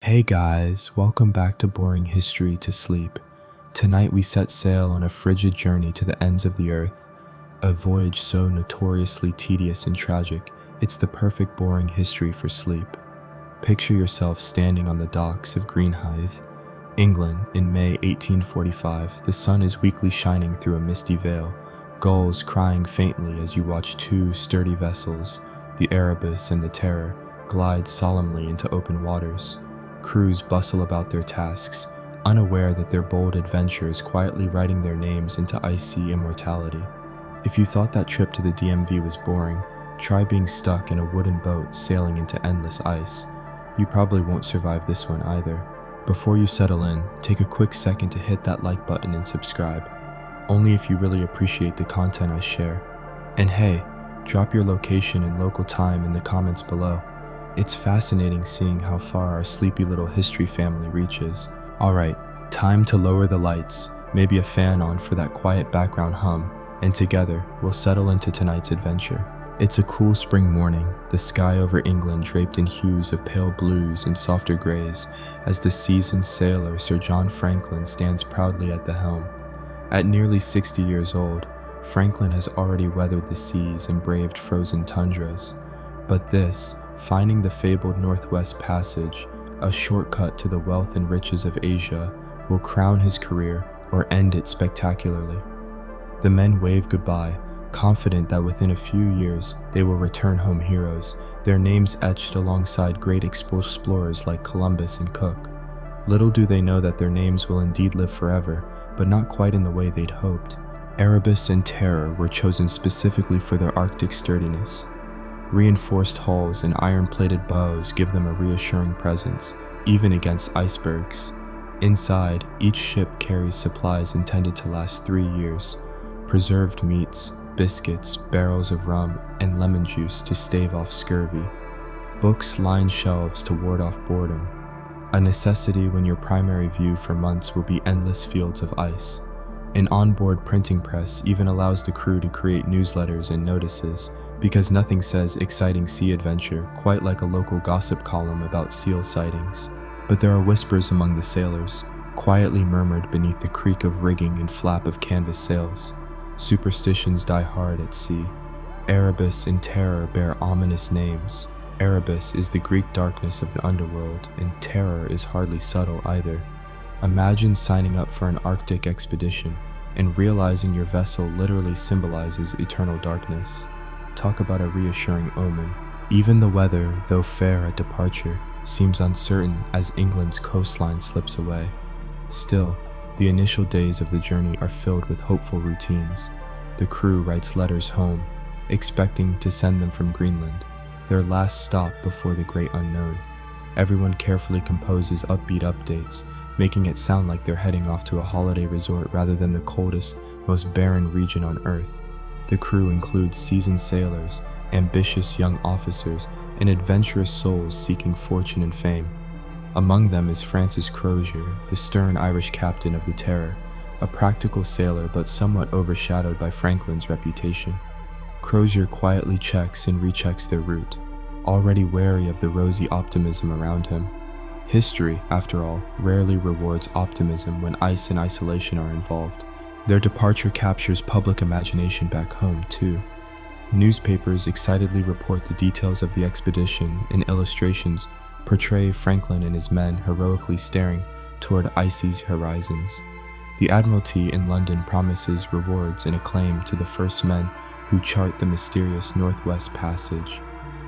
Hey guys, welcome back to Boring History to Sleep. Tonight we set sail on a frigid journey to the ends of the earth. A voyage so notoriously tedious and tragic, it's the perfect boring history for sleep. Picture yourself standing on the docks of Greenhithe, England in May 1845. The sun is weakly shining through a misty veil, gulls crying faintly as you watch two sturdy vessels, the Erebus and the Terror, glide solemnly into open waters. Crews bustle about their tasks, unaware that their bold adventure is quietly writing their names into icy immortality. If you thought that trip to the DMV was boring, try being stuck in a wooden boat sailing into endless ice. You probably won't survive this one either. Before you settle in, take a quick second to hit that like button and subscribe. Only if you really appreciate the content I share. And hey, drop your location and local time in the comments below. It's fascinating seeing how far our sleepy little history family reaches. Alright, time to lower the lights, maybe a fan on for that quiet background hum, and together we'll settle into tonight's adventure. It's a cool spring morning, the sky over England draped in hues of pale blues and softer grays, as the seasoned sailor Sir John Franklin stands proudly at the helm. At nearly 60 years old, Franklin has already weathered the seas and braved frozen tundras. But this, finding the fabled Northwest Passage, a shortcut to the wealth and riches of Asia, will crown his career or end it spectacularly. The men wave goodbye, confident that within a few years they will return home heroes, their names etched alongside great explorers like Columbus and Cook. Little do they know that their names will indeed live forever, but not quite in the way they'd hoped. Erebus and Terror were chosen specifically for their Arctic sturdiness. Reinforced hulls and iron-plated bows give them a reassuring presence, even against icebergs. Inside, each ship carries supplies intended to last 3 years: preserved meats, biscuits, barrels of rum, and lemon juice to stave off scurvy. Books line shelves to ward off boredom, a necessity when your primary view for months will be endless fields of ice. An onboard printing press even allows the crew to create newsletters and notices, because nothing says exciting sea adventure quite like a local gossip column about seal sightings. But there are whispers among the sailors, quietly murmured beneath the creak of rigging and flap of canvas sails. Superstitions die hard at sea. Erebus and Terror bear ominous names. Erebus is the Greek darkness of the underworld, and Terror is hardly subtle either. Imagine signing up for an Arctic expedition and realizing your vessel literally symbolizes eternal darkness. Talk about a reassuring omen. Even the weather, though fair at departure, seems uncertain as England's coastline slips away. Still, the initial days of the journey are filled with hopeful routines. The crew writes letters home, expecting to send them from Greenland, their last stop before the great unknown. Everyone carefully composes upbeat updates, making it sound like they're heading off to a holiday resort rather than the coldest, most barren region on Earth. The crew includes seasoned sailors, ambitious young officers, and adventurous souls seeking fortune and fame. Among them is Francis Crozier, the stern Irish captain of the Terror, a practical sailor but somewhat overshadowed by Franklin's reputation. Crozier quietly checks and rechecks their route, already wary of the rosy optimism around him. History, after all, rarely rewards optimism when ice and isolation are involved. Their departure captures public imagination back home, too. Newspapers excitedly report the details of the expedition, and illustrations portray Franklin and his men heroically staring toward icy horizons. The Admiralty in London promises rewards and acclaim to the first men who chart the mysterious Northwest Passage.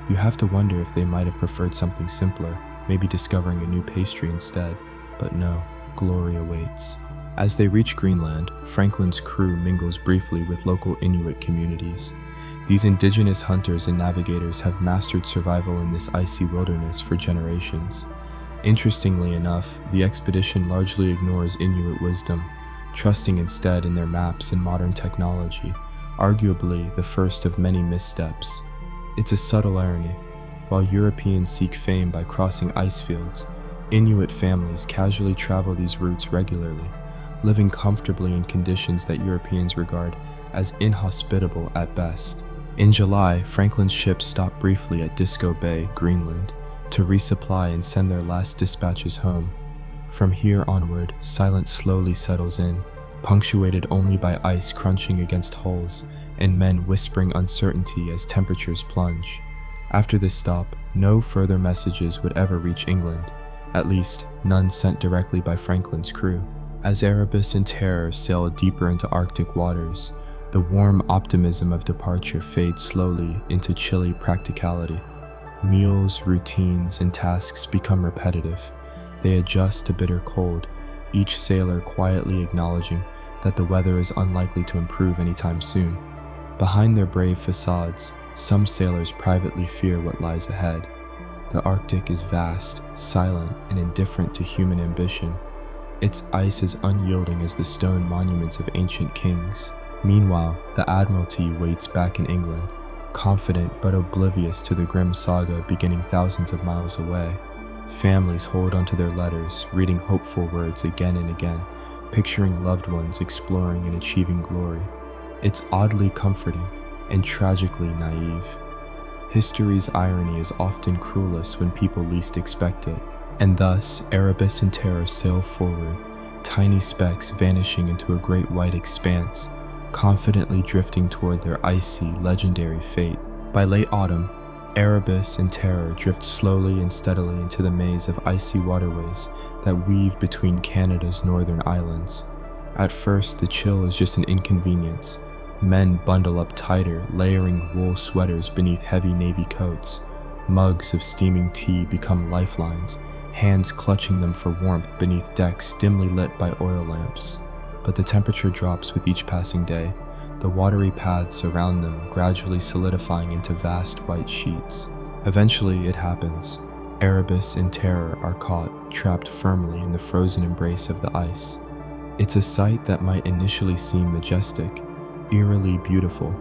You have to wonder if they might have preferred something simpler, maybe discovering a new pastry instead. But no, glory awaits. As they reach Greenland, Franklin's crew mingles briefly with local Inuit communities. These indigenous hunters and navigators have mastered survival in this icy wilderness for generations. Interestingly enough, the expedition largely ignores Inuit wisdom, trusting instead in their maps and modern technology, arguably the first of many missteps. It's a subtle irony. While Europeans seek fame by crossing ice fields, Inuit families casually travel these routes regularly, living comfortably in conditions that Europeans regard as inhospitable at best. In July, Franklin's ship stopped briefly at Disco Bay, Greenland, to resupply and send their last dispatches home. From here onward, silence slowly settles in, punctuated only by ice crunching against hulls and men whispering uncertainty as temperatures plunge. After this stop, no further messages would ever reach England, at least none sent directly by Franklin's crew. As Erebus and Terror sail deeper into Arctic waters, the warm optimism of departure fades slowly into chilly practicality. Meals, routines, and tasks become repetitive. They adjust to bitter cold, each sailor quietly acknowledging that the weather is unlikely to improve anytime soon. Behind their brave facades, some sailors privately fear what lies ahead. The Arctic is vast, silent, and indifferent to human ambition. Its ice is unyielding as the stone monuments of ancient kings. Meanwhile, the Admiralty waits back in England, confident but oblivious to the grim saga beginning thousands of miles away. Families hold onto their letters, reading hopeful words again and again, picturing loved ones exploring and achieving glory. It's oddly comforting and tragically naive. History's irony is often cruelest when people least expect it, and thus Erebus and Terror sail forward, tiny specks vanishing into a great white expanse, confidently drifting toward their icy, legendary fate. By late autumn, Erebus and Terror drift slowly and steadily into the maze of icy waterways that weave between Canada's northern islands. At first, the chill is just an inconvenience. Men bundle up tighter, layering wool sweaters beneath heavy navy coats. Mugs of steaming tea become lifelines, hands clutching them for warmth beneath decks dimly lit by oil lamps. But the temperature drops with each passing day, the watery paths around them gradually solidifying into vast white sheets. Eventually it happens. Erebus and Terror are caught, trapped firmly in the frozen embrace of the ice. It's a sight that might initially seem majestic, eerily beautiful,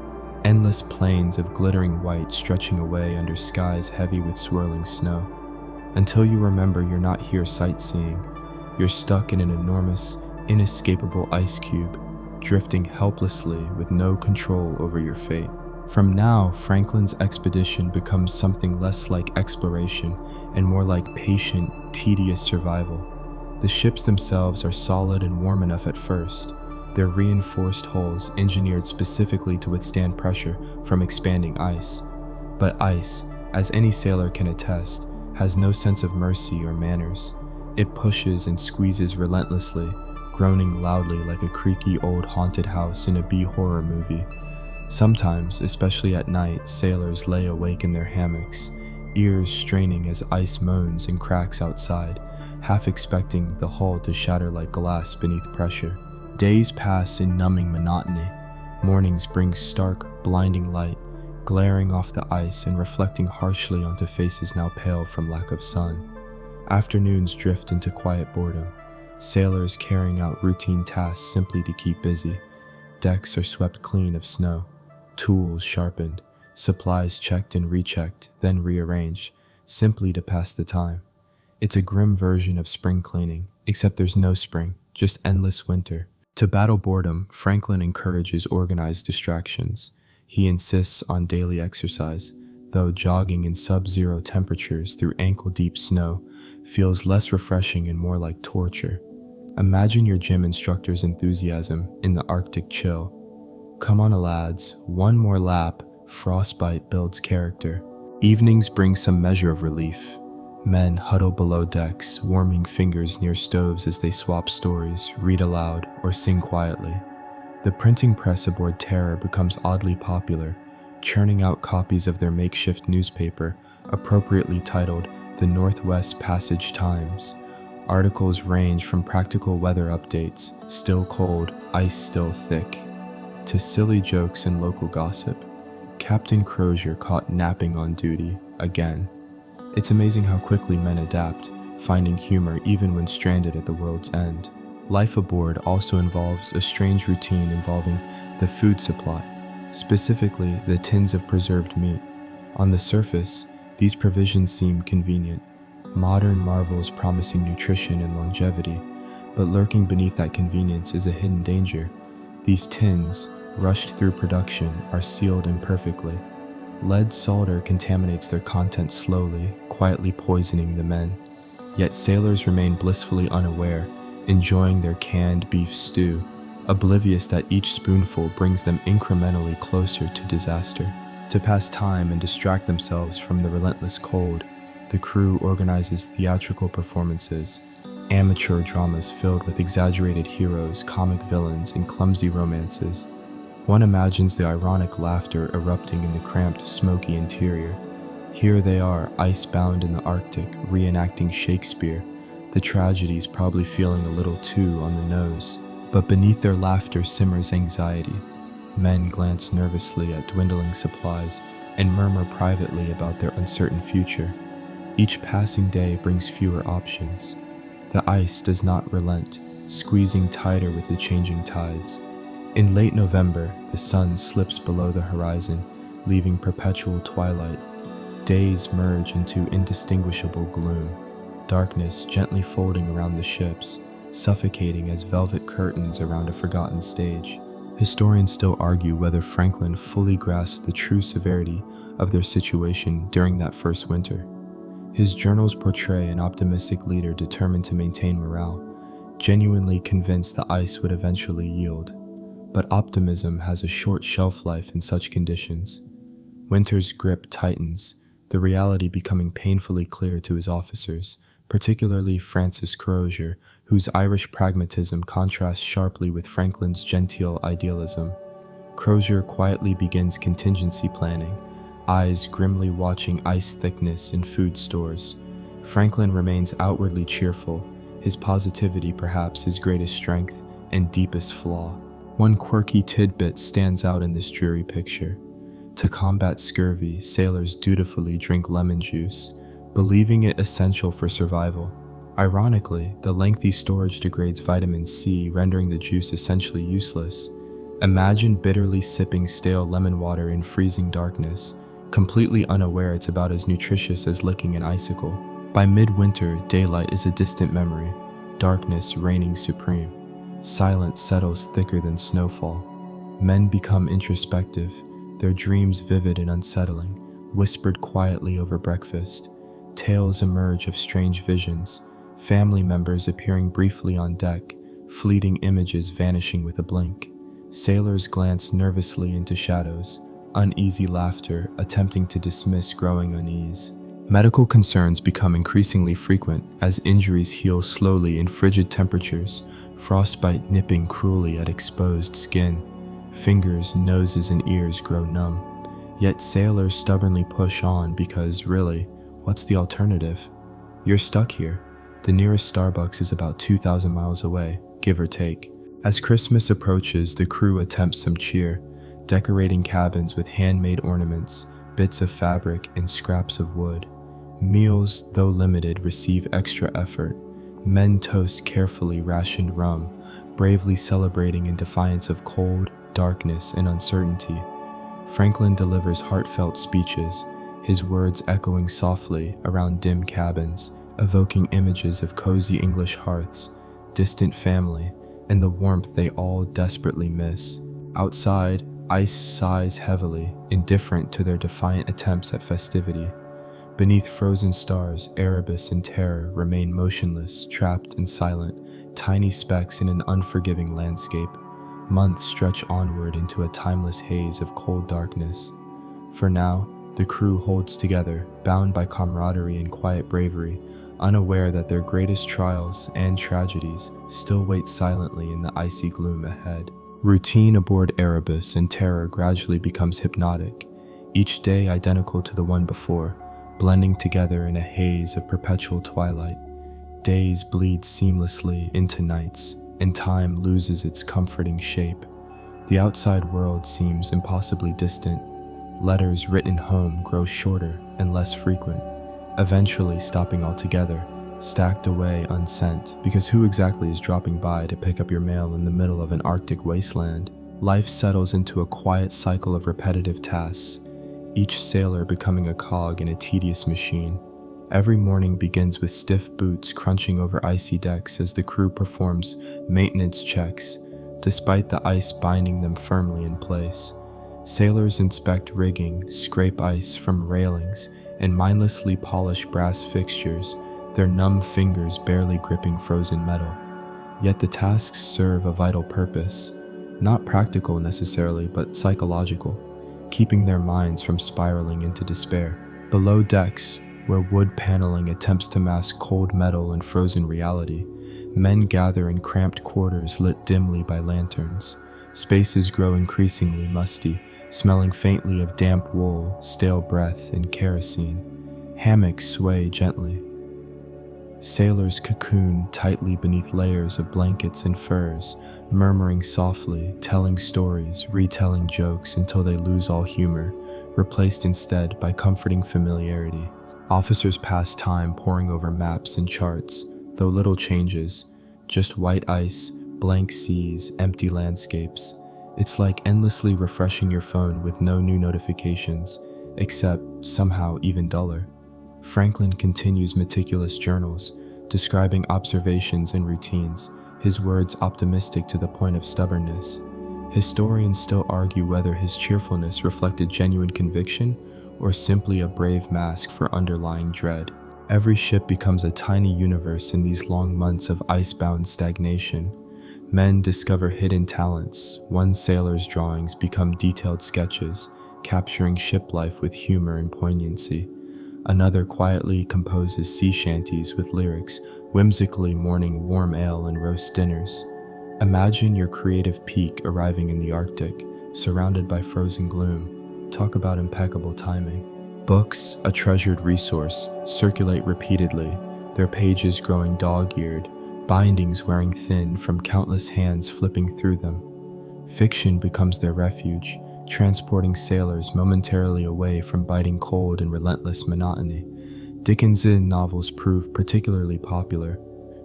endless plains of glittering white stretching away under skies heavy with swirling snow. Until you remember you're not here sightseeing, you're stuck in an enormous, inescapable ice cube, drifting helplessly with no control over your fate. From now, Franklin's expedition becomes something less like exploration and more like patient, tedious survival. The ships themselves are solid and warm enough at first, their reinforced hulls engineered specifically to withstand pressure from expanding ice. But ice, as any sailor can attest, has no sense of mercy or manners. It pushes and squeezes relentlessly, groaning loudly like a creaky old haunted house in a B-horror movie. Sometimes, especially at night, sailors lay awake in their hammocks, ears straining as ice moans and cracks outside, half expecting the hull to shatter like glass beneath pressure. Days pass in numbing monotony. Mornings bring stark, blinding light, glaring off the ice and reflecting harshly onto faces now pale from lack of sun. Afternoons drift into quiet boredom, sailors carrying out routine tasks simply to keep busy. Decks are swept clean of snow, tools sharpened, supplies checked and rechecked, then rearranged, simply to pass the time. It's a grim version of spring cleaning, except there's no spring, just endless winter. To battle boredom, Franklin encourages organized distractions. He insists on daily exercise, though jogging in sub-zero temperatures through ankle-deep snow feels less refreshing and more like torture. Imagine your gym instructor's enthusiasm in the Arctic chill. Come on, lads, one more lap, frostbite builds character. Evenings bring some measure of relief. Men huddle below decks, warming fingers near stoves as they swap stories, read aloud, or sing quietly. The printing press aboard Terror becomes oddly popular, churning out copies of their makeshift newspaper, appropriately titled The Northwest Passage Times. Articles range from practical weather updates, still cold, ice still thick, to silly jokes and local gossip. Captain Crozier caught napping on duty, again. It's amazing how quickly men adapt, finding humor even when stranded at the world's end. Life aboard also involves a strange routine involving the food supply, specifically the tins of preserved meat. On the surface, these provisions seem convenient, modern marvels promising nutrition and longevity, but lurking beneath that convenience is a hidden danger. These tins, rushed through production, are sealed imperfectly. Lead solder contaminates their contents slowly, quietly poisoning the men. Yet sailors remain blissfully unaware, enjoying their canned beef stew, oblivious that each spoonful brings them incrementally closer to disaster. To pass time and distract themselves from the relentless cold, the crew organizes theatrical performances, amateur dramas filled with exaggerated heroes, comic villains, and clumsy romances. One imagines the ironic laughter erupting in the cramped, smoky interior. Here they are, ice-bound in the Arctic, reenacting Shakespeare, the tragedies probably feeling a little too on the nose. But beneath their laughter simmers anxiety. Men glance nervously at dwindling supplies and murmur privately about their uncertain future. Each passing day brings fewer options. The ice does not relent, squeezing tighter with the changing tides. In late November, the sun slips below the horizon, leaving perpetual twilight. Days merge into indistinguishable gloom, darkness gently folding around the ships, suffocating as velvet curtains around a forgotten stage. Historians still argue whether Franklin fully grasped the true severity of their situation during that first winter. His journals portray an optimistic leader determined to maintain morale, genuinely convinced the ice would eventually yield. But optimism has a short shelf life in such conditions. Winter's grip tightens, the reality becoming painfully clear to his officers, particularly Francis Crozier, whose Irish pragmatism contrasts sharply with Franklin's genteel idealism. Crozier quietly begins contingency planning, eyes grimly watching ice thickness in food stores. Franklin remains outwardly cheerful, his positivity perhaps his greatest strength and deepest flaw. One quirky tidbit stands out in this dreary picture. To combat scurvy, sailors dutifully drink lemon juice, believing it essential for survival. Ironically, the lengthy storage degrades vitamin C, rendering the juice essentially useless. Imagine bitterly sipping stale lemon water in freezing darkness, completely unaware it's about as nutritious as licking an icicle. By midwinter, daylight is a distant memory, darkness reigning supreme. Silence settles thicker than snowfall. Men become introspective, their dreams vivid and unsettling, whispered quietly over breakfast. Tales emerge of strange visions, family members appearing briefly on deck, fleeting images vanishing with a blink. Sailors glance nervously into shadows, uneasy laughter attempting to dismiss growing unease. Medical concerns become increasingly frequent as injuries heal slowly in frigid temperatures, frostbite nipping cruelly at exposed skin. Fingers, noses, and ears grow numb. Yet sailors stubbornly push on because, really, what's the alternative? You're stuck here. The nearest Starbucks is about 2,000 miles away, give or take. As Christmas approaches, the crew attempts some cheer, decorating cabins with handmade ornaments, bits of fabric, and scraps of wood. Meals, though limited, receive extra effort. Men toast carefully rationed rum, bravely celebrating in defiance of cold, darkness, and uncertainty. Franklin delivers heartfelt speeches, his words echoing softly around dim cabins, evoking images of cozy English hearths, distant family, and the warmth they all desperately miss. Outside, ice sighs heavily, indifferent to their defiant attempts at festivity. Beneath frozen stars, Erebus and Terror remain motionless, trapped and silent, tiny specks in an unforgiving landscape. Months stretch onward into a timeless haze of cold darkness. For now, the crew holds together, bound by camaraderie and quiet bravery, unaware that their greatest trials and tragedies still wait silently in the icy gloom ahead. Routine aboard Erebus and Terror gradually becomes hypnotic, each day identical to the one before, blending together in a haze of perpetual twilight. Days bleed seamlessly into nights, and time loses its comforting shape. The outside world seems impossibly distant. Letters written home grow shorter and less frequent, eventually stopping altogether, stacked away unsent, because who exactly is dropping by to pick up your mail in the middle of an Arctic wasteland? Life settles into a quiet cycle of repetitive tasks, each sailor becoming a cog in a tedious machine. Every morning begins with stiff boots crunching over icy decks as the crew performs maintenance checks, despite the ice binding them firmly in place. Sailors inspect rigging, scrape ice from railings, and mindlessly polish brass fixtures, their numb fingers barely gripping frozen metal. Yet the tasks serve a vital purpose, not practical necessarily, but psychological, keeping their minds from spiraling into despair. Below decks, where wood paneling attempts to mask cold metal and frozen reality, men gather in cramped quarters lit dimly by lanterns. Spaces grow increasingly musty, smelling faintly of damp wool, stale breath, and kerosene. Hammocks sway gently. Sailors cocoon tightly beneath layers of blankets and furs, murmuring softly, telling stories, retelling jokes until they lose all humor, replaced instead by comforting familiarity. Officers pass time poring over maps and charts, though little changes, just white ice, blank seas, empty landscapes. It's like endlessly refreshing your phone with no new notifications, except somehow even duller. Franklin continues meticulous journals, describing observations and routines, his words optimistic to the point of stubbornness. Historians still argue whether his cheerfulness reflected genuine conviction or simply a brave mask for underlying dread. Every ship becomes a tiny universe in these long months of icebound stagnation. Men discover hidden talents. One sailor's drawings become detailed sketches, capturing ship life with humor and poignancy. Another quietly composes sea shanties with lyrics, whimsically mourning warm ale and roast dinners. Imagine your creative peak arriving in the Arctic, surrounded by frozen gloom. Talk about impeccable timing. Books, a treasured resource, circulate repeatedly, their pages growing dog-eared, bindings wearing thin from countless hands flipping through them. Fiction becomes their refuge, transporting sailors momentarily away from biting cold and relentless monotony. Dickensian novels prove particularly popular,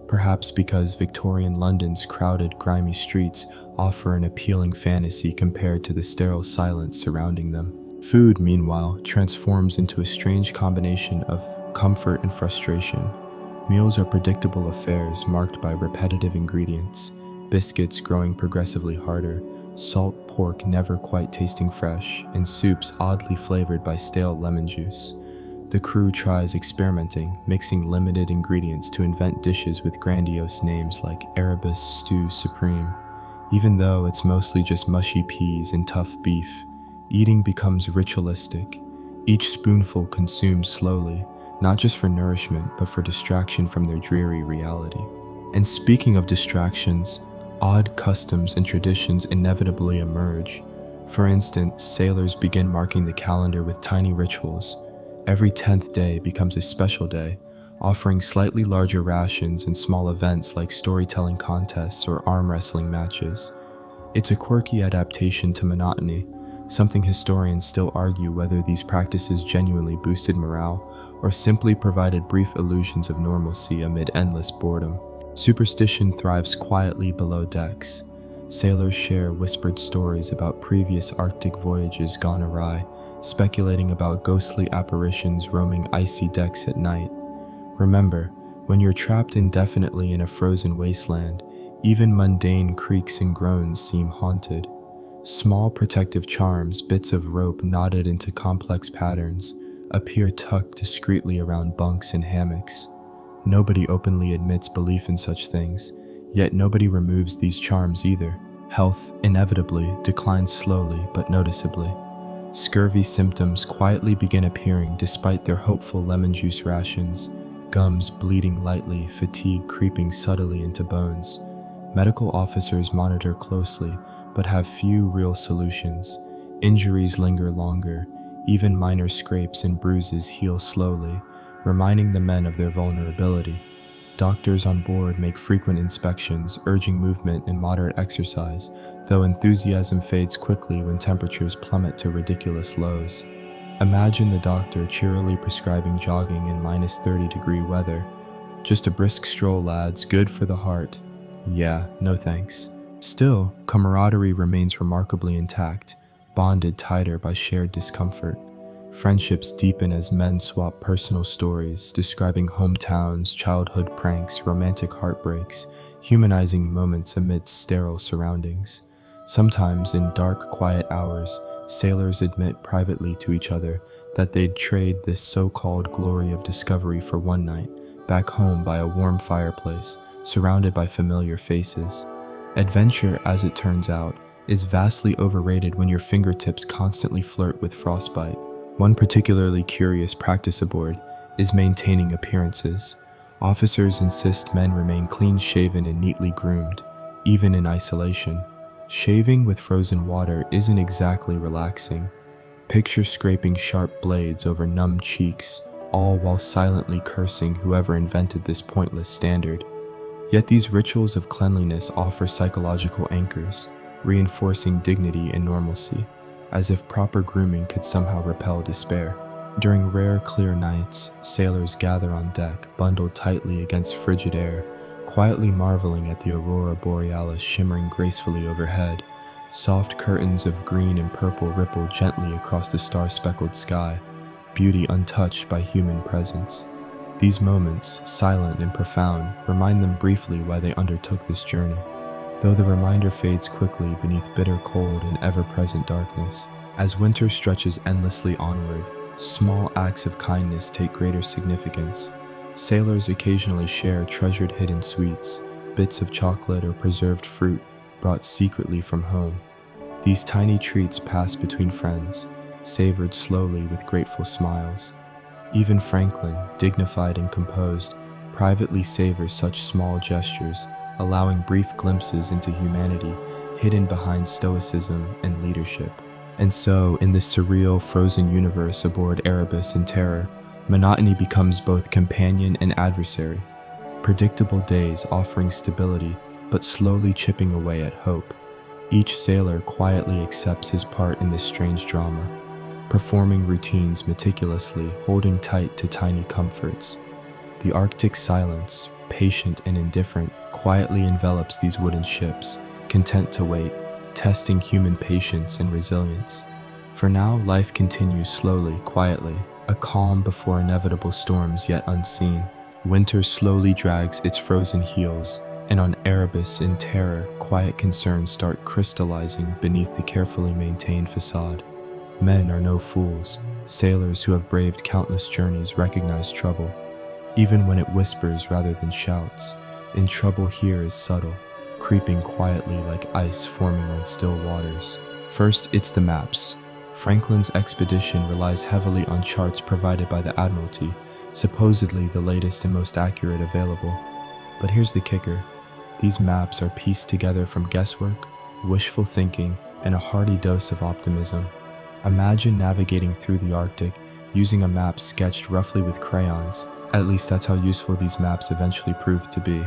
perhaps because Victorian London's crowded, grimy streets offer an appealing fantasy compared to the sterile silence surrounding them. Food, meanwhile, transforms into a strange combination of comfort and frustration. Meals are predictable affairs marked by repetitive ingredients, biscuits growing progressively harder, salt pork never quite tasting fresh, and soups oddly flavored by stale lemon juice. The crew tries experimenting, mixing limited ingredients to invent dishes with grandiose names like Erebus Stew Supreme. Even though it's mostly just mushy peas and tough beef, eating becomes ritualistic. Each spoonful consumed slowly, not just for nourishment, but for distraction from their dreary reality. And speaking of distractions, odd customs and traditions inevitably emerge. For instance, sailors begin marking the calendar with tiny rituals. Every 10th day becomes a special day, offering slightly larger rations and small events like storytelling contests or arm wrestling matches. It's a quirky adaptation to monotony, something historians still argue whether these practices genuinely boosted morale or simply provided brief illusions of normalcy amid endless boredom. Superstition thrives quietly below decks. Sailors share whispered stories about previous Arctic voyages gone awry, speculating about ghostly apparitions roaming icy decks at night. Remember, when you're trapped indefinitely in a frozen wasteland, even mundane creaks and groans seem haunted. Small protective charms, bits of rope knotted into complex patterns, appear tucked discreetly around bunks and hammocks. Nobody openly admits belief in such things, yet nobody removes these charms either. Health inevitably declines slowly but noticeably. Scurvy symptoms quietly begin appearing despite their hopeful lemon juice rations, gums bleeding lightly, fatigue creeping subtly into bones. Medical officers monitor closely, but have few real solutions. Injuries linger longer, even minor scrapes and bruises heal slowly, reminding the men of their vulnerability. Doctors on board make frequent inspections, urging movement and moderate exercise, though enthusiasm fades quickly when temperatures plummet to ridiculous lows. Imagine the doctor cheerily prescribing jogging in minus 30-degree weather. Just a brisk stroll, lads, good for the heart. Yeah, no thanks. Still, camaraderie remains remarkably intact, bonded tighter by shared discomfort. Friendships deepen as men swap personal stories, describing hometowns, childhood pranks, romantic heartbreaks, humanizing moments amidst sterile surroundings. Sometimes, in dark, quiet hours, sailors admit privately to each other that they'd trade this so-called glory of discovery for one night, back home by a warm fireplace, surrounded by familiar faces. Adventure, as it turns out, is vastly overrated when your fingertips constantly flirt with frostbite. One particularly curious practice aboard is maintaining appearances. Officers insist men remain clean-shaven and neatly groomed, even in isolation. Shaving with frozen water isn't exactly relaxing. Picture scraping sharp blades over numb cheeks, all while silently cursing whoever invented this pointless standard. Yet these rituals of cleanliness offer psychological anchors, reinforcing dignity and normalcy, as if proper grooming could somehow repel despair. During rare, clear nights, sailors gather on deck, bundled tightly against frigid air, quietly marveling at the aurora borealis shimmering gracefully overhead. Soft curtains of green and purple ripple gently across the star-speckled sky, beauty untouched by human presence. These moments, silent and profound, remind them briefly why they undertook this journey, though the reminder fades quickly beneath bitter cold and ever-present darkness. As winter stretches endlessly onward, small acts of kindness take greater significance. Sailors occasionally share treasured hidden sweets, bits of chocolate or preserved fruit brought secretly from home. These tiny treats pass between friends, savored slowly with grateful smiles. Even Franklin, dignified and composed, privately savors such small gestures, allowing brief glimpses into humanity hidden behind stoicism and leadership. And so, in this surreal, frozen universe aboard Erebus and Terror, monotony becomes both companion and adversary. Predictable days offering stability, but slowly chipping away at hope. Each sailor quietly accepts his part in this strange drama, performing routines meticulously, holding tight to tiny comforts. The Arctic silence, patient and indifferent, quietly envelops these wooden ships, content to wait, testing human patience and resilience. For now, life continues slowly, quietly, a calm before inevitable storms yet unseen. Winter slowly drags its frozen heels, and on Erebus in Terror, quiet concerns start crystallizing beneath the carefully maintained facade. Men are no fools. Sailors who have braved countless journeys recognize trouble, even when it whispers rather than shouts. And trouble here is subtle, creeping quietly like ice forming on still waters. First, it's the maps. Franklin's expedition relies heavily on charts provided by the Admiralty, supposedly the latest and most accurate available. But here's the kicker. These maps are pieced together from guesswork, wishful thinking, and a hearty dose of optimism. Imagine navigating through the Arctic using a map sketched roughly with crayons. At least that's how useful these maps eventually proved to be.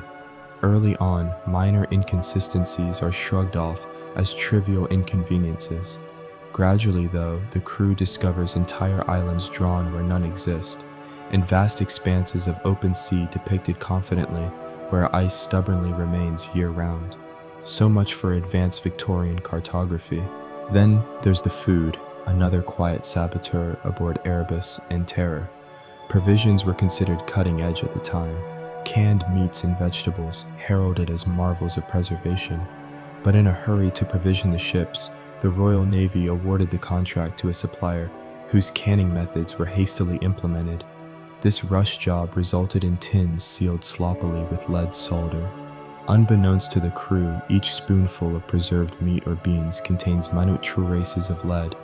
Early on, minor inconsistencies are shrugged off as trivial inconveniences. Gradually, though, the crew discovers entire islands drawn where none exist, and vast expanses of open sea depicted confidently where ice stubbornly remains year-round. So much for advanced Victorian cartography. Then there's the food, another quiet saboteur aboard Erebus and Terror. Provisions were considered cutting edge at the time. Canned meats and vegetables, heralded as marvels of preservation. But in a hurry to provision the ships, the Royal Navy awarded the contract to a supplier whose canning methods were hastily implemented. This rush job resulted in tins sealed sloppily with lead solder. Unbeknownst to the crew, each spoonful of preserved meat or beans contains minute traces of lead,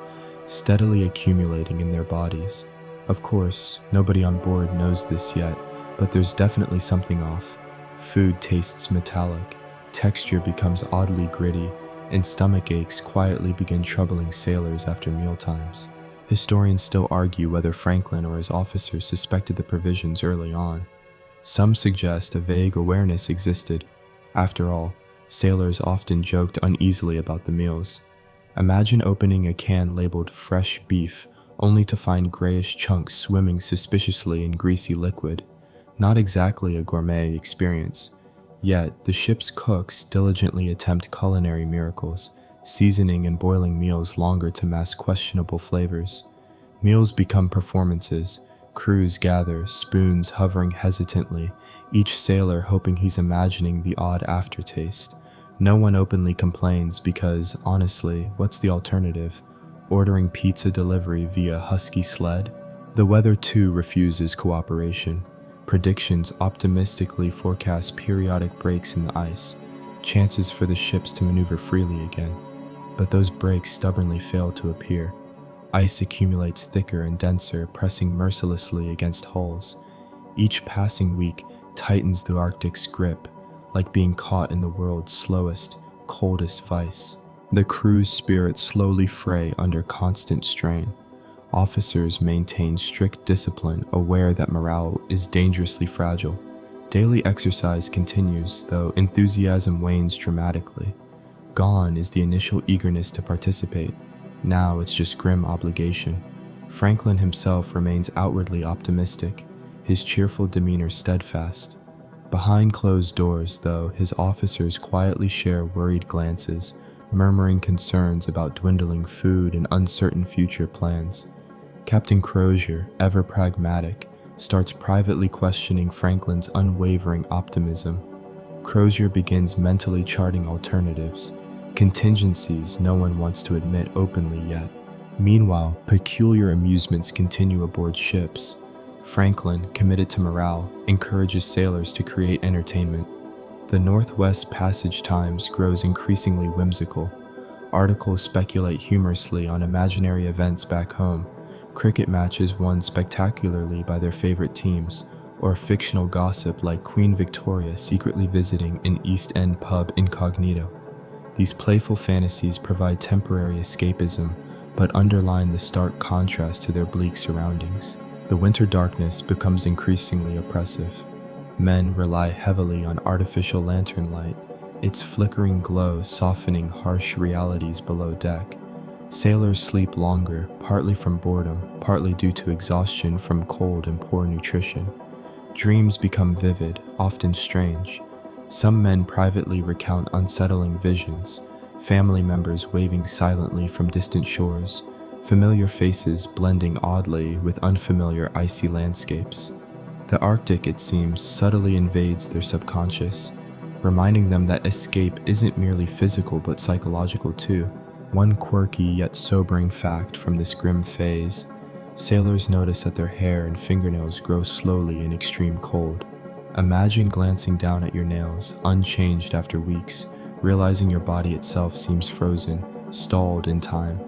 steadily accumulating in their bodies. Of course, nobody on board knows this yet, but there's definitely something off. Food tastes metallic, texture becomes oddly gritty, and stomach aches quietly begin troubling sailors after mealtimes. Historians still argue whether Franklin or his officers suspected the provisions early on. Some suggest a vague awareness existed. After all, sailors often joked uneasily about the meals. Imagine opening a can labeled fresh beef, only to find grayish chunks swimming suspiciously in greasy liquid. Not exactly a gourmet experience. Yet, the ship's cooks diligently attempt culinary miracles, seasoning and boiling meals longer to mask questionable flavors. Meals become performances. Crews gather, spoons hovering hesitantly, each sailor hoping he's imagining the odd aftertaste. No one openly complains because, honestly, what's the alternative? ordering pizza delivery via husky sled. The weather too refuses cooperation. Predictions optimistically forecast periodic breaks in the ice, chances for the ships to maneuver freely again. But those breaks stubbornly fail to appear. Ice accumulates thicker and denser, pressing mercilessly against hulls. Each passing week tightens the Arctic's grip, like being caught in the world's slowest, coldest vice. The crew's spirits slowly fray under constant strain. Officers maintain strict discipline, aware that morale is dangerously fragile. Daily exercise continues, though enthusiasm wanes dramatically. Gone is the initial eagerness to participate. Now it's just grim obligation. Franklin himself remains outwardly optimistic, his cheerful demeanor steadfast. Behind closed doors, though, his officers quietly share worried glances, murmuring concerns about dwindling food and uncertain future plans. Captain Crozier, ever pragmatic, starts privately questioning Franklin's unwavering optimism. Crozier begins mentally charting alternatives, contingencies no one wants to admit openly yet. Meanwhile, peculiar amusements continue aboard ships. Franklin, committed to morale, encourages sailors to create entertainment. The Northwest Passage Times grows increasingly whimsical. Articles speculate humorously on imaginary events back home, cricket matches won spectacularly by their favorite teams, or fictional gossip like Queen Victoria secretly visiting an East End pub incognito. These playful fantasies provide temporary escapism, but underline the stark contrast to their bleak surroundings. The winter darkness becomes increasingly oppressive. Men rely heavily on artificial lantern light, its flickering glow softening harsh realities below deck. Sailors sleep longer, partly from boredom, partly due to exhaustion from cold and poor nutrition. Dreams become vivid, often strange. Some men privately recount unsettling visions, family members waving silently from distant shores, familiar faces blending oddly with unfamiliar icy landscapes. The Arctic, it seems, subtly invades their subconscious, reminding them that escape isn't merely physical but psychological too. One quirky yet sobering fact from this grim phase: sailors notice that their hair and fingernails grow slowly in extreme cold. Imagine glancing down at your nails, unchanged after weeks, realizing your body itself seems frozen, stalled in time.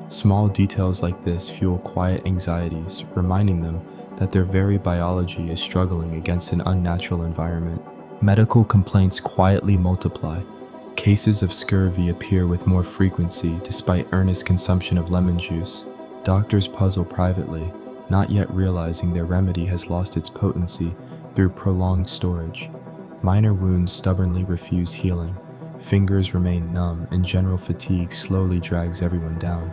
Small details like this fuel quiet anxieties, reminding them that their very biology is struggling against an unnatural environment. Medical complaints quietly multiply. Cases of scurvy appear with more frequency despite earnest consumption of lemon juice. Doctors puzzle privately, not yet realizing their remedy has lost its potency through prolonged storage. Minor wounds stubbornly refuse healing. Fingers remain numb, and general fatigue slowly drags everyone down.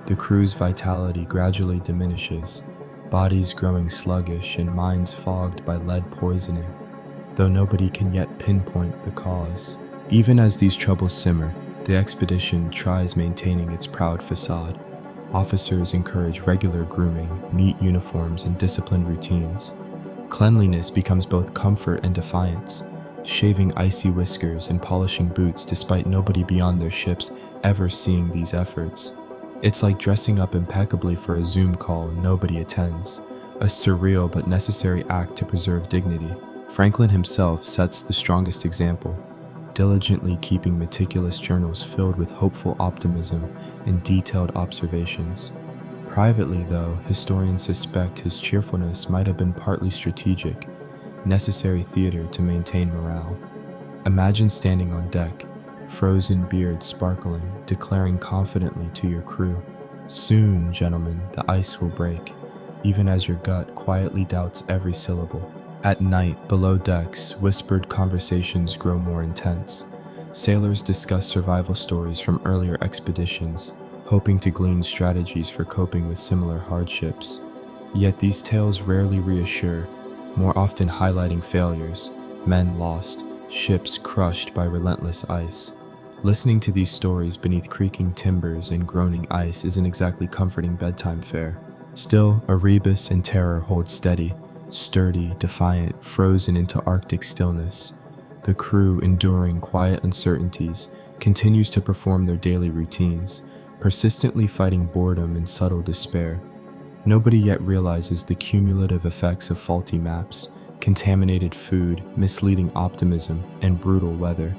The crew's vitality gradually diminishes, bodies growing sluggish and minds fogged by lead poisoning, though nobody can yet pinpoint the cause. Even as these troubles simmer, the expedition tries maintaining its proud facade. Officers encourage regular grooming, neat uniforms, and disciplined routines. Cleanliness becomes both comfort and defiance, shaving icy whiskers and polishing boots despite nobody beyond their ships ever seeing these efforts. It's like dressing up impeccably for a Zoom call nobody attends, a surreal but necessary act to preserve dignity. Franklin himself sets the strongest example, diligently keeping meticulous journals filled with hopeful optimism and detailed observations. Privately, though, historians suspect his cheerfulness might have been partly strategic, necessary theater to maintain morale. Imagine standing on deck, frozen beard sparkling, declaring confidently to your crew, "Soon, gentlemen, the ice will break," even as your gut quietly doubts every syllable. At night, below decks, whispered conversations grow more intense. Sailors discuss survival stories from earlier expeditions, hoping to glean strategies for coping with similar hardships. Yet these tales rarely reassure, more often highlighting failures, men lost, ships crushed by relentless ice. Listening to these stories beneath creaking timbers and groaning ice isn't exactly comforting bedtime fare. Still, Erebus and Terror hold steady, sturdy, defiant, frozen into Arctic stillness. The crew, enduring quiet uncertainties, continues to perform their daily routines, persistently fighting boredom and subtle despair. Nobody yet realizes the cumulative effects of faulty maps, contaminated food, misleading optimism, and brutal weather.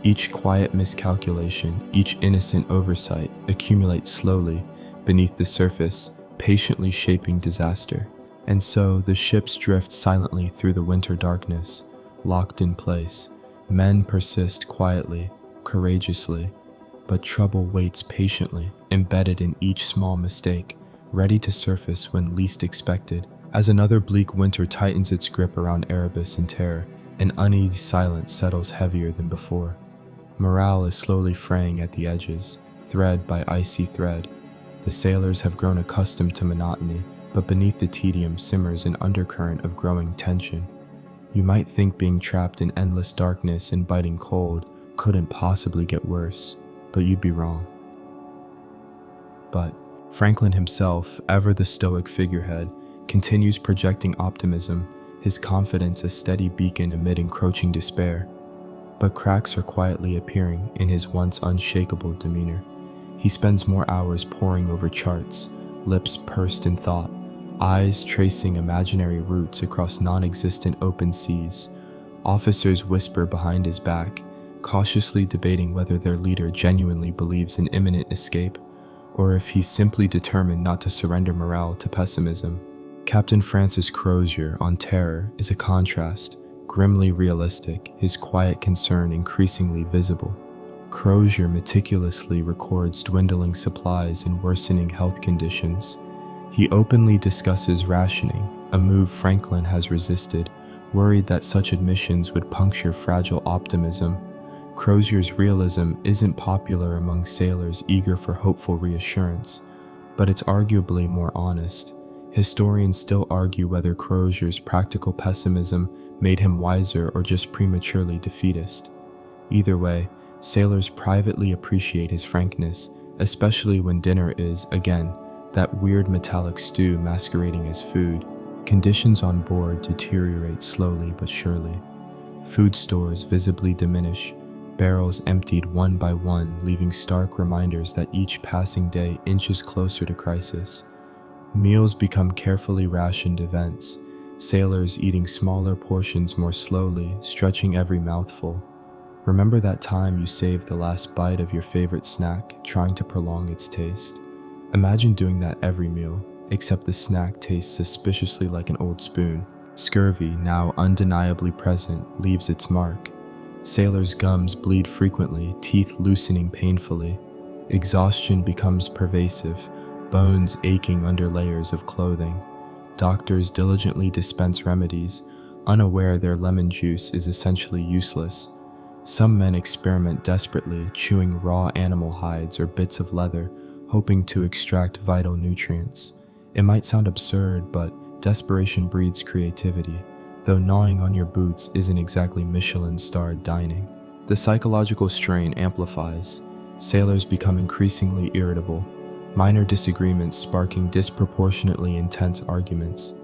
Each quiet miscalculation, each innocent oversight accumulates slowly beneath the surface, patiently shaping disaster. And so the ships drift silently through the winter darkness, locked in place. Men persist quietly, courageously, but trouble waits patiently, embedded in each small mistake, ready to surface when least expected. As another bleak winter tightens its grip around Erebus and Terror, an uneasy silence settles heavier than before. Morale is slowly fraying at the edges, thread by icy thread. The sailors have grown accustomed to monotony, but beneath the tedium simmers an undercurrent of growing tension. You might think being trapped in endless darkness and biting cold couldn't possibly get worse, but you'd be wrong. But Franklin himself, ever the stoic figurehead, continues projecting optimism, his confidence a steady beacon amid encroaching despair. But cracks are quietly appearing in his once unshakable demeanor. He spends more hours poring over charts, lips pursed in thought, eyes tracing imaginary routes across non-existent open seas. Officers whisper behind his back, cautiously debating whether their leader genuinely believes in imminent escape, or if he's simply determined not to surrender morale to pessimism. Captain Francis Crozier on Terror is a contrast, grimly realistic, his quiet concern increasingly visible. Crozier meticulously records dwindling supplies and worsening health conditions. He openly discusses rationing, a move Franklin has resisted, worried that such admissions would puncture fragile optimism. Crozier's realism isn't popular among sailors eager for hopeful reassurance, but it's arguably more honest. Historians still argue whether Crozier's practical pessimism made him wiser or just prematurely defeatist. Either way, sailors privately appreciate his frankness, especially when dinner is, again, that weird metallic stew masquerading as food. Conditions on board deteriorate slowly but surely. Food stores visibly diminish, barrels emptied one by one, leaving stark reminders that each passing day inches closer to crisis. Meals become carefully rationed events, sailors eating smaller portions more slowly, stretching every mouthful. Remember that time you saved the last bite of your favorite snack, trying to prolong its taste? Imagine doing that every meal, except the snack tastes suspiciously like an old spoon. Scurvy, now undeniably present, leaves its mark. Sailors' gums bleed frequently, teeth loosening painfully. Exhaustion becomes pervasive, bones aching under layers of clothing. Doctors diligently dispense remedies, unaware their lemon juice is essentially useless. Some men experiment desperately, chewing raw animal hides or bits of leather, hoping to extract vital nutrients. It might sound absurd, but desperation breeds creativity, though gnawing on your boots isn't exactly Michelin-starred dining. The psychological strain amplifies. Sailors become increasingly irritable, minor disagreements sparking disproportionately intense arguments.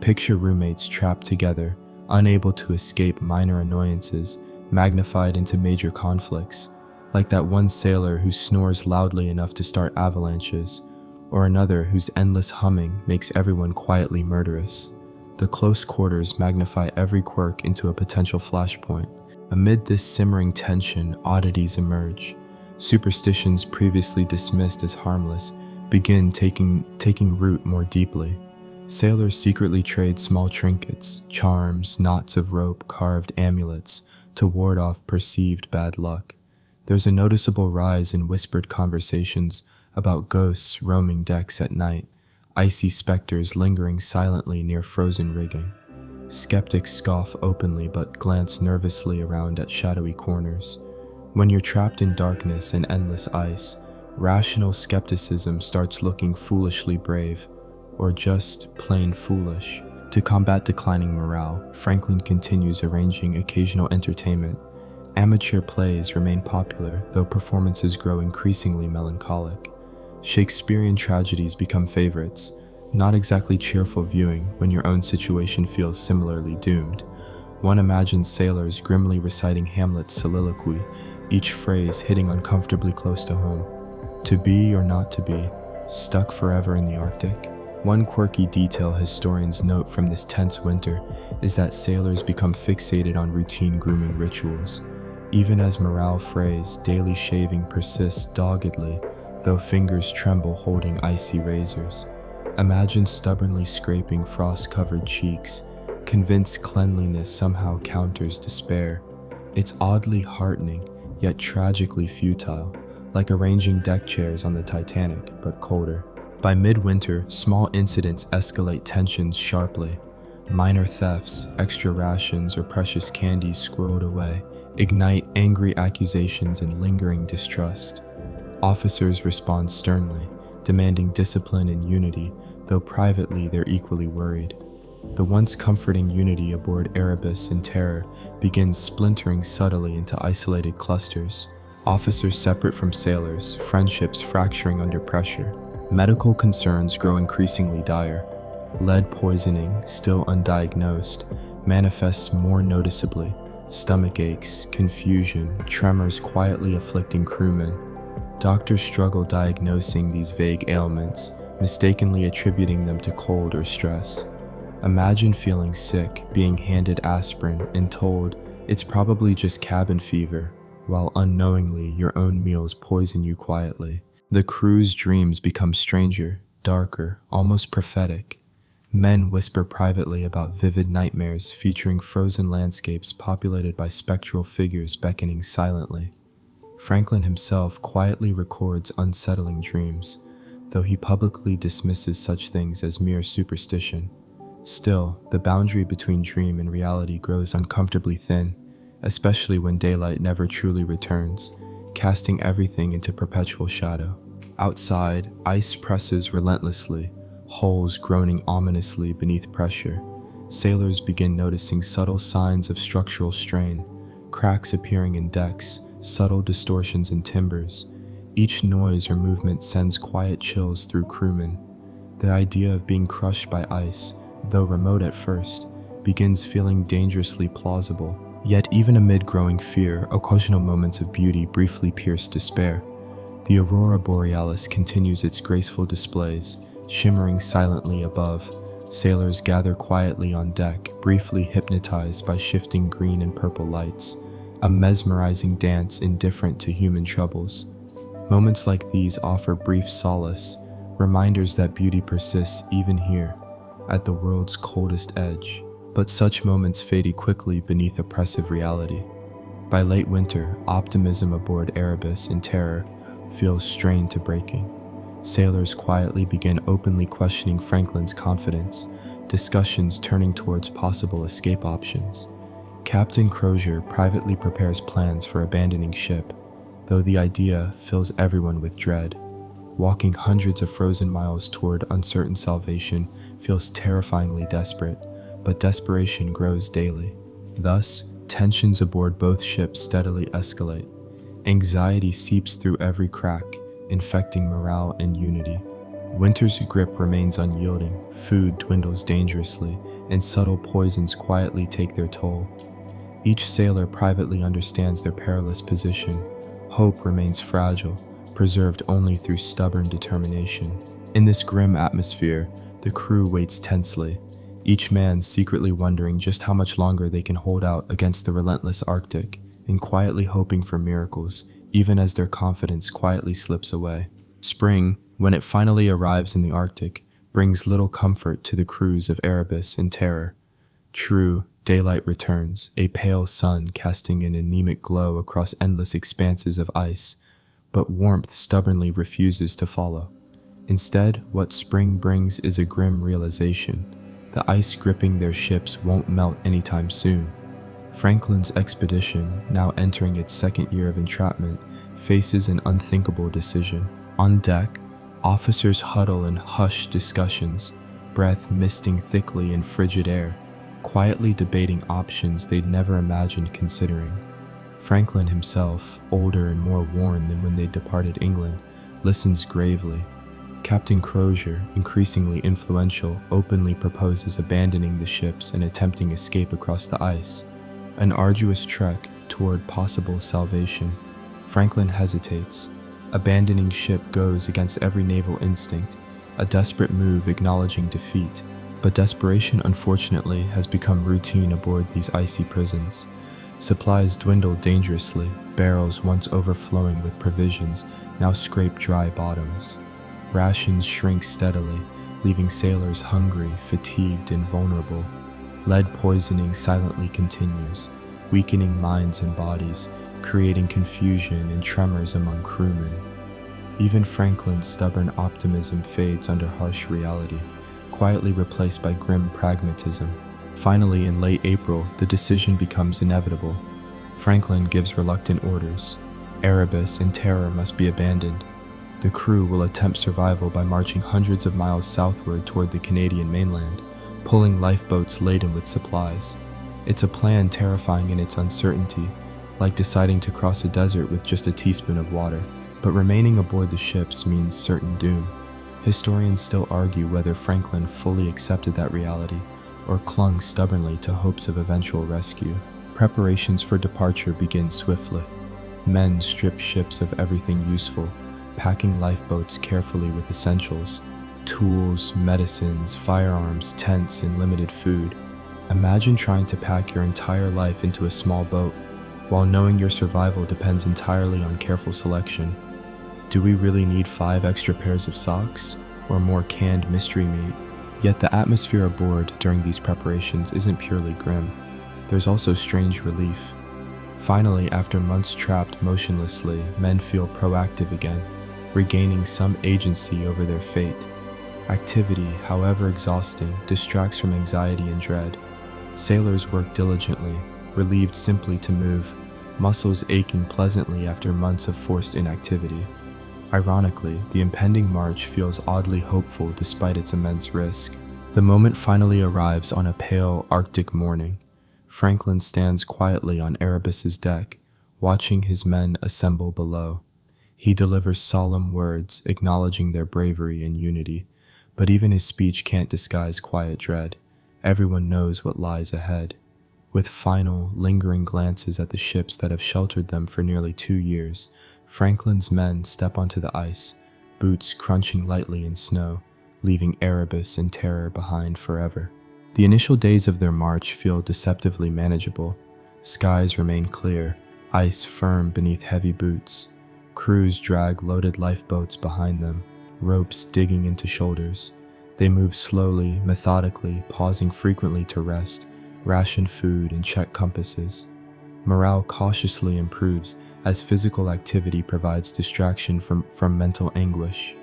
Picture roommates trapped together, unable to escape minor annoyances, magnified into major conflicts, like that one sailor who snores loudly enough to start avalanches, or another whose endless humming makes everyone quietly murderous. The close quarters magnify every quirk into a potential flashpoint. Amid this simmering tension, oddities emerge. Superstitions previously dismissed as harmless begin taking root more deeply. Sailors secretly trade small trinkets, charms, knots of rope, carved amulets, to ward off perceived bad luck. There's a noticeable rise in whispered conversations about ghosts roaming decks at night, icy specters lingering silently near frozen rigging. Skeptics scoff openly but glance nervously around at shadowy corners. When you're trapped in darkness and endless ice, rational skepticism starts looking foolishly brave, or just plain foolish. To combat declining morale, Franklin continues arranging occasional entertainment. Amateur plays remain popular, though performances grow increasingly melancholic. Shakespearean tragedies become favorites, not exactly cheerful viewing when your own situation feels similarly doomed. One imagines sailors grimly reciting Hamlet's soliloquy, each phrase hitting uncomfortably close to home. To be or not to be, stuck forever in the Arctic? One quirky detail historians note from this tense winter is that sailors become fixated on routine grooming rituals. Even as morale frays, daily shaving persists doggedly, though fingers tremble holding icy razors. Imagine stubbornly scraping frost-covered cheeks, convinced cleanliness somehow counters despair. It's oddly heartening, yet tragically futile, like arranging deck chairs on the Titanic, but colder. By midwinter, small incidents escalate tensions sharply. Minor thefts, extra rations, or precious candies squirreled away ignite angry accusations and lingering distrust. Officers respond sternly, demanding discipline and unity, though privately they're equally worried. The once comforting unity aboard Erebus and Terror begins splintering subtly into isolated clusters, officers separate from sailors, friendships fracturing under pressure. Medical concerns grow increasingly dire. Lead poisoning, still undiagnosed, manifests more noticeably. Stomach aches, confusion, tremors quietly afflicting crewmen. Doctors struggle diagnosing these vague ailments, mistakenly attributing them to cold or stress. Imagine feeling sick, being handed aspirin, and told it's probably just cabin fever, while unknowingly your own meals poison you quietly. The crew's dreams become stranger, darker, almost prophetic. Men whisper privately about vivid nightmares featuring frozen landscapes populated by spectral figures beckoning silently. Franklin himself quietly records unsettling dreams, though he publicly dismisses such things as mere superstition. Still, the boundary between dream and reality grows uncomfortably thin, especially when daylight never truly returns, casting everything into perpetual shadow. Outside, ice presses relentlessly, holes groaning ominously beneath pressure. Sailors begin noticing subtle signs of structural strain, cracks appearing in decks, subtle distortions in timbers. Each noise or movement sends quiet chills through crewmen. The idea of being crushed by ice, though remote at first, begins feeling dangerously plausible. Yet even amid growing fear, occasional moments of beauty briefly pierce despair. The aurora borealis continues its graceful displays, shimmering silently above. Sailors gather quietly on deck, briefly hypnotized by shifting green and purple lights, a mesmerizing dance indifferent to human troubles. Moments like these offer brief solace, reminders that beauty persists even here, at the world's coldest edge. But such moments fade quickly beneath oppressive reality. By late winter, optimism aboard Erebus and Terror feels strained to breaking. Sailors quietly begin openly questioning Franklin's confidence, discussions turning towards possible escape options. Captain Crozier privately prepares plans for abandoning ship, though the idea fills everyone with dread. Walking hundreds of frozen miles toward uncertain salvation feels terrifyingly desperate, but desperation grows daily. Thus, tensions aboard both ships steadily escalate. Anxiety seeps through every crack, infecting morale and unity. Winter's grip remains unyielding, food dwindles dangerously, and subtle poisons quietly take their toll. Each sailor privately understands their perilous position. Hope remains fragile, preserved only through stubborn determination. In this grim atmosphere, the crew waits tensely, each man secretly wondering just how much longer they can hold out against the relentless Arctic, and quietly hoping for miracles, even as their confidence quietly slips away. Spring, when it finally arrives in the Arctic, brings little comfort to the crews of Erebus and Terror. True, daylight returns, a pale sun casting an anemic glow across endless expanses of ice, but warmth stubbornly refuses to follow. Instead, what spring brings is a grim realization. The ice gripping their ships won't melt anytime soon. Franklin's expedition, now entering its second year of entrapment, faces an unthinkable decision. On deck, officers huddle in hushed discussions, breath misting thickly in frigid air, quietly debating options they'd never imagined considering. Franklin himself, older and more worn than when they departed England, listens gravely. Captain Crozier, increasingly influential, openly proposes abandoning the ships and attempting escape across the ice. An arduous trek toward possible salvation. Franklin hesitates, Abandoning ship goes against every naval instinct, a desperate move acknowledging defeat. But desperation, unfortunately, has become routine aboard these icy prisons. Supplies dwindle dangerously, barrels once overflowing with provisions now scrape dry bottoms. Rations shrink steadily, leaving sailors hungry, fatigued, and vulnerable. Lead poisoning silently continues, weakening minds and bodies, creating confusion and tremors among crewmen. Even Franklin's stubborn optimism fades under harsh reality, quietly replaced by grim pragmatism. Finally, in late April, the decision becomes inevitable. Franklin gives reluctant orders. Erebus and Terror must be abandoned. The crew will attempt survival by marching hundreds of miles southward toward the Canadian mainland, pulling lifeboats laden with supplies. It's a plan terrifying in its uncertainty, like deciding to cross a desert with just a teaspoon of water. But remaining aboard the ships means certain doom. Historians still argue whether Franklin fully accepted that reality or clung stubbornly to hopes of eventual rescue. Preparations for departure begin swiftly. Men strip ships of everything useful, packing lifeboats carefully with essentials: tools, medicines, firearms, tents, and limited food. Imagine trying to pack your entire life into a small boat, while knowing your survival depends entirely on careful selection. Do we really need 5 extra pairs of socks, or more canned mystery meat? Yet the atmosphere aboard during these preparations isn't purely grim. There's also strange relief. Finally, after months trapped motionlessly, men feel proactive again, regaining some agency over their fate. Activity, however exhausting, distracts from anxiety and dread. Sailors work diligently, relieved simply to move, muscles aching pleasantly after months of forced inactivity. Ironically, the impending march feels oddly hopeful despite its immense risk. The moment finally arrives on a pale Arctic morning. Franklin stands quietly on Erebus's deck, watching his men assemble below. He delivers solemn words, acknowledging their bravery and unity, but even his speech can't disguise quiet dread. Everyone knows what lies ahead. With final, lingering glances at the ships that have sheltered them for nearly 2 years, Franklin's men step onto the ice, boots crunching lightly in snow, leaving Erebus and Terror behind forever. The initial days of their march feel deceptively manageable. Skies remain clear, ice firm beneath heavy boots. Crews drag loaded lifeboats behind them, ropes digging into shoulders. They move slowly, methodically, pausing frequently to rest, ration food, and check compasses. Morale cautiously improves as physical activity provides distraction from mental anguish.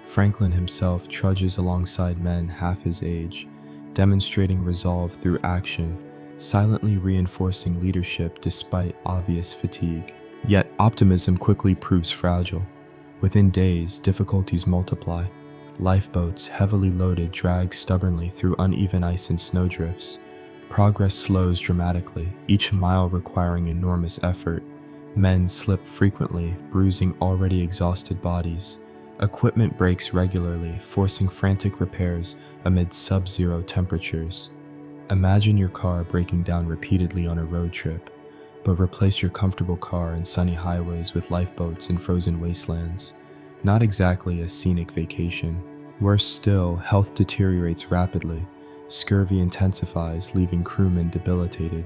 Franklin himself trudges alongside men half his age, demonstrating resolve through action, silently reinforcing leadership despite obvious fatigue. Yet optimism quickly proves fragile. Within days, difficulties multiply. Lifeboats, heavily loaded, drag stubbornly through uneven ice and snowdrifts. Progress slows dramatically, each mile requiring enormous effort. Men slip frequently, bruising already exhausted bodies. Equipment breaks regularly, forcing frantic repairs amid sub-zero temperatures. Imagine your car breaking down repeatedly on a road trip, but replace your comfortable car in sunny highways with lifeboats in frozen wastelands. Not exactly a scenic vacation. Worse still, health deteriorates rapidly. Scurvy intensifies, leaving crewmen debilitated.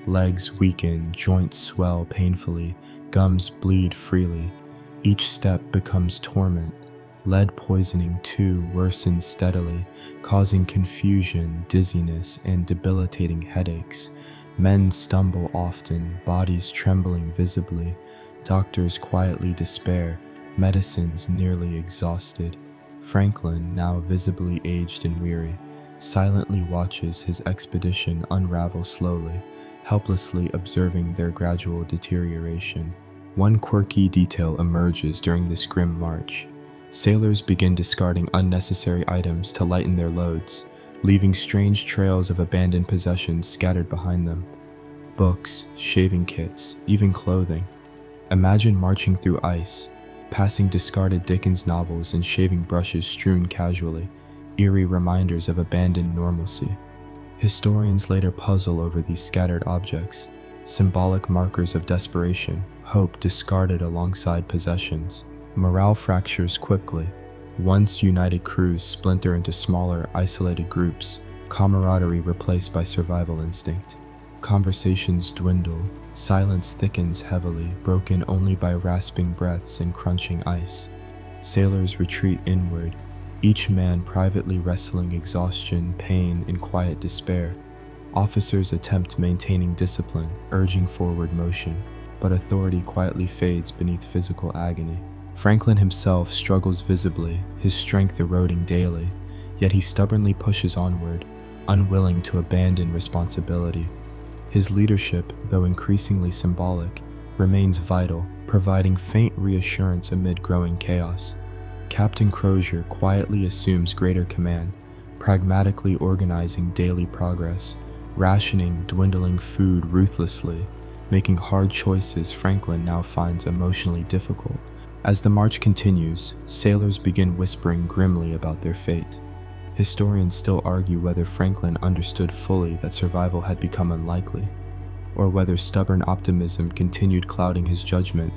Legs weaken, joints swell painfully, gums bleed freely. Each step becomes torment. Lead poisoning, too, worsens steadily, causing confusion, dizziness, and debilitating headaches. Men stumble often, bodies trembling visibly. Doctors quietly despair, medicines nearly exhausted. Franklin, now visibly aged and weary, silently watches his expedition unravel slowly, helplessly observing their gradual deterioration. One quirky detail emerges during this grim march. Sailors begin discarding unnecessary items to lighten their loads, leaving strange trails of abandoned possessions scattered behind them. Books, shaving kits, even clothing. Imagine marching through ice, passing discarded Dickens novels and shaving brushes strewn casually, eerie reminders of abandoned normalcy. Historians later puzzle over these scattered objects, symbolic markers of desperation, hope discarded alongside possessions. Morale fractures quickly. Once united crews splinter into smaller, isolated groups, camaraderie replaced by survival instinct. Conversations dwindle, silence thickens heavily, broken only by rasping breaths and crunching ice. Sailors retreat inward, each man privately wrestling exhaustion, pain, and quiet despair. Officers attempt maintaining discipline, urging forward motion, but authority quietly fades beneath physical agony. Franklin himself struggles visibly, his strength eroding daily, yet he stubbornly pushes onward, unwilling to abandon responsibility. His leadership, though increasingly symbolic, remains vital, providing faint reassurance amid growing chaos. Captain Crozier quietly assumes greater command, pragmatically organizing daily progress, rationing dwindling food ruthlessly, making hard choices Franklin now finds emotionally difficult. As the march continues, sailors begin whispering grimly about their fate. Historians still argue whether Franklin understood fully that survival had become unlikely, or whether stubborn optimism continued clouding his judgment.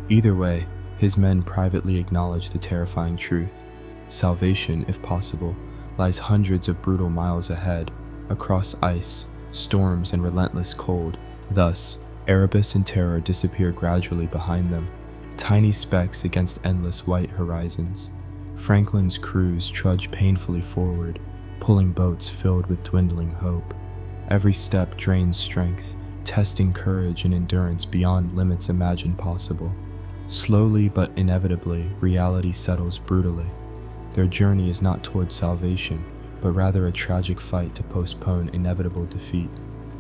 Either way, his men privately acknowledge the terrifying truth. Salvation, if possible, lies hundreds of brutal miles ahead, across ice, storms, and relentless cold. Thus, Erebus and Terror disappear gradually behind them, tiny specks against endless white horizons. Franklin's crews trudge painfully forward, pulling boats filled with dwindling hope. Every step drains strength, testing courage and endurance beyond limits imagined possible. Slowly but inevitably, reality settles brutally. Their journey is not toward salvation, but rather a tragic fight to postpone inevitable defeat.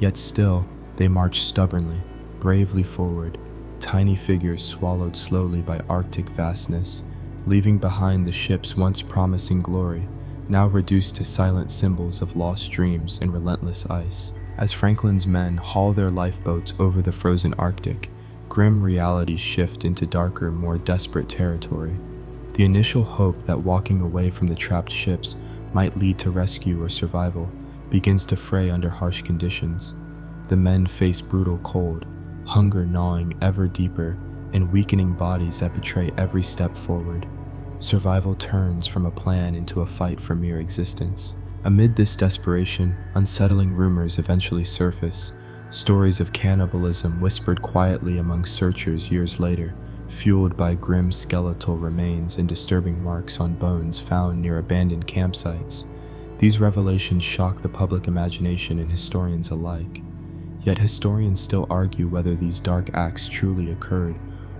Yet still, they march stubbornly, bravely forward, tiny figures swallowed slowly by Arctic vastness, leaving behind the ships once promising glory, now reduced to silent symbols of lost dreams and relentless ice. As Franklin's men haul their lifeboats over the frozen Arctic, grim realities shift into darker, more desperate territory. The initial hope that walking away from the trapped ships might lead to rescue or survival begins to fray under harsh conditions. The men face brutal cold, hunger gnawing ever deeper, and weakening bodies that betray every step forward. Survival turns from a plan into a fight for mere existence. Amid this desperation, unsettling rumors eventually surface, stories of cannibalism whispered quietly among searchers years later, fueled by grim skeletal remains and disturbing marks on bones found near abandoned campsites. These revelations shock the public imagination and historians alike. Yet historians still argue whether these dark acts truly occurred,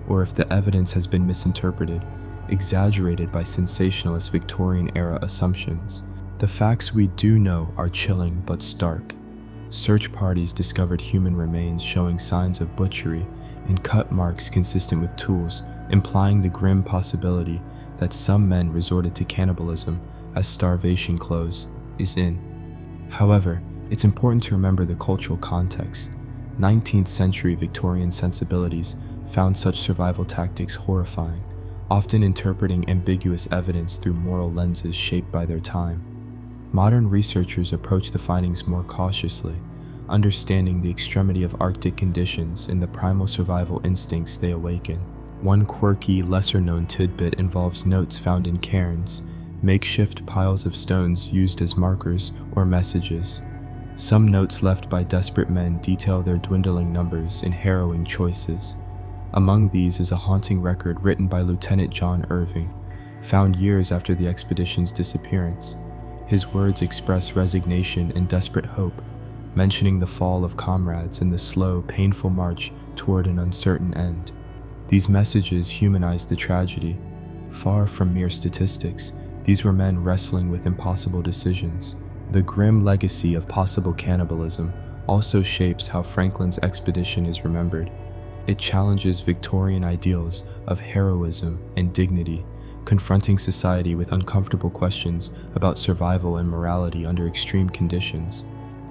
or if the evidence has been misinterpreted, exaggerated by sensationalist Victorian-era assumptions. The facts we do know are chilling but stark. Search parties discovered human remains showing signs of butchery and cut marks consistent with tools, implying the grim possibility that some men resorted to cannibalism as starvation clothes is in. However, it's important to remember the cultural context. 19th century Victorian sensibilities found such survival tactics horrifying, often interpreting ambiguous evidence through moral lenses shaped by their time. Modern researchers approach the findings more cautiously, understanding the extremity of Arctic conditions and the primal survival instincts they awaken. One quirky, lesser-known tidbit involves notes found in cairns, makeshift piles of stones used as markers or messages. Some notes left by desperate men detail their dwindling numbers and harrowing choices. Among these is a haunting record written by Lieutenant John Irving, found years after the expedition's disappearance. His words express resignation and desperate hope, mentioning the fall of comrades and the slow, painful march toward an uncertain end. These messages humanize the tragedy. Far from mere statistics, these were men wrestling with impossible decisions. The grim legacy of possible cannibalism also shapes how Franklin's expedition is remembered. It challenges Victorian ideals of heroism and dignity, confronting society with uncomfortable questions about survival and morality under extreme conditions.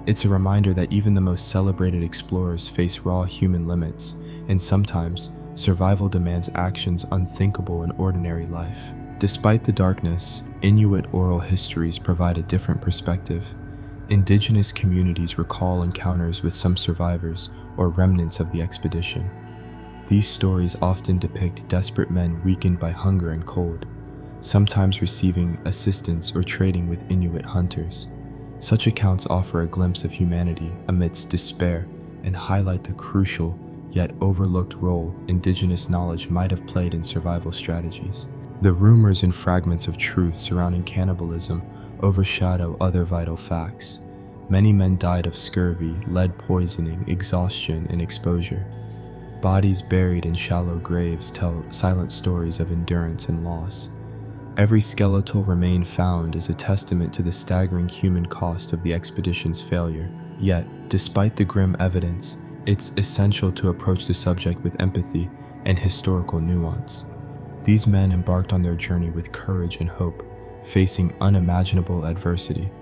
It's a reminder that even the most celebrated explorers face raw human limits, and sometimes survival demands actions unthinkable in ordinary life. Despite the darkness, Inuit oral histories provide a different perspective. Indigenous communities recall encounters with some survivors or remnants of the expedition. These stories often depict desperate men weakened by hunger and cold, sometimes receiving assistance or trading with Inuit hunters. Such accounts offer a glimpse of humanity amidst despair and highlight the crucial yet overlooked role indigenous knowledge might have played in survival strategies. The rumors and fragments of truth surrounding cannibalism overshadow other vital facts. Many men died of scurvy, lead poisoning, exhaustion, and exposure. Bodies buried in shallow graves tell silent stories of endurance and loss. Every skeletal remain found is a testament to the staggering human cost of the expedition's failure. Yet, despite the grim evidence, it's essential to approach the subject with empathy and historical nuance. These men embarked on their journey with courage and hope, facing unimaginable adversity.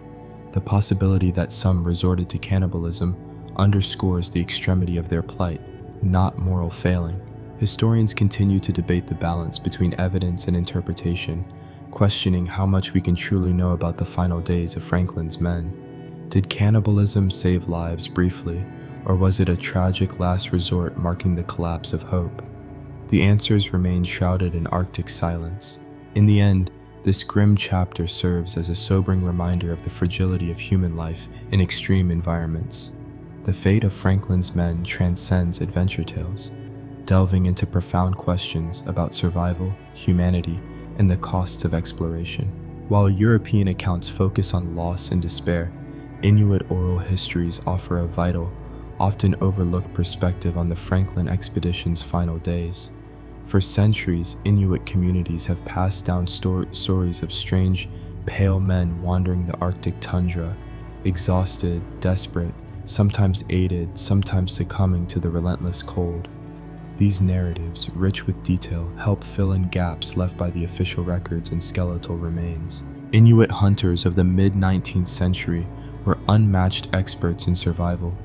The possibility that some resorted to cannibalism underscores the extremity of their plight, not moral failing. Historians continue to debate the balance between evidence and interpretation, questioning how much we can truly know about the final days of Franklin's men. Did cannibalism save lives briefly, or was it a tragic last resort marking the collapse of hope? The answers remain shrouded in Arctic silence. In the end, this grim chapter serves as a sobering reminder of the fragility of human life in extreme environments. The fate of Franklin's men transcends adventure tales, delving into profound questions about survival, humanity, and the costs of exploration. While European accounts focus on loss and despair, Inuit oral histories offer a vital, often overlooked perspective on the Franklin expedition's final days. For centuries, Inuit communities have passed down stories of strange, pale men wandering the Arctic tundra, exhausted, desperate, sometimes aided, sometimes succumbing to the relentless cold. These narratives, rich with detail, help fill in gaps left by the official records and skeletal remains. Inuit hunters of the mid-19th century were unmatched experts in survival.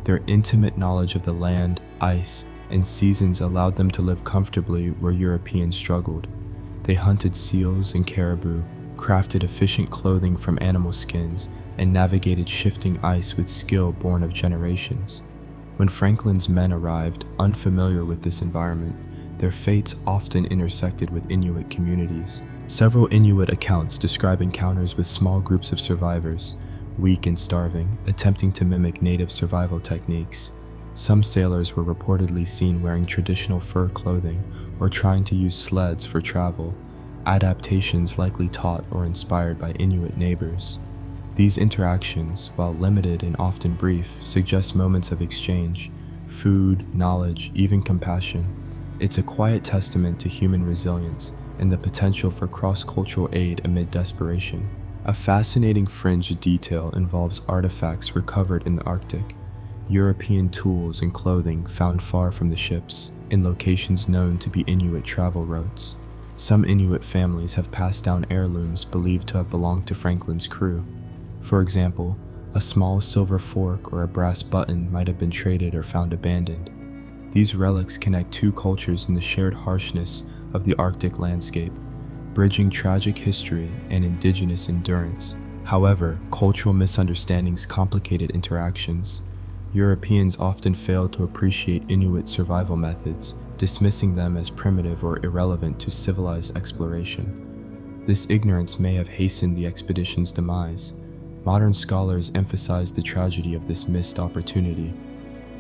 Their intimate knowledge of the land, ice, and seasons allowed them to live comfortably where Europeans struggled. They hunted seals and caribou, crafted efficient clothing from animal skins, and navigated shifting ice with skill born of generations. When Franklin's men arrived, unfamiliar with this environment, their fates often intersected with Inuit communities. Several Inuit accounts describe encounters with small groups of survivors, weak and starving, attempting to mimic native survival techniques. Some sailors were reportedly seen wearing traditional fur clothing or trying to use sleds for travel, adaptations likely taught or inspired by Inuit neighbors. These interactions, while limited and often brief, suggest moments of exchange, food, knowledge, even compassion. It's a quiet testament to human resilience and the potential for cross-cultural aid amid desperation. A fascinating fringe detail involves artifacts recovered in the Arctic, European tools and clothing found far from the ships, in locations known to be Inuit travel routes. Some Inuit families have passed down heirlooms believed to have belonged to Franklin's crew. For example, a small silver fork or a brass button might have been traded or found abandoned. These relics connect two cultures in the shared harshness of the Arctic landscape, bridging tragic history and indigenous endurance. However, cultural misunderstandings complicated interactions. Europeans often failed to appreciate Inuit survival methods, dismissing them as primitive or irrelevant to civilized exploration. This ignorance may have hastened the expedition's demise. Modern scholars emphasize the tragedy of this missed opportunity.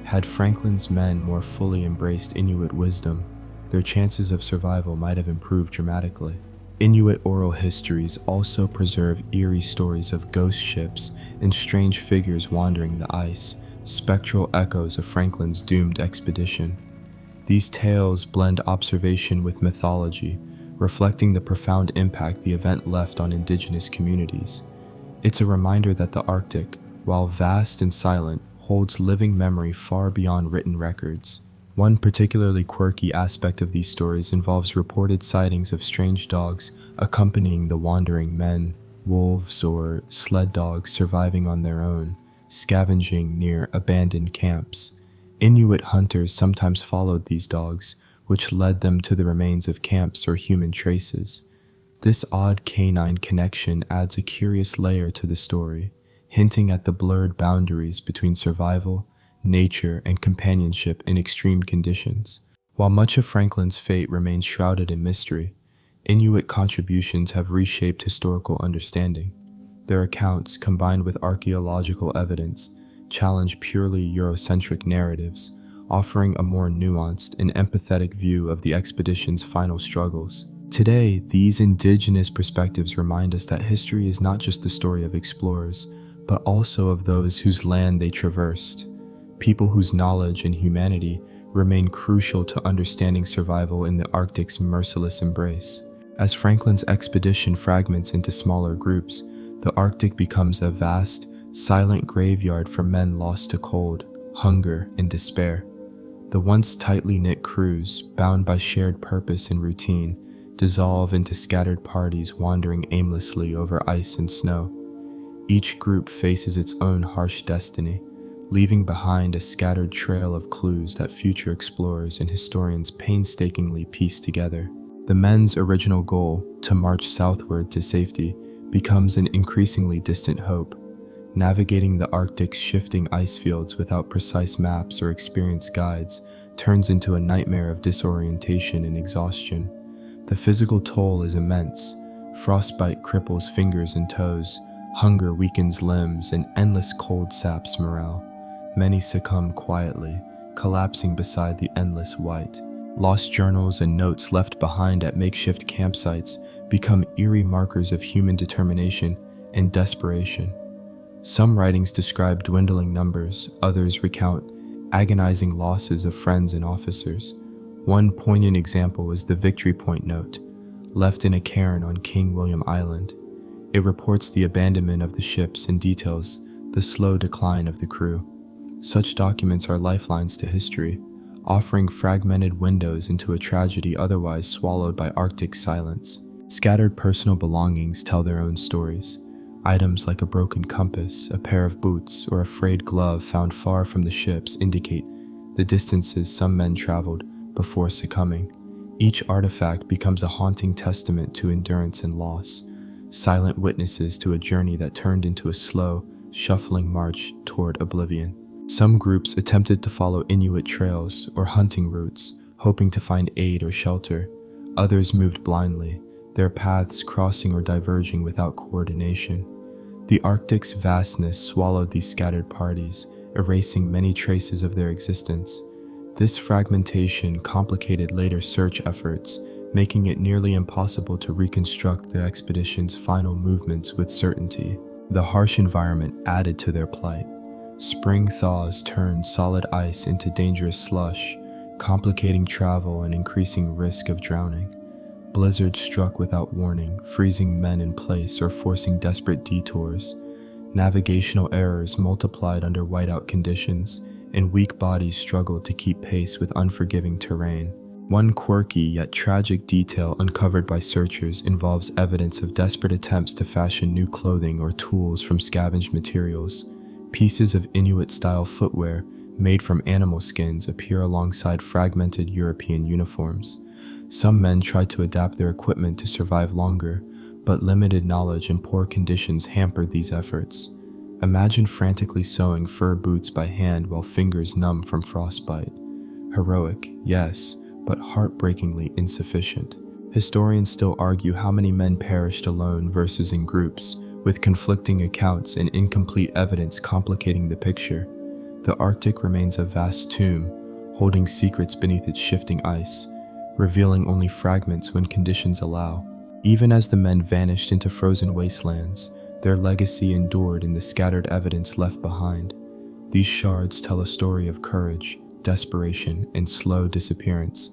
Had Franklin's men more fully embraced Inuit wisdom, their chances of survival might have improved dramatically. Inuit oral histories also preserve eerie stories of ghost ships and strange figures wandering the ice, spectral echoes of Franklin's doomed expedition. These tales blend observation with mythology, reflecting the profound impact the event left on indigenous communities. It's a reminder that the Arctic, while vast and silent, holds living memory far beyond written records. One particularly quirky aspect of these stories involves reported sightings of strange dogs accompanying the wandering men, wolves or sled dogs surviving on their own, scavenging near abandoned camps. Inuit hunters sometimes followed these dogs, which led them to the remains of camps or human traces. This odd canine connection adds a curious layer to the story, hinting at the blurred boundaries between survival, nature, and companionship in extreme conditions. While much of Franklin's fate remains shrouded in mystery, Inuit contributions have reshaped historical understanding. Their accounts, combined with archaeological evidence, challenge purely Eurocentric narratives, offering a more nuanced and empathetic view of the expedition's final struggles. Today, these indigenous perspectives remind us that history is not just the story of explorers, but also of those whose land they traversed, people whose knowledge and humanity remain crucial to understanding survival in the Arctic's merciless embrace. As Franklin's expedition fragments into smaller groups, the Arctic becomes a vast, silent graveyard for men lost to cold, hunger, and despair. The once tightly knit crews, bound by shared purpose and routine, dissolve into scattered parties wandering aimlessly over ice and snow. Each group faces its own harsh destiny, leaving behind a scattered trail of clues that future explorers and historians painstakingly piece together. The men's original goal, to march southward to safety, becomes an increasingly distant hope. Navigating the Arctic's shifting ice fields without precise maps or experienced guides turns into a nightmare of disorientation and exhaustion. The physical toll is immense. Frostbite cripples fingers and toes, hunger weakens limbs, and endless cold saps morale. Many succumb quietly, collapsing beside the endless white. Lost journals and notes left behind at makeshift campsites become eerie markers of human determination and desperation. Some writings describe dwindling numbers, others recount agonizing losses of friends and officers. One poignant example is the Victory Point note, left in a cairn on King William Island. It reports the abandonment of the ships and details the slow decline of the crew. Such documents are lifelines to history, offering fragmented windows into a tragedy otherwise swallowed by Arctic silence. Scattered personal belongings tell their own stories. Items like a broken compass, a pair of boots, or a frayed glove found far from the ships indicate the distances some men traveled before succumbing. Each artifact becomes a haunting testament to endurance and loss, silent witnesses to a journey that turned into a slow, shuffling march toward oblivion. Some groups attempted to follow Inuit trails or hunting routes, hoping to find aid or shelter. Others moved blindly, their paths crossing or diverging without coordination. The Arctic's vastness swallowed these scattered parties, erasing many traces of their existence. This fragmentation complicated later search efforts, making it nearly impossible to reconstruct the expedition's final movements with certainty. The harsh environment added to their plight. Spring thaws turned solid ice into dangerous slush, complicating travel and increasing risk of drowning. Blizzards struck without warning, freezing men in place or forcing desperate detours. Navigational errors multiplied under whiteout conditions, and weak bodies struggled to keep pace with unforgiving terrain. One quirky yet tragic detail uncovered by searchers involves evidence of desperate attempts to fashion new clothing or tools from scavenged materials. Pieces of Inuit-style footwear made from animal skins appear alongside fragmented European uniforms. Some men tried to adapt their equipment to survive longer, but limited knowledge and poor conditions hampered these efforts. Imagine frantically sewing fur boots by hand while fingers numb from frostbite. Heroic, yes, but heartbreakingly insufficient. Historians still argue how many men perished alone versus in groups, with conflicting accounts and incomplete evidence complicating the picture. The Arctic remains a vast tomb, holding secrets beneath its shifting ice, revealing only fragments when conditions allow. Even as the men vanished into frozen wastelands, their legacy endured in the scattered evidence left behind. These shards tell a story of courage, desperation, and slow disappearance,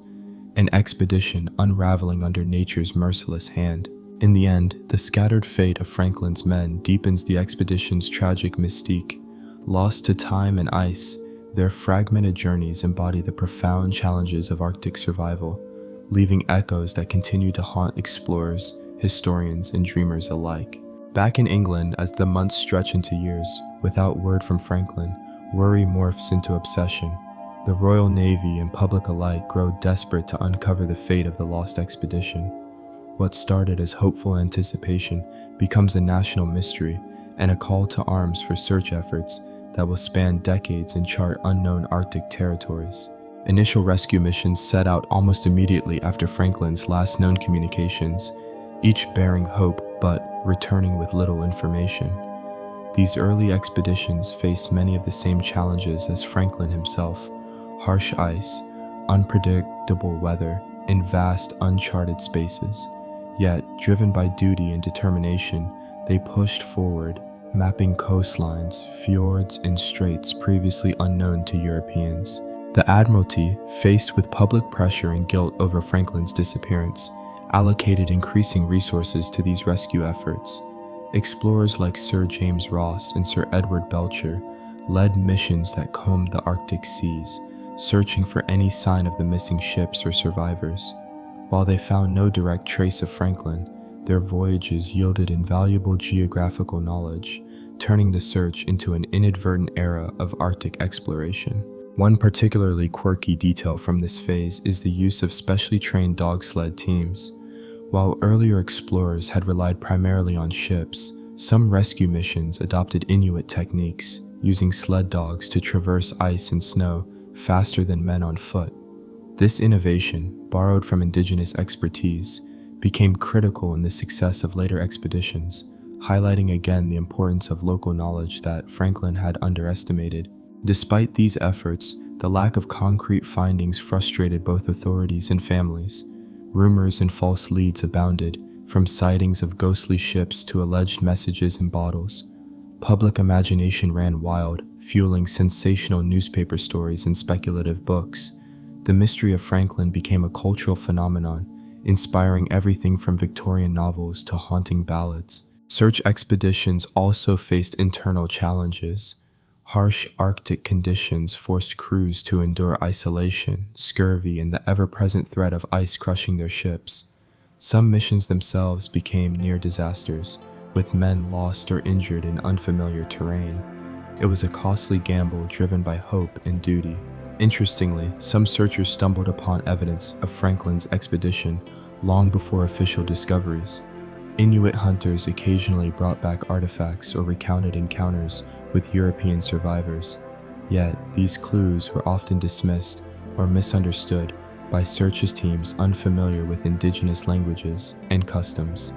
an expedition unraveling under nature's merciless hand. In the end, the scattered fate of Franklin's men deepens the expedition's tragic mystique. Lost to time and ice, their fragmented journeys embody the profound challenges of Arctic survival, leaving echoes that continue to haunt explorers, historians, and dreamers alike. Back in England, as the months stretch into years, without word from Franklin, worry morphs into obsession. The Royal Navy and public alike grow desperate to uncover the fate of the lost expedition. What started as hopeful anticipation becomes a national mystery and a call to arms for search efforts that will span decades and chart unknown Arctic territories. Initial rescue missions set out almost immediately after Franklin's last known communications, each bearing hope but returning with little information. These early expeditions faced many of the same challenges as Franklin himself: harsh ice, unpredictable weather, and vast uncharted spaces. Yet, driven by duty and determination, they pushed forward, mapping coastlines, fjords, and straits previously unknown to Europeans. The Admiralty, faced with public pressure and guilt over Franklin's disappearance, allocated increasing resources to these rescue efforts. Explorers like Sir James Ross and Sir Edward Belcher led missions that combed the Arctic seas, searching for any sign of the missing ships or survivors. While they found no direct trace of Franklin, their voyages yielded invaluable geographical knowledge, turning the search into an inadvertent era of Arctic exploration. One particularly quirky detail from this phase is the use of specially trained dog sled teams. While earlier explorers had relied primarily on ships, some rescue missions adopted Inuit techniques, using sled dogs to traverse ice and snow faster than men on foot. This innovation, borrowed from indigenous expertise, became critical in the success of later expeditions, highlighting again the importance of local knowledge that Franklin had underestimated. Despite these efforts, the lack of concrete findings frustrated both authorities and families. Rumors and false leads abounded, from sightings of ghostly ships to alleged messages in bottles. Public imagination ran wild, fueling sensational newspaper stories and speculative books. The mystery of Franklin became a cultural phenomenon, inspiring everything from Victorian novels to haunting ballads. Search expeditions also faced internal challenges. Harsh Arctic conditions forced crews to endure isolation, scurvy, and the ever-present threat of ice crushing their ships. Some missions themselves became near disasters, with men lost or injured in unfamiliar terrain. It was a costly gamble driven by hope and duty. Interestingly, some searchers stumbled upon evidence of Franklin's expedition long before official discoveries. Inuit hunters occasionally brought back artifacts or recounted encounters with European survivors, yet these clues were often dismissed or misunderstood by search teams unfamiliar with indigenous languages and customs.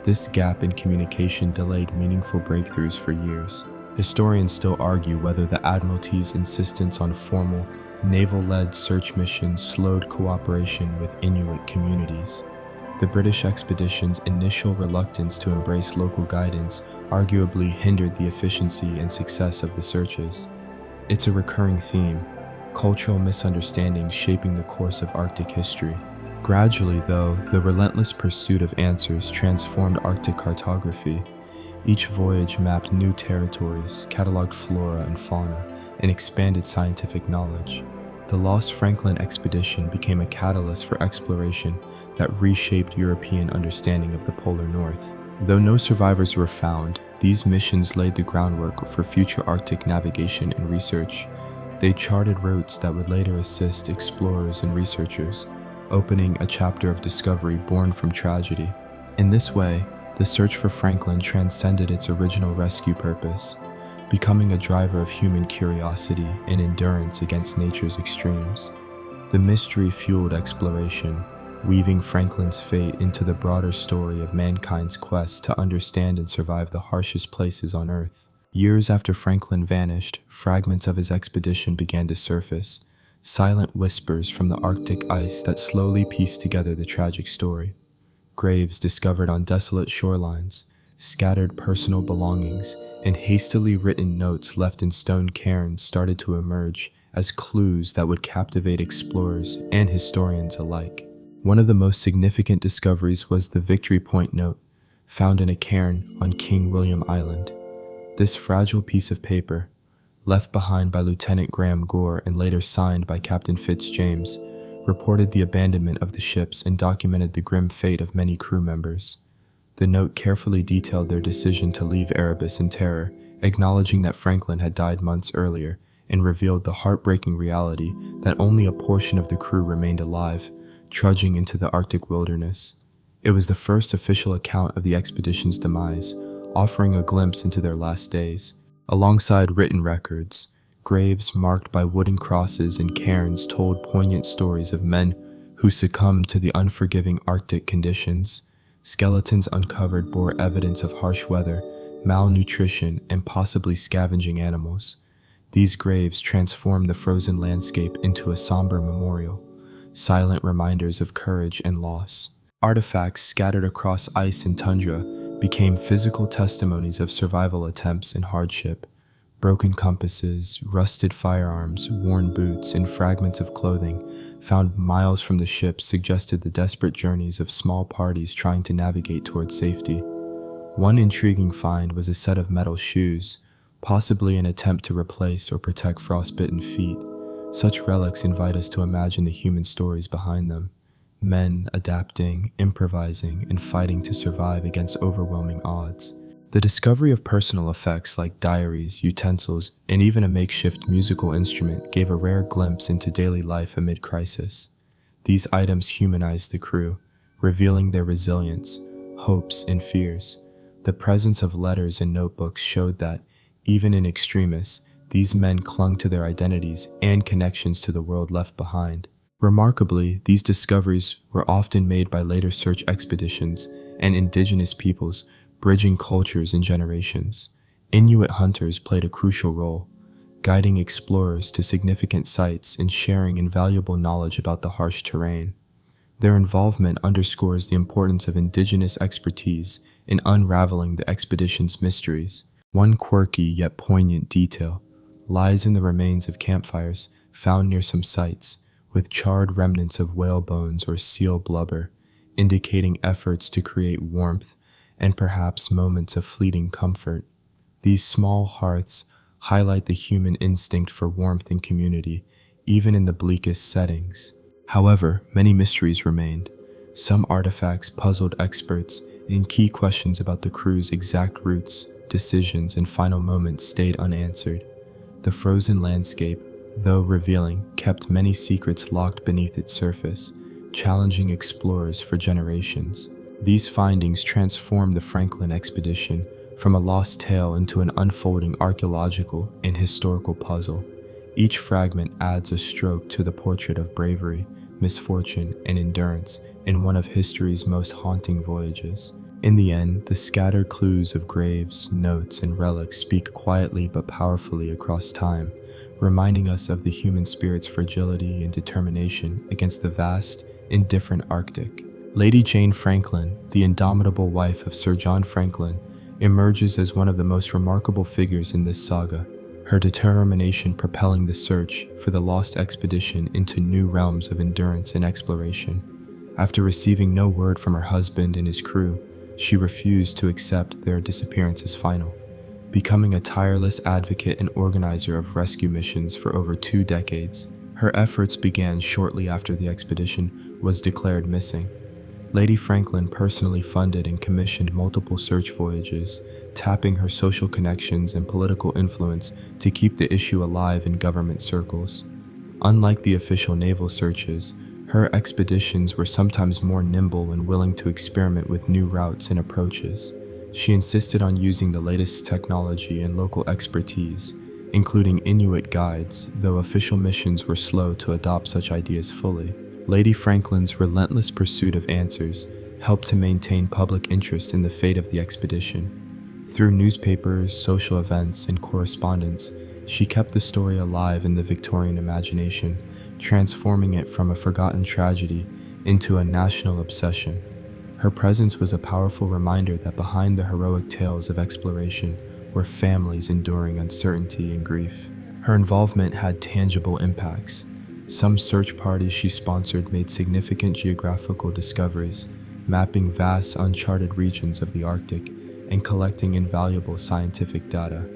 This gap in communication delayed meaningful breakthroughs for years. Historians still argue whether the Admiralty's insistence on formal, naval-led search missions slowed cooperation with Inuit communities. The British expedition's initial reluctance to embrace local guidance arguably hindered the efficiency and success of the searches. It's a recurring theme, cultural misunderstandings shaping the course of Arctic history. Gradually, though, the relentless pursuit of answers transformed Arctic cartography. Each voyage mapped new territories, cataloged flora and fauna, and expanded scientific knowledge. The Lost Franklin expedition became a catalyst for exploration that reshaped European understanding of the polar north. Though no survivors were found, these missions laid the groundwork for future Arctic navigation and research. They charted routes that would later assist explorers and researchers, opening a chapter of discovery born from tragedy. In this way, the search for Franklin transcended its original rescue purpose, becoming a driver of human curiosity and endurance against nature's extremes. The mystery fueled exploration, weaving Franklin's fate into the broader story of mankind's quest to understand and survive the harshest places on Earth. Years after Franklin vanished, fragments of his expedition began to surface, silent whispers from the Arctic ice that slowly pieced together the tragic story. Graves discovered on desolate shorelines, scattered personal belongings, and hastily written notes left in stone cairns started to emerge as clues that would captivate explorers and historians alike. One of the most significant discoveries was the Victory Point note, found in a cairn on King William Island. This fragile piece of paper, left behind by Lieutenant Graham Gore and later signed by Captain Fitzjames, reported the abandonment of the ships and documented the grim fate of many crew members. The note carefully detailed their decision to leave Erebus in terror, acknowledging that Franklin had died months earlier, and revealed the heartbreaking reality that only a portion of the crew remained alive, trudging into the Arctic wilderness. It was the first official account of the expedition's demise, offering a glimpse into their last days. Alongside written records, Graves marked by wooden crosses and cairns told poignant stories of men who succumbed to the unforgiving Arctic conditions. Skeletons uncovered bore evidence of harsh weather, malnutrition, and possibly scavenging animals. These graves transformed the frozen landscape into a somber memorial, silent reminders of courage and loss. Artifacts scattered across ice and tundra became physical testimonies of survival attempts and hardship. Broken compasses, rusted firearms, worn boots, and fragments of clothing found miles from the ship suggested the desperate journeys of small parties trying to navigate toward safety. One intriguing find was a set of metal shoes, possibly an attempt to replace or protect frostbitten feet. Such relics invite us to imagine the human stories behind them. Men adapting, improvising, and fighting to survive against overwhelming odds. The discovery of personal effects like diaries, utensils, and even a makeshift musical instrument gave a rare glimpse into daily life amid crisis. These items humanized the crew, revealing their resilience, hopes, and fears. The presence of letters and notebooks showed that, even in extremis, these men clung to their identities and connections to the world left behind. Remarkably, these discoveries were often made by later search expeditions and indigenous peoples, bridging cultures and generations. Inuit hunters played a crucial role, guiding explorers to significant sites and sharing invaluable knowledge about the harsh terrain. Their involvement underscores the importance of indigenous expertise in unraveling the expedition's mysteries. One quirky yet poignant detail lies in the remains of campfires found near some sites, with charred remnants of whale bones or seal blubber, indicating efforts to create warmth and perhaps moments of fleeting comfort. These small hearths highlight the human instinct for warmth and community, even in the bleakest settings. However, many mysteries remained. Some artifacts puzzled experts, and key questions about the crew's exact routes, decisions, and final moments stayed unanswered. The frozen landscape, though revealing, kept many secrets locked beneath its surface, challenging explorers for generations. These findings transformed the Franklin expedition from a lost tale into an unfolding archaeological and historical puzzle. Each fragment adds a stroke to the portrait of bravery, misfortune, and endurance in one of history's most haunting voyages. In the end, the scattered clues of graves, notes, and relics speak quietly but powerfully across time, reminding us of the human spirit's fragility and determination against the vast, indifferent Arctic. Lady Jane Franklin, the indomitable wife of Sir John Franklin, emerges as one of the most remarkable figures in this saga, her determination propelling the search for the lost expedition into new realms of endurance and exploration. After receiving no word from her husband and his crew, she refused to accept their disappearance as final, becoming a tireless advocate and organizer of rescue missions for over 2 decades. Her efforts began shortly after the expedition was declared missing. Lady Franklin personally funded and commissioned multiple search voyages, tapping her social connections and political influence to keep the issue alive in government circles. Unlike the official naval searches, her expeditions were sometimes more nimble and willing to experiment with new routes and approaches. She insisted on using the latest technology and local expertise, including Inuit guides, though official missions were slow to adopt such ideas fully. Lady Franklin's relentless pursuit of answers helped to maintain public interest in the fate of the expedition. Through newspapers, social events, and correspondence, she kept the story alive in the Victorian imagination, transforming it from a forgotten tragedy into a national obsession. Her presence was a powerful reminder that behind the heroic tales of exploration were families enduring uncertainty and grief. Her involvement had tangible impacts. Some search parties she sponsored made significant geographical discoveries, mapping vast uncharted regions of the Arctic and collecting invaluable scientific data.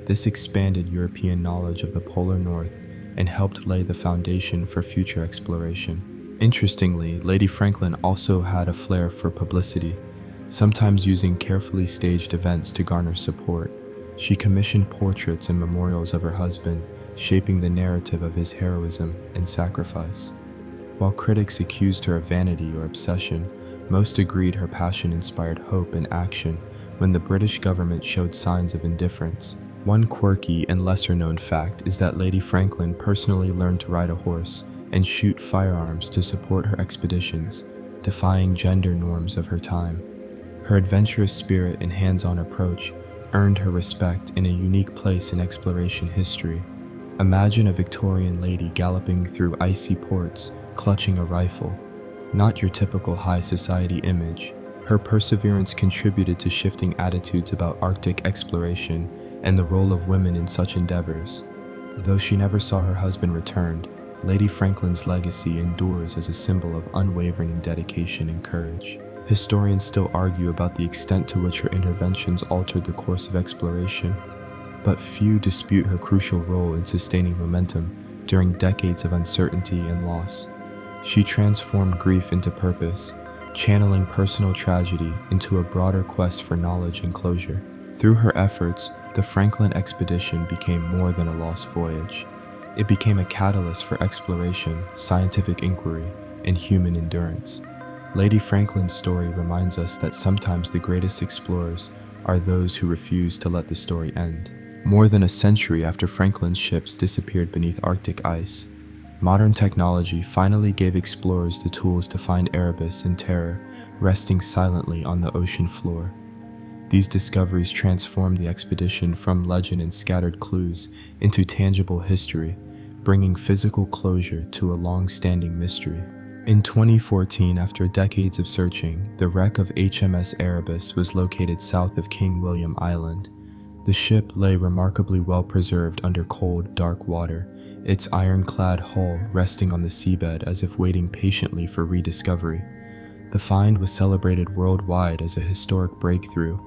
This expanded European knowledge of the polar north and helped lay the foundation for future exploration. Interestingly, Lady Franklin also had a flair for publicity, sometimes using carefully staged events to garner support. She commissioned portraits and memorials of her husband, shaping the narrative of his heroism and sacrifice. While critics accused her of vanity or obsession, most agreed her passion inspired hope and action when the British government showed signs of indifference. One quirky and lesser-known fact is that Lady Franklin personally learned to ride a horse and shoot firearms to support her expeditions, defying gender norms of her time. Her adventurous spirit and hands-on approach earned her respect in a unique place in exploration history. Imagine a Victorian lady galloping through icy ports, clutching a rifle. Not your typical high society image. Her perseverance contributed to shifting attitudes about Arctic exploration and the role of women in such endeavors. Though she never saw her husband returned, Lady Franklin's legacy endures as a symbol of unwavering dedication and courage. Historians still argue about the extent to which her interventions altered the course of exploration, but few dispute her crucial role in sustaining momentum during decades of uncertainty and loss. She transformed grief into purpose, channeling personal tragedy into a broader quest for knowledge and closure. Through her efforts, the Franklin expedition became more than a lost voyage. It became a catalyst for exploration, scientific inquiry, and human endurance. Lady Franklin's story reminds us that sometimes the greatest explorers are those who refuse to let the story end. More than a century after Franklin's ships disappeared beneath Arctic ice, modern technology finally gave explorers the tools to find Erebus and Terror resting silently on the ocean floor. These discoveries transformed the expedition from legend and scattered clues into tangible history, bringing physical closure to a long-standing mystery. In 2014, after decades of searching, the wreck of HMS Erebus was located south of King William Island. The ship lay remarkably well preserved under cold, dark water, its ironclad hull resting on the seabed as if waiting patiently for rediscovery. The find was celebrated worldwide as a historic breakthrough.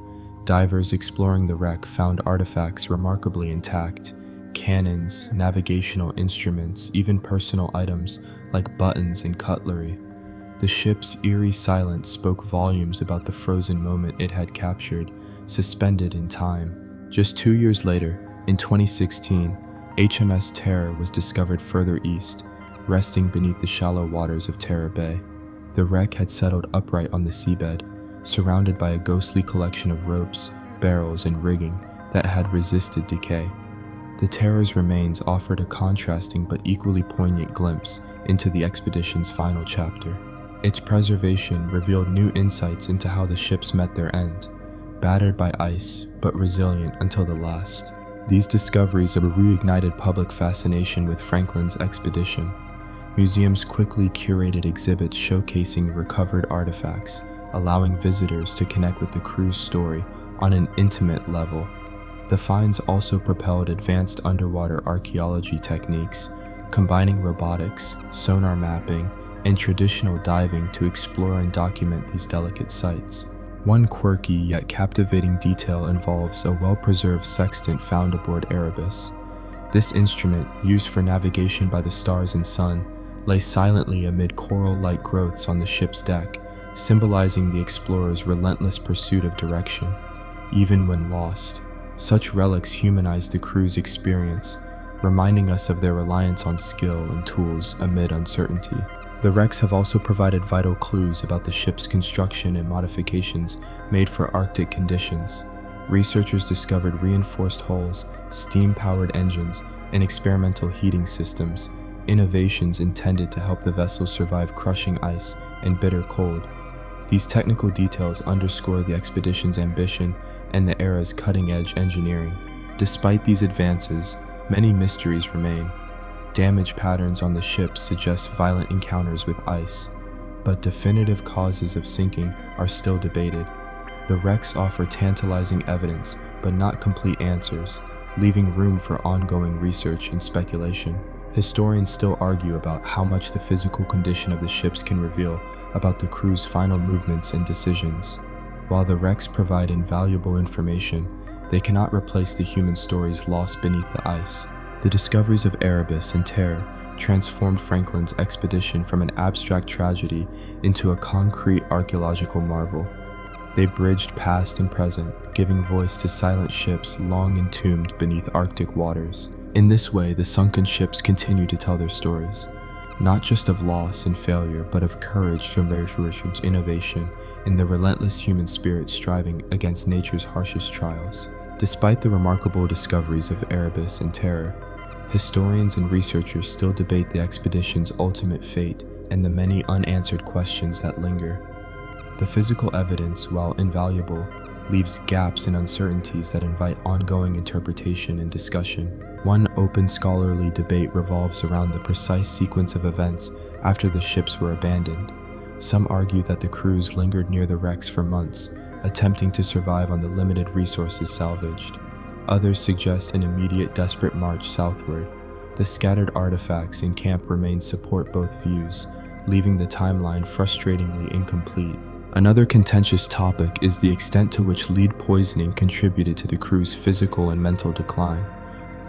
Divers exploring the wreck found artifacts remarkably intact: cannons, navigational instruments, even personal items like buttons and cutlery. The ship's eerie silence spoke volumes about the frozen moment it had captured, suspended in time. Just 2 years later, in 2016, HMS Terror was discovered further east, resting beneath the shallow waters of Terror Bay. The wreck had settled upright on the seabed, surrounded by a ghostly collection of ropes, barrels, and rigging that had resisted decay. The Terror's remains offered a contrasting but equally poignant glimpse into the expedition's final chapter. Its preservation revealed new insights into how the ships met their end, battered by ice, but resilient until the last. These discoveries have reignited public fascination with Franklin's expedition. Museums quickly curated exhibits showcasing recovered artifacts, allowing visitors to connect with the crew's story on an intimate level. The finds also propelled advanced underwater archaeology techniques, combining robotics, sonar mapping, and traditional diving to explore and document these delicate sites. One quirky yet captivating detail involves a well-preserved sextant found aboard Erebus. This instrument, used for navigation by the stars and sun, lay silently amid coral-like growths on the ship's deck, symbolizing the explorer's relentless pursuit of direction, even when lost. Such relics humanize the crew's experience, reminding us of their reliance on skill and tools amid uncertainty. The wrecks have also provided vital clues about the ship's construction and modifications made for Arctic conditions. Researchers discovered reinforced hulls, steam-powered engines, and experimental heating systems, innovations intended to help the vessel survive crushing ice and bitter cold. These technical details underscore the expedition's ambition and the era's cutting-edge engineering. Despite these advances, many mysteries remain. Damage patterns on the ship suggest violent encounters with ice, but definitive causes of sinking are still debated. The wrecks offer tantalizing evidence, but not complete answers, leaving room for ongoing research and speculation. Historians still argue about how much the physical condition of the ships can reveal about the crew's final movements and decisions. While the wrecks provide invaluable information, they cannot replace the human stories lost beneath the ice. The discoveries of Erebus and Terror transformed Franklin's expedition from an abstract tragedy into a concrete archaeological marvel. They bridged past and present, giving voice to silent ships long entombed beneath Arctic waters. In this way, the sunken ships continue to tell their stories, not just of loss and failure, but of courage from innovation and the relentless human spirit striving against nature's harshest trials. Despite the remarkable discoveries of Erebus and Terror, historians and researchers still debate the expedition's ultimate fate and the many unanswered questions that linger. The physical evidence, while invaluable, leaves gaps and uncertainties that invite ongoing interpretation and discussion. One open scholarly debate revolves around the precise sequence of events after the ships were abandoned. Some argue that the crews lingered near the wrecks for months, attempting to survive on the limited resources salvaged. Others suggest an immediate desperate march southward. The scattered artifacts in camp remain support both views, leaving the timeline frustratingly incomplete. Another contentious topic is the extent to which lead poisoning contributed to the crew's physical and mental decline.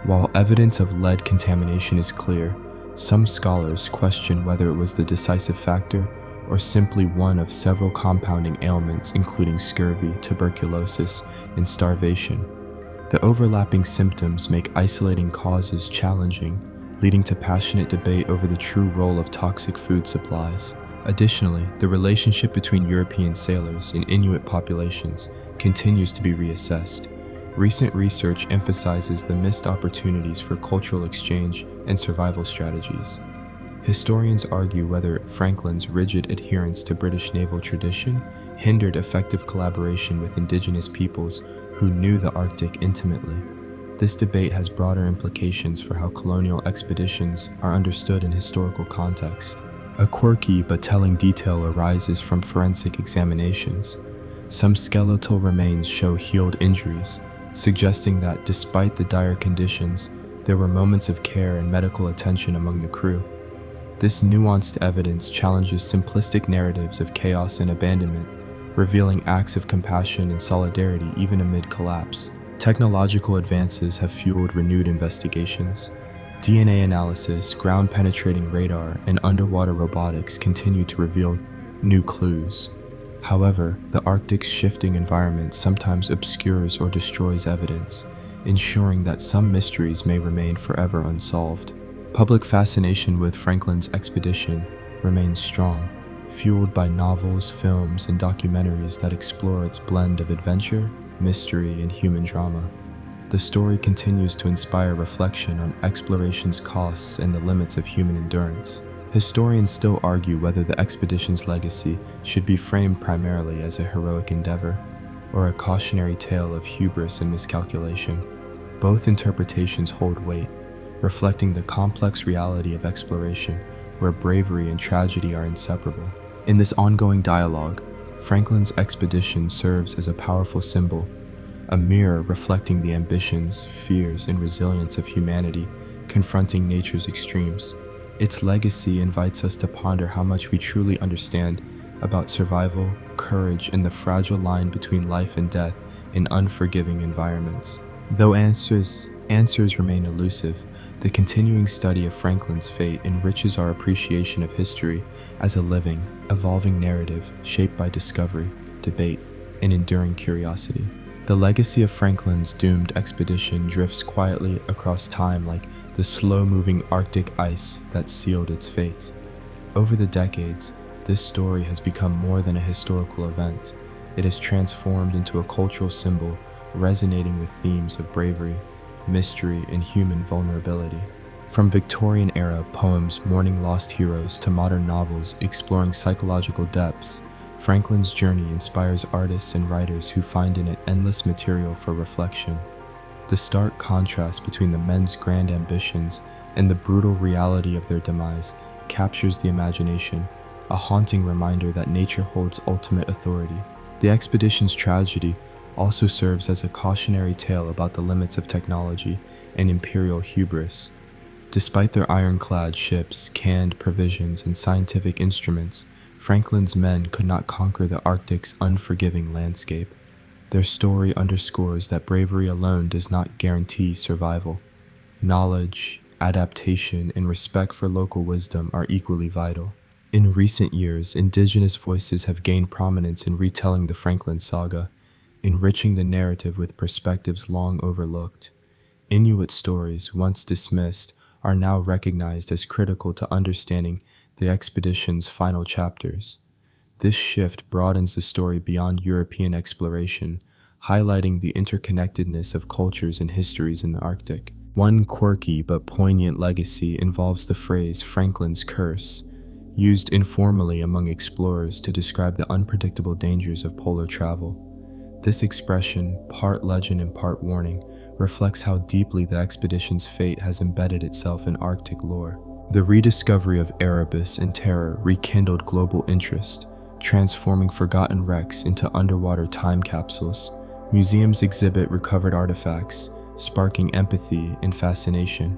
While evidence of lead contamination is clear, some scholars question whether it was the decisive factor or simply one of several compounding ailments including scurvy, tuberculosis, and starvation. The overlapping symptoms make isolating causes challenging, leading to passionate debate over the true role of toxic food supplies. Additionally, the relationship between European sailors and Inuit populations continues to be reassessed. Recent research emphasizes the missed opportunities for cultural exchange and survival strategies. Historians argue whether Franklin's rigid adherence to British naval tradition hindered effective collaboration with indigenous peoples who knew the Arctic intimately. This debate has broader implications for how colonial expeditions are understood in historical context. A quirky but telling detail arises from forensic examinations. Some skeletal remains show healed injuries, suggesting that despite the dire conditions, there were moments of care and medical attention among the crew. This nuanced evidence challenges simplistic narratives of chaos and abandonment, revealing acts of compassion and solidarity even amid collapse. Technological advances have fueled renewed investigations. DNA analysis, ground-penetrating radar, and underwater robotics continue to reveal new clues. However, the Arctic's shifting environment sometimes obscures or destroys evidence, ensuring that some mysteries may remain forever unsolved. Public fascination with Franklin's expedition remains strong, fueled by novels, films, and documentaries that explore its blend of adventure, mystery, and human drama. The story continues to inspire reflection on exploration's costs and the limits of human endurance. Historians still argue whether the expedition's legacy should be framed primarily as a heroic endeavor or a cautionary tale of hubris and miscalculation. Both interpretations hold weight, reflecting the complex reality of exploration, where bravery and tragedy are inseparable. In this ongoing dialogue, Franklin's expedition serves as a powerful symbol, a mirror reflecting the ambitions, fears, and resilience of humanity confronting nature's extremes. Its legacy invites us to ponder how much we truly understand about survival, courage, and the fragile line between life and death in unforgiving environments. Though answers remain elusive, the continuing study of Franklin's fate enriches our appreciation of history as a living, evolving narrative shaped by discovery, debate, and enduring curiosity. The legacy of Franklin's doomed expedition drifts quietly across time like the slow-moving Arctic ice that sealed its fate. Over the decades, this story has become more than a historical event. It has transformed into a cultural symbol, resonating with themes of bravery, mystery, and human vulnerability. From Victorian-era poems mourning lost heroes to modern novels exploring psychological depths, Franklin's journey inspires artists and writers who find in it endless material for reflection. The stark contrast between the men's grand ambitions and the brutal reality of their demise captures the imagination, a haunting reminder that nature holds ultimate authority. The expedition's tragedy also serves as a cautionary tale about the limits of technology and imperial hubris. Despite their ironclad ships, canned provisions, and scientific instruments, Franklin's men could not conquer the Arctic's unforgiving landscape. Their story underscores that bravery alone does not guarantee survival. Knowledge, adaptation, and respect for local wisdom are equally vital. In recent years, indigenous voices have gained prominence in retelling the Franklin saga, enriching the narrative with perspectives long overlooked. Inuit stories, once dismissed, are now recognized as critical to understanding the expedition's final chapters. This shift broadens the story beyond European exploration, highlighting the interconnectedness of cultures and histories in the Arctic. One quirky but poignant legacy involves the phrase Franklin's curse, used informally among explorers to describe the unpredictable dangers of polar travel. This expression, part legend and part warning, reflects how deeply the expedition's fate has embedded itself in Arctic lore. The rediscovery of Erebus and Terror rekindled global interest, transforming forgotten wrecks into underwater time capsules. Museums exhibit recovered artifacts, sparking empathy and fascination.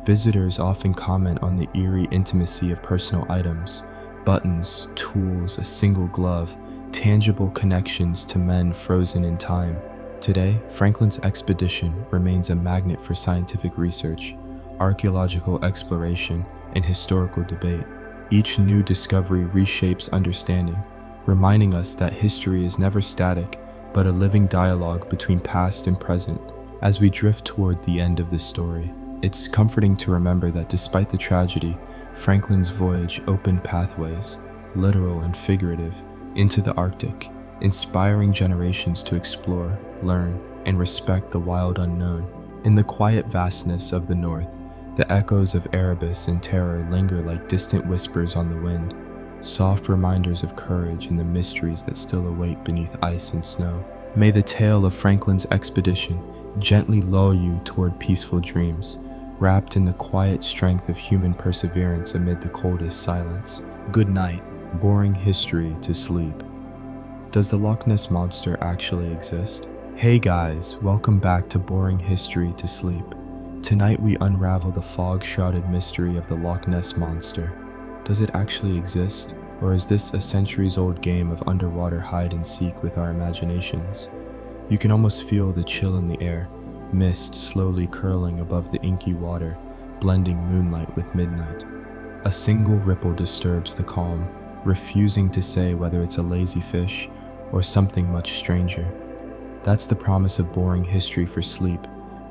Visitors often comment on the eerie intimacy of personal items, buttons, tools, a single glove, tangible connections to men frozen in time. Today, Franklin's expedition remains a magnet for scientific research, archaeological exploration, and historical debate. Each new discovery reshapes understanding, reminding us that history is never static, but a living dialogue between past and present. As we drift toward the end of this story, it's comforting to remember that despite the tragedy, Franklin's voyage opened pathways, literal and figurative, into the Arctic, inspiring generations to explore, learn, and respect the wild unknown. In the quiet vastness of the North, the echoes of Erebus and Terror linger like distant whispers on the wind, soft reminders of courage and the mysteries that still await beneath ice and snow. May the tale of Franklin's expedition gently lull you toward peaceful dreams, wrapped in the quiet strength of human perseverance amid the coldest silence. Good night. Boring history to sleep. Does the Loch Ness Monster actually exist? Hey guys, welcome back to Boring History to Sleep. Tonight we unravel the fog-shrouded mystery of the Loch Ness Monster. Does it actually exist, or is this a centuries-old game of underwater hide-and-seek with our imaginations? You can almost feel the chill in the air, mist slowly curling above the inky water, blending moonlight with midnight. A single ripple disturbs the calm, refusing to say whether it's a lazy fish or something much stranger. That's the promise of Boring History for Sleep.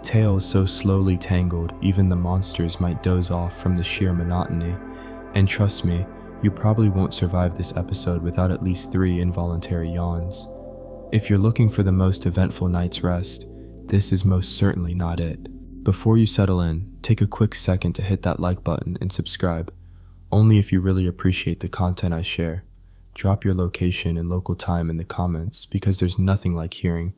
Tales so slowly tangled, even the monsters might doze off from the sheer monotony. And trust me, you probably won't survive this episode without at least 3 involuntary yawns. If you're looking for the most eventful night's rest, this is most certainly not it. Before you settle in, take a quick second to hit that like button and subscribe. Only if you really appreciate the content I share. Drop your location and local time in the comments, because there's nothing like hearing,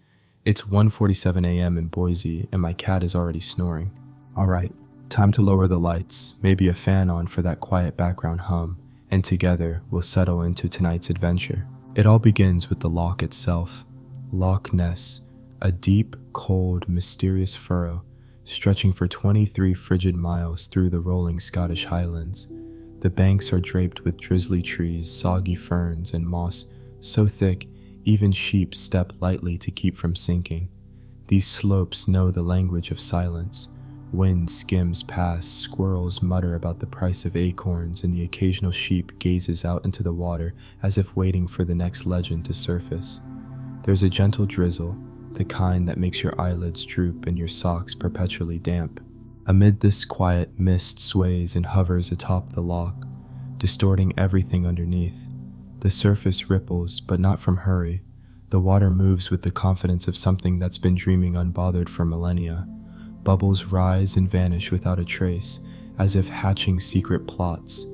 "It's 1:47 a.m. in Boise and my cat is already snoring." Alright, time to lower the lights, maybe a fan on for that quiet background hum, and together we'll settle into tonight's adventure. It all begins with the loch itself. Loch Ness, a deep, cold, mysterious furrow, stretching for 23 frigid miles through the rolling Scottish Highlands. The banks are draped with drizzly trees, soggy ferns, and moss so thick even sheep step lightly to keep from sinking. These slopes know the language of silence. Wind skims past, squirrels mutter about the price of acorns, and the occasional sheep gazes out into the water as if waiting for the next legend to surface. There's a gentle drizzle, the kind that makes your eyelids droop and your socks perpetually damp. Amid this quiet, mist sways and hovers atop the loch, distorting everything underneath. The surface ripples, but not from hurry. The water moves with the confidence of something that's been dreaming unbothered for millennia. Bubbles rise and vanish without a trace, as if hatching secret plots.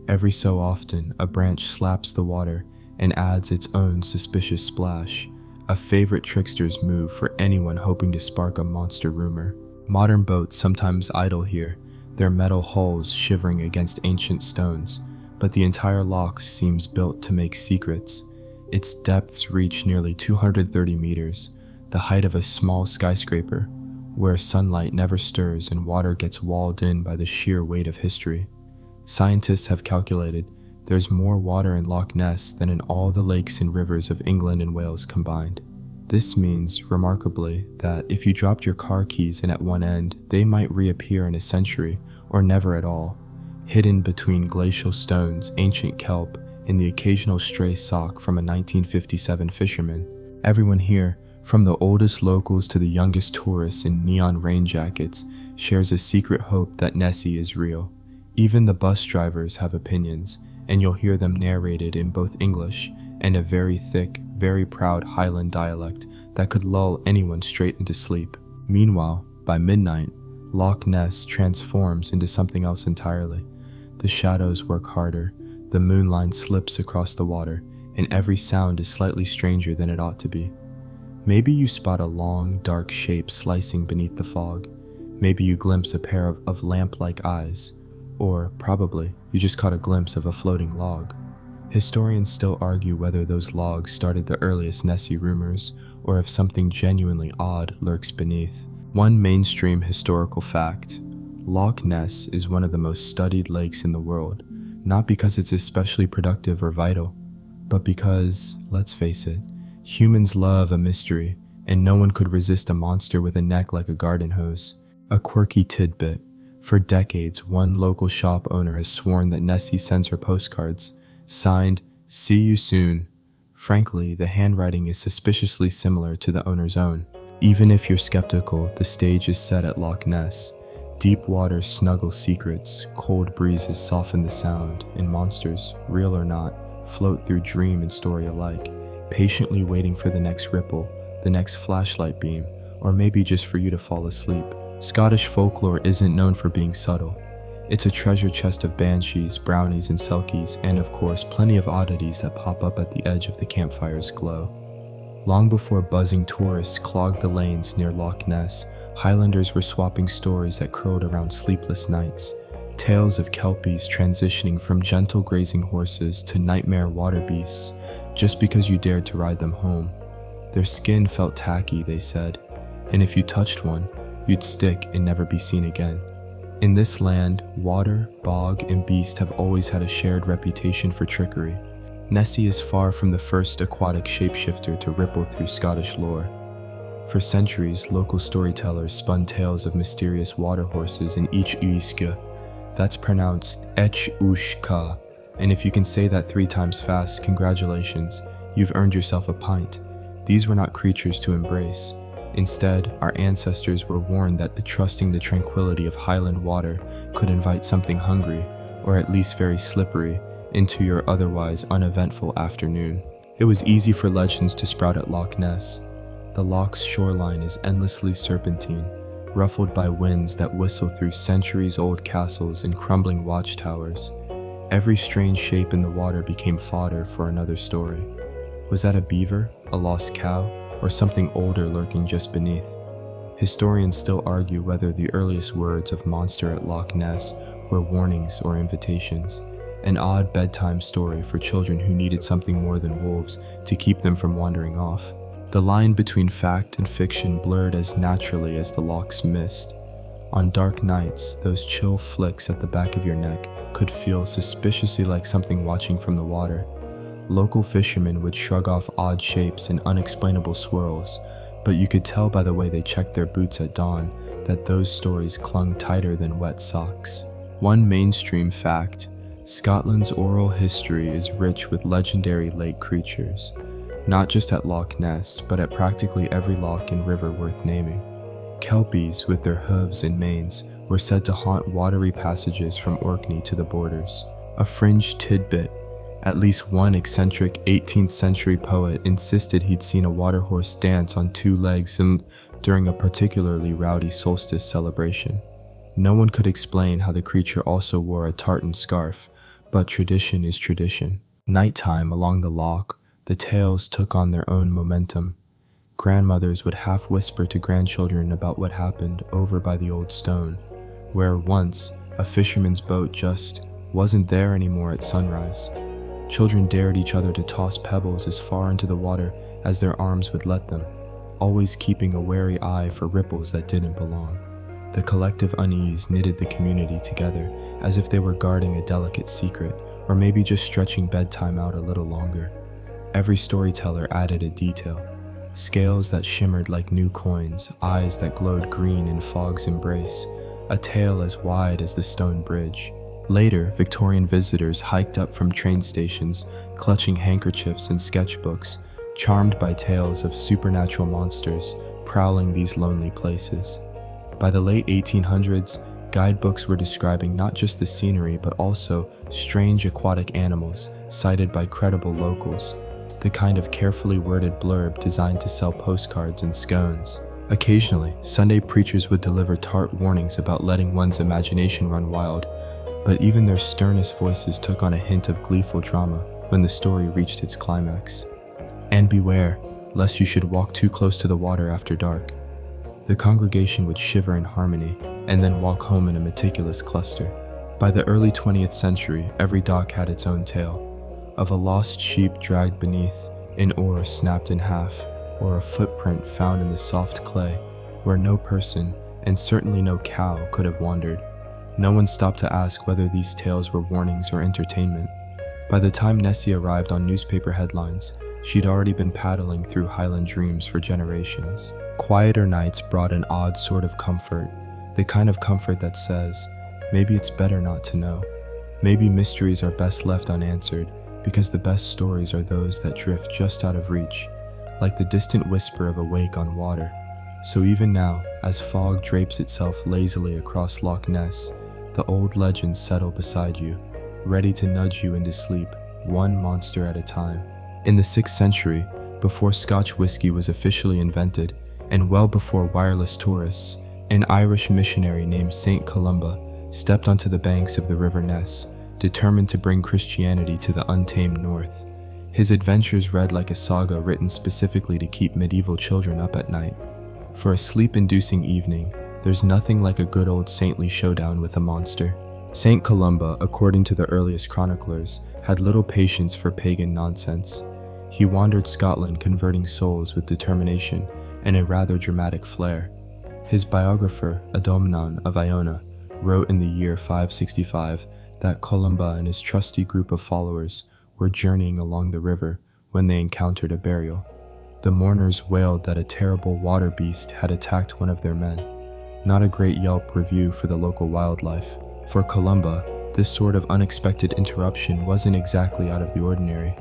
Every so often, a branch slaps the water and adds its own suspicious splash, a favorite trickster's move for anyone hoping to spark a monster rumor. Modern boats sometimes idle here, their metal hulls shivering against ancient stones, but the entire loch seems built to make secrets. Its depths reach nearly 230 meters, the height of a small skyscraper, where sunlight never stirs and water gets walled in by the sheer weight of history. Scientists have calculated there's more water in Loch Ness than in all the lakes and rivers of England and Wales combined. This means, remarkably, that if you dropped your car keys in at one end, they might reappear in a century, or never at all, hidden between glacial stones, ancient kelp, and the occasional stray sock from a 1957 fisherman. Everyone here, from the oldest locals to the youngest tourists in neon rain jackets, shares a secret hope that Nessie is real. Even the bus drivers have opinions, and you'll hear them narrated in both English and a very thick, very proud Highland dialect that could lull anyone straight into sleep. Meanwhile, by midnight, Loch Ness transforms into something else entirely. The shadows work harder, the moonline slips across the water, and every sound is slightly stranger than it ought to be. Maybe you spot a long, dark shape slicing beneath the fog. Maybe you glimpse a pair of lamp-like eyes. Or, probably, you just caught a glimpse of a floating log. Historians still argue whether those logs started the earliest Nessie rumors, or if something genuinely odd lurks beneath. One mainstream historical fact: Loch Ness is one of the most studied lakes in the world, not because it's especially productive or vital, but because, let's face it, humans love a mystery, and no one could resist a monster with a neck like a garden hose. A quirky tidbit: for decades, one local shop owner has sworn that Nessie sends her postcards, signed, "See you soon." Frankly, the handwriting is suspiciously similar to the owner's own. Even if you're skeptical, the stage is set at Loch Ness. Deep waters snuggle secrets, cold breezes soften the sound, and monsters, real or not, float through dream and story alike, patiently waiting for the next ripple, the next flashlight beam, or maybe just for you to fall asleep. Scottish folklore isn't known for being subtle. It's a treasure chest of banshees, brownies, and selkies, and of course, plenty of oddities that pop up at the edge of the campfire's glow. Long before buzzing tourists clogged the lanes near Loch Ness, Highlanders were swapping stories that curled around sleepless nights. Tales of kelpies transitioning from gentle grazing horses to nightmare water beasts, just because you dared to ride them home. Their skin felt tacky, they said, and if you touched one, you'd stick and never be seen again. In this land, water, bog, and beast have always had a shared reputation for trickery. Nessie is far from the first aquatic shapeshifter to ripple through Scottish lore. For centuries, local storytellers spun tales of mysterious water horses in each uiske. That's pronounced Ech Ush Ka, and if you can say that 3 times fast, congratulations, you've earned yourself a pint. These were not creatures to embrace. Instead, our ancestors were warned that trusting the tranquility of highland water could invite something hungry, or at least very slippery, into your otherwise uneventful afternoon. It was easy for legends to sprout at Loch Ness. The loch's shoreline is endlessly serpentine, ruffled by winds that whistle through centuries-old castles and crumbling watchtowers. Every strange shape in the water became fodder for another story. Was that a beaver, a lost cow, or something older lurking just beneath? Historians still argue whether the earliest words of monster at Loch Ness were warnings or invitations, an odd bedtime story for children who needed something more than wolves to keep them from wandering off. The line between fact and fiction blurred as naturally as the loch's mist. On dark nights, those chill flicks at the back of your neck could feel suspiciously like something watching from the water. Local fishermen would shrug off odd shapes and unexplainable swirls, but you could tell by the way they checked their boots at dawn that those stories clung tighter than wet socks. One mainstream fact: Scotland's oral history is rich with legendary lake creatures, not just at Loch Ness, but at practically every loch and river worth naming. Kelpies, with their hooves and manes, were said to haunt watery passages from Orkney to the borders. A fringe tidbit: at least one eccentric 18th century poet insisted he'd seen a water horse dance on 2 legs during a particularly rowdy solstice celebration. No one could explain how the creature also wore a tartan scarf, but tradition is tradition. Nighttime along the loch, the tales took on their own momentum. Grandmothers would half whisper to grandchildren about what happened over by the old stone, where once a fisherman's boat just wasn't there anymore at sunrise. Children dared each other to toss pebbles as far into the water as their arms would let them, always keeping a wary eye for ripples that didn't belong. The collective unease knitted the community together, as if they were guarding a delicate secret, or maybe just stretching bedtime out a little longer. Every storyteller added a detail: scales that shimmered like new coins, eyes that glowed green in fog's embrace, a tale as wide as the stone bridge. Later, Victorian visitors hiked up from train stations, clutching handkerchiefs and sketchbooks, charmed by tales of supernatural monsters prowling these lonely places. By the late 1800s, guidebooks were describing not just the scenery but also strange aquatic animals cited by credible locals. the kind of carefully worded blurb designed to sell postcards and scones. Occasionally, Sunday preachers would deliver tart warnings about letting one's imagination run wild, but even their sternest voices took on a hint of gleeful drama when the story reached its climax. And beware, lest you should walk too close to the water after dark. The congregation would shiver in harmony and then walk home in a meticulous cluster. By the early 20th century, every dock had its own tale, of a lost sheep dragged beneath, an oar snapped in half, or a footprint found in the soft clay where no person, and certainly no cow, could have wandered. No one stopped to ask whether these tales were warnings or entertainment. By the time Nessie arrived on newspaper headlines, she'd already been paddling through Highland dreams for generations. Quieter nights brought an odd sort of comfort, the kind of comfort that says, maybe it's better not to know. Maybe mysteries are best left unanswered, because the best stories are those that drift just out of reach, like the distant whisper of a wake on water. So even now, as fog drapes itself lazily across Loch Ness, the old legends settle beside you, ready to nudge you into sleep, one monster at a time. In the 6th century, before Scotch whiskey was officially invented, and well before wireless tourists, an Irish missionary named Saint Columba stepped onto the banks of the River Ness, determined to bring Christianity to the untamed north. His adventures read like a saga written specifically to keep medieval children up at night. For a sleep-inducing evening, there's nothing like a good old saintly showdown with a monster. Saint Columba, according to the earliest chroniclers, had little patience for pagan nonsense. He wandered Scotland converting souls with determination and a rather dramatic flair. His biographer, Adomnan of Iona, wrote in the year 565 that Columba and his trusty group of followers were journeying along the river when they encountered a burial. The mourners wailed that a terrible water beast had attacked one of their men. Not a great Yelp review for the local wildlife. For Columba, this sort of unexpected interruption wasn't exactly out of the ordinary.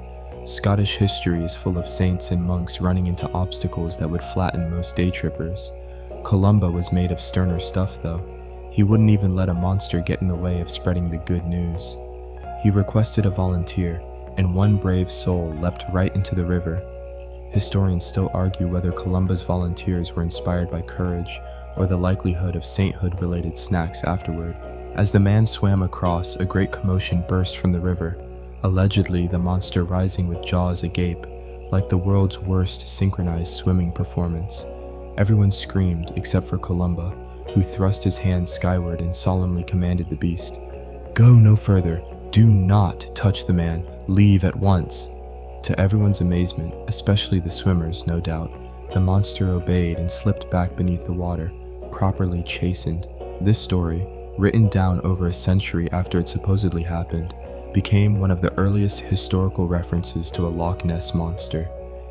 Scottish history is full of saints and monks running into obstacles that would flatten most day trippers. Columba was made of sterner stuff though. He wouldn't even let a monster get in the way of spreading the good news. He requested a volunteer, and one brave soul leapt right into the river. Historians still argue whether Columba's volunteers were inspired by courage or the likelihood of sainthood-related snacks afterward. As the man swam across, a great commotion burst from the river, allegedly the monster rising with jaws agape, like the world's worst synchronized swimming performance. Everyone screamed except for Columba, who thrust his hand skyward and solemnly commanded the beast, "Go no further, do not touch the man, leave at once." To everyone's amazement, especially the swimmers, no doubt, the monster obeyed and slipped back beneath the water, properly chastened. This story, written down over a century after it supposedly happened, became one of the earliest historical references to a Loch Ness monster.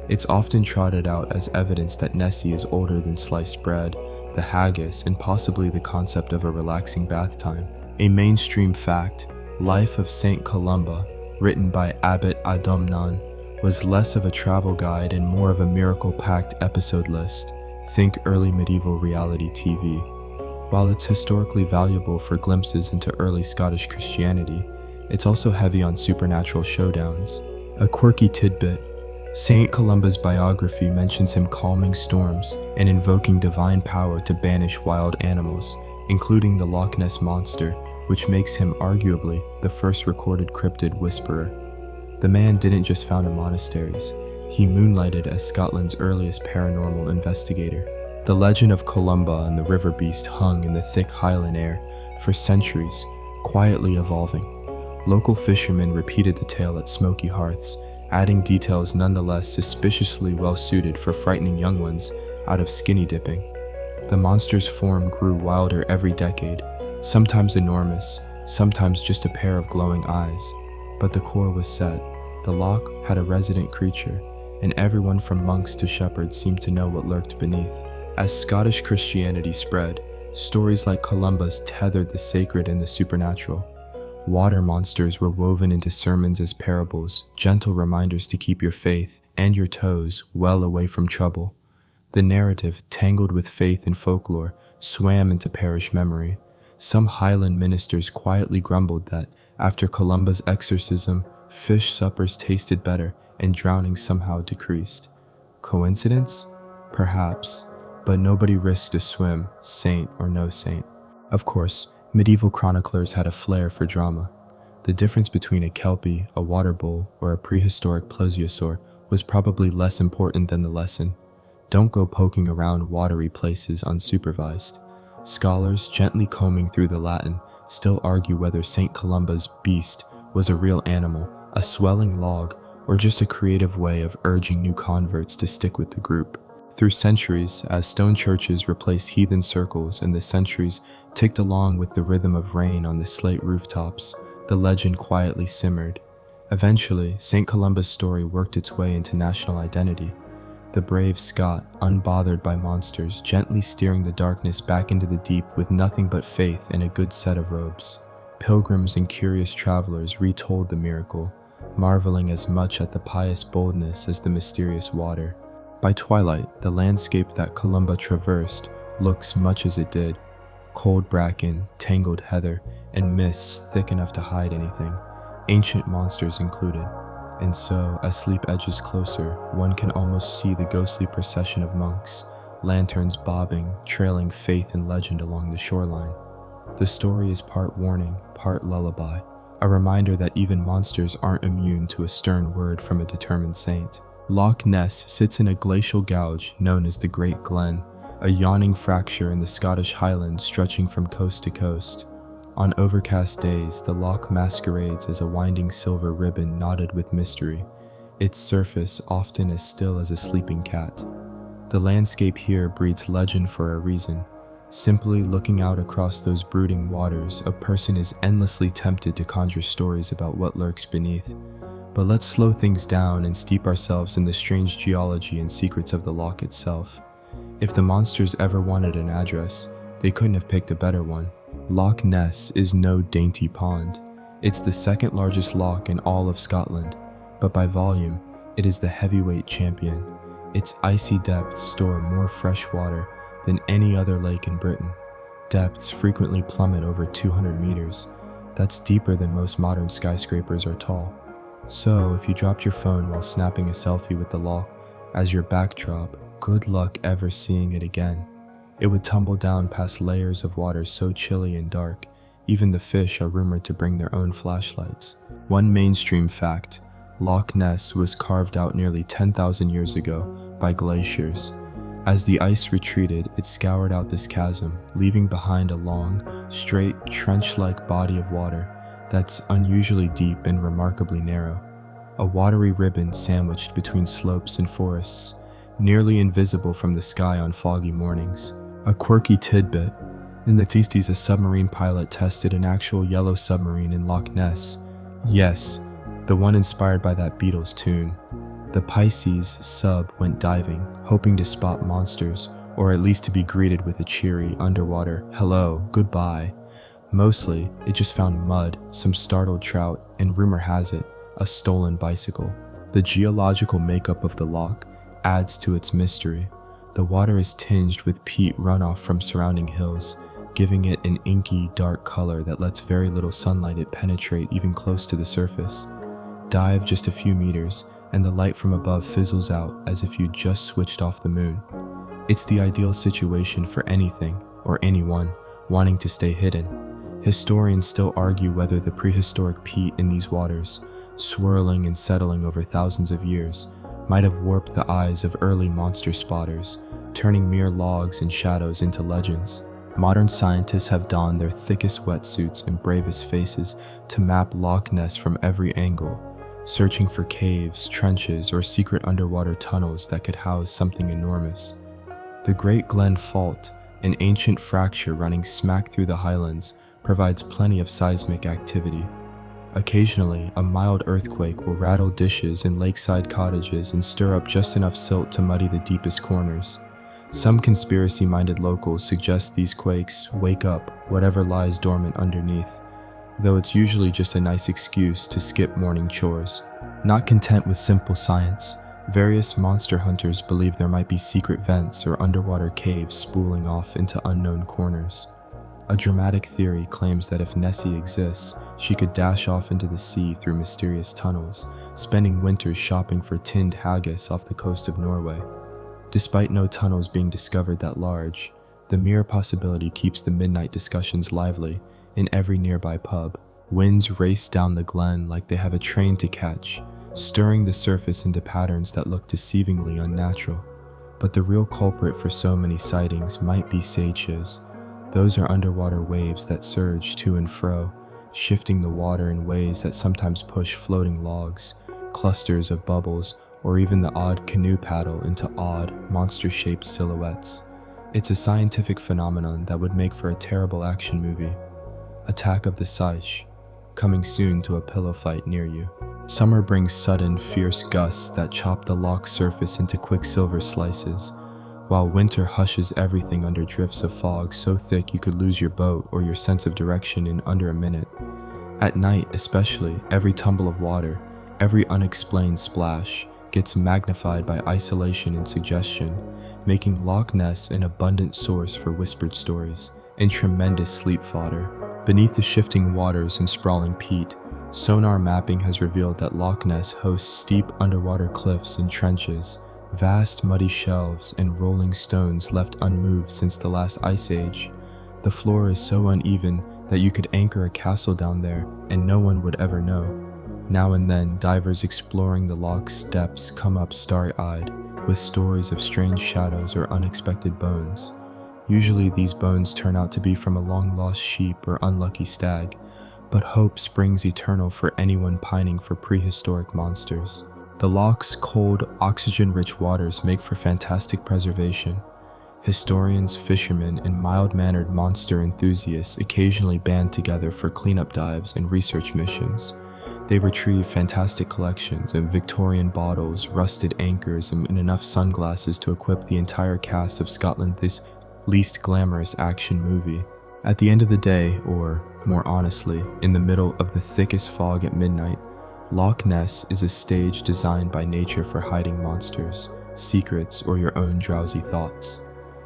It's often trotted out as evidence that Nessie is older than sliced bread, the haggis, and possibly the concept of a relaxing bath time. A mainstream fact, Life of Saint Columba, written by Abbot Adomnan, was less of a travel guide and more of a miracle-packed episode list. Think early medieval reality TV. While it's historically valuable for glimpses into early Scottish Christianity, it's also heavy on supernatural showdowns. A quirky tidbit, Saint Columba's biography mentions him calming storms and invoking divine power to banish wild animals, including the Loch Ness Monster, which makes him arguably the first recorded cryptid whisperer. The man didn't just found monasteries, he moonlighted as Scotland's earliest paranormal investigator. The legend of Columba and the river beast hung in the thick Highland air for centuries, quietly evolving. Local fishermen repeated the tale at smoky hearths, adding details nonetheless suspiciously well suited for frightening young ones out of skinny dipping. The monster's form grew wilder every decade, sometimes enormous, sometimes just a pair of glowing eyes. But the core was set. The loch had a resident creature, and everyone from monks to shepherds seemed to know what lurked beneath. As Scottish Christianity spread, stories like Columba's tethered the sacred and the supernatural. Water monsters were woven into sermons as parables, gentle reminders to keep your faith and your toes well away from trouble. The narrative, tangled with faith and folklore, swam into parish memory. Some Highland ministers quietly grumbled that, after Columba's exorcism, fish suppers tasted better and drowning somehow decreased. Coincidence? Perhaps, but nobody risked a swim, saint or no saint. Of course, medieval chroniclers had a flair for drama. The difference between a kelpie, a water bull, or a prehistoric plesiosaur was probably less important than the lesson. Don't go poking around watery places unsupervised. Scholars, gently combing through the Latin, still argue whether St. Columba's beast was a real animal, a swelling log, or just a creative way of urging new converts to stick with the group. Through centuries, as stone churches replaced heathen circles and the centuries ticked along with the rhythm of rain on the slate rooftops, the legend quietly simmered. Eventually, St. Columba's story worked its way into national identity. The brave Scot, unbothered by monsters, gently steering the darkness back into the deep with nothing but faith and a good set of robes. Pilgrims and curious travelers retold the miracle, marveling as much at the pious boldness as the mysterious water. By twilight, the landscape that Columba traversed looks much as it did: cold bracken, tangled heather, and mists thick enough to hide anything, ancient monsters included. And so, as sleep edges closer, one can almost see the ghostly procession of monks, lanterns bobbing, trailing faith and legend along the shoreline. The story is part warning, part lullaby, a reminder that even monsters aren't immune to a stern word from a determined saint. Loch Ness sits in a glacial gouge known as the Great Glen, a yawning fracture in the Scottish Highlands stretching from coast to coast. On overcast days, the loch masquerades as a winding silver ribbon knotted with mystery, its surface often as still as a sleeping cat. The landscape here breeds legend for a reason. Simply looking out across those brooding waters, a person is endlessly tempted to conjure stories about what lurks beneath. But let's slow things down and steep ourselves in the strange geology and secrets of the loch itself. If the monsters ever wanted an address, they couldn't have picked a better one. Loch Ness is no dainty pond. It's the second largest loch in all of Scotland, but by volume, it is the heavyweight champion. Its icy depths store more fresh water than any other lake in Britain. Depths frequently plummet over 200 meters. That's deeper than most modern skyscrapers are tall. So, if you dropped your phone while snapping a selfie with the loch as your backdrop, good luck ever seeing it again. It would tumble down past layers of water so chilly and dark, even the fish are rumored to bring their own flashlights. One mainstream fact: Loch Ness was carved out nearly 10,000 years ago by glaciers. As the ice retreated, it scoured out this chasm, leaving behind a long, straight, trench-like body of water that's unusually deep and remarkably narrow. A watery ribbon sandwiched between slopes and forests, nearly invisible from the sky on foggy mornings. A quirky tidbit: in the 60s, a submarine pilot tested an actual yellow submarine in Loch Ness. Yes, the one inspired by that Beatles tune. The Pisces sub went diving, hoping to spot monsters, or at least to be greeted with a cheery, underwater, hello, goodbye. Mostly, it just found mud, some startled trout, and rumor has it, a stolen bicycle. The geological makeup of the loch adds to its mystery. The water is tinged with peat runoff from surrounding hills, giving it an inky, dark color that lets very little sunlight penetrate even close to the surface. Dive just a few meters, and the light from above fizzles out as if you just switched off the moon. It's the ideal situation for anything, or anyone, wanting to stay hidden. Historians still argue whether the prehistoric peat in these waters, swirling and settling over thousands of years, might have warped the eyes of early monster spotters, turning mere logs and shadows into legends. Modern scientists have donned their thickest wetsuits and bravest faces to map Loch Ness from every angle, searching for caves, trenches, or secret underwater tunnels that could house something enormous. The Great Glen Fault, an ancient fracture running smack through the highlands, provides plenty of seismic activity. Occasionally, a mild earthquake will rattle dishes in lakeside cottages and stir up just enough silt to muddy the deepest corners. Some conspiracy-minded locals suggest these quakes wake up whatever lies dormant underneath, though it's usually just a nice excuse to skip morning chores. Not content with simple science, various monster hunters believe there might be secret vents or underwater caves spooling off into unknown corners. A dramatic theory claims that if Nessie exists, she could dash off into the sea through mysterious tunnels, spending winters shopping for tinned haggis off the coast of Norway. Despite no tunnels being discovered that large, the mere possibility keeps the midnight discussions lively in every nearby pub. Winds race down the glen like they have a train to catch, stirring the surface into patterns that look deceivingly unnatural. But the real culprit for so many sightings might be sages. Those are underwater waves that surge to and fro, shifting the water in ways that sometimes push floating logs, clusters of bubbles, or even the odd canoe paddle into odd, monster-shaped silhouettes. It's a scientific phenomenon that would make for a terrible action movie. Attack of the Seiche, coming soon to a pillow fight near you. Summer brings sudden, fierce gusts that chop the loch's surface into quicksilver slices, while winter hushes everything under drifts of fog so thick you could lose your boat or your sense of direction in under a minute. At night especially, every tumble of water, every unexplained splash, gets magnified by isolation and suggestion, making Loch Ness an abundant source for whispered stories and tremendous sleep fodder. Beneath the shifting waters and sprawling peat, sonar mapping has revealed that Loch Ness hosts steep underwater cliffs and trenches, vast muddy shelves and rolling stones left unmoved since the last ice age. The floor is so uneven that you could anchor a castle down there and no one would ever know. Now and then, divers exploring the loch's depths come up starry-eyed with stories of strange shadows or unexpected bones. Usually these bones turn out to be from a long-lost sheep or unlucky stag, but hope springs eternal for anyone pining for prehistoric monsters. The loch's cold, oxygen-rich waters make for fantastic preservation. Historians, fishermen, and mild-mannered monster enthusiasts occasionally band together for cleanup dives and research missions. They retrieve fantastic collections of Victorian bottles, rusted anchors, and enough sunglasses to equip the entire cast of Scotland's least glamorous action movie. At the end of the day, or more honestly, in the middle of the thickest fog at midnight, Loch Ness is a stage designed by nature for hiding monsters, secrets, or your own drowsy thoughts.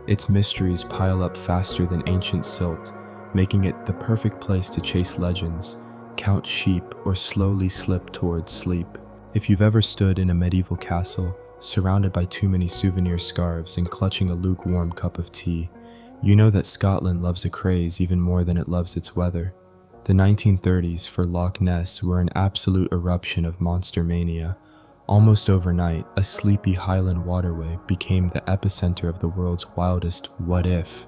Its mysteries pile up faster than ancient silt, making it the perfect place to chase legends, count sheep, or slowly slip towards sleep. If you've ever stood in a medieval castle, surrounded by too many souvenir scarves and clutching a lukewarm cup of tea, you know that Scotland loves a craze even more than it loves its weather. The 1930s for Loch Ness were an absolute eruption of monster mania. Almost overnight, a sleepy highland waterway became the epicenter of the world's wildest what if.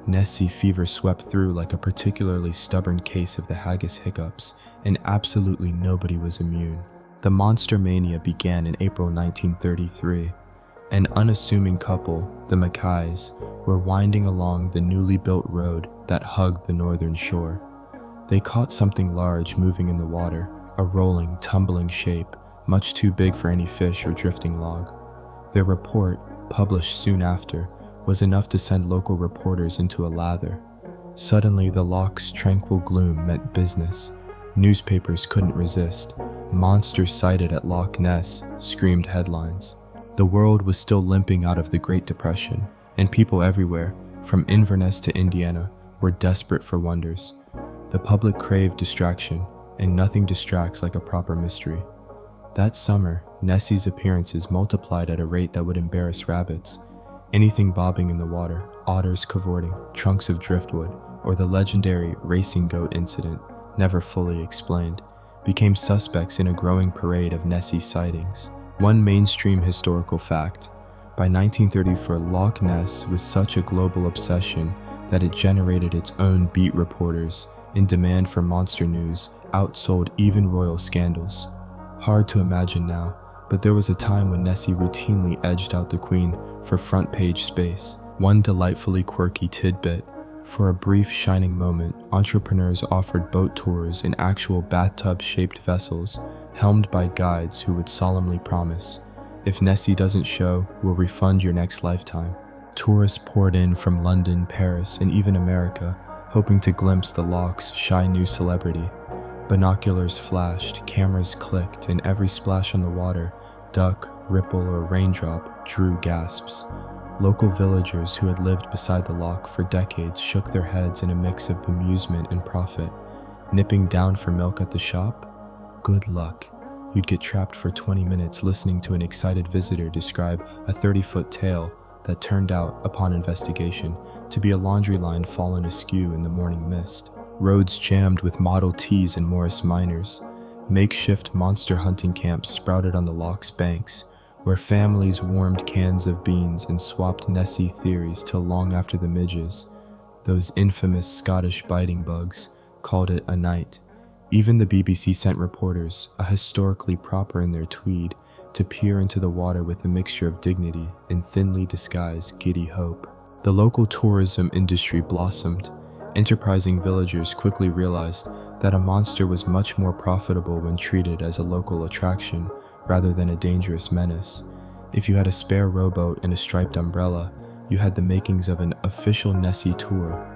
Nessie fever swept through like a particularly stubborn case of the haggis hiccups, and absolutely nobody was immune. The monster mania began in April 1933. An unassuming couple, the Mackays, were winding along the newly built road that hugged the northern shore. They caught something large moving in the water, a rolling, tumbling shape, much too big for any fish or drifting log. Their report, published soon after, was enough to send local reporters into a lather. Suddenly, the loch's tranquil gloom meant business. Newspapers couldn't resist. "Monsters sighted at Loch Ness," screamed headlines. The world was still limping out of the Great Depression, and people everywhere, from Inverness to Indiana, were desperate for wonders. The public craved distraction, and nothing distracts like a proper mystery. That summer, Nessie's appearances multiplied at a rate that would embarrass rabbits. Anything bobbing in the water, otters cavorting, trunks of driftwood, or the legendary racing goat incident, never fully explained, became suspects in a growing parade of Nessie sightings. One mainstream historical fact: by 1934, Loch Ness was such a global obsession that it generated its own beat reporters, in demand for monster news, outsold even royal scandals. Hard to imagine now, but there was a time when Nessie routinely edged out the Queen for front page space. One delightfully quirky tidbit: for a brief shining moment, entrepreneurs offered boat tours in actual bathtub-shaped vessels, helmed by guides who would solemnly promise, "If Nessie doesn't show, we'll refund your next lifetime." Tourists poured in from London, Paris, and even America, hoping to glimpse the loch's shy new celebrity. Binoculars flashed, cameras clicked, and every splash on the water, duck, ripple, or raindrop, drew gasps. Local villagers who had lived beside the loch for decades shook their heads in a mix of bemusement and profit. Nipping down for milk at the shop? Good luck. You'd get trapped for 20 minutes listening to an excited visitor describe a 30-foot tale that turned out, upon investigation, to be a laundry line fallen askew in the morning mist. Roads jammed with Model Ts and Morris Minors. Makeshift monster hunting camps sprouted on the loch's banks, where families warmed cans of beans and swapped Nessie theories till long after the midges, those infamous Scottish biting bugs, called it a night. Even the BBC sent reporters, a historically proper in their tweed, to peer into the water with a mixture of dignity and thinly disguised giddy hope. The local tourism industry blossomed. Enterprising villagers quickly realized that a monster was much more profitable when treated as a local attraction rather than a dangerous menace. If you had a spare rowboat and a striped umbrella, you had the makings of an official Nessie tour.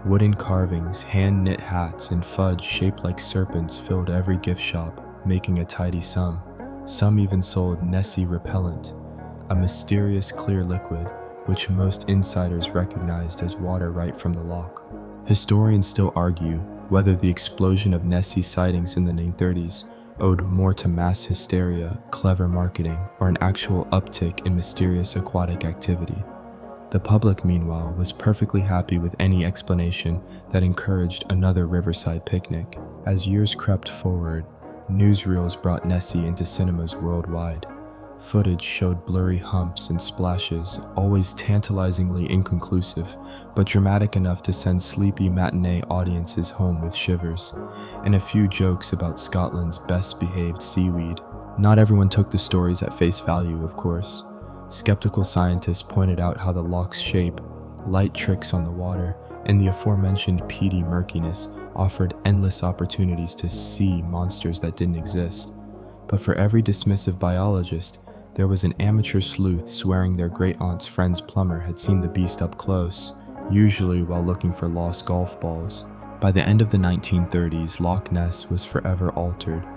Wooden carvings, hand-knit hats, and fudge shaped like serpents filled every gift shop, making a tidy sum. Some even sold Nessie repellent, a mysterious clear liquid which most insiders recognized as water right from the loch. Historians still argue whether the explosion of Nessie sightings in the 1930s owed more to mass hysteria, clever marketing, or an actual uptick in mysterious aquatic activity. The public, meanwhile, was perfectly happy with any explanation that encouraged another riverside picnic. As years crept forward, newsreels brought Nessie into cinemas worldwide. Footage showed blurry humps and splashes, always tantalizingly inconclusive, but dramatic enough to send sleepy matinee audiences home with shivers, and a few jokes about Scotland's best-behaved seaweed. Not everyone took the stories at face value, of course. Skeptical scientists pointed out how the loch's shape, light tricks on the water, and the aforementioned peaty murkiness offered endless opportunities to see monsters that didn't exist. But for every dismissive biologist, there was an amateur sleuth swearing their great-aunt's friend's plumber had seen the beast up close, usually while looking for lost golf balls. By the end of the 1930s, Loch Ness was forever altered.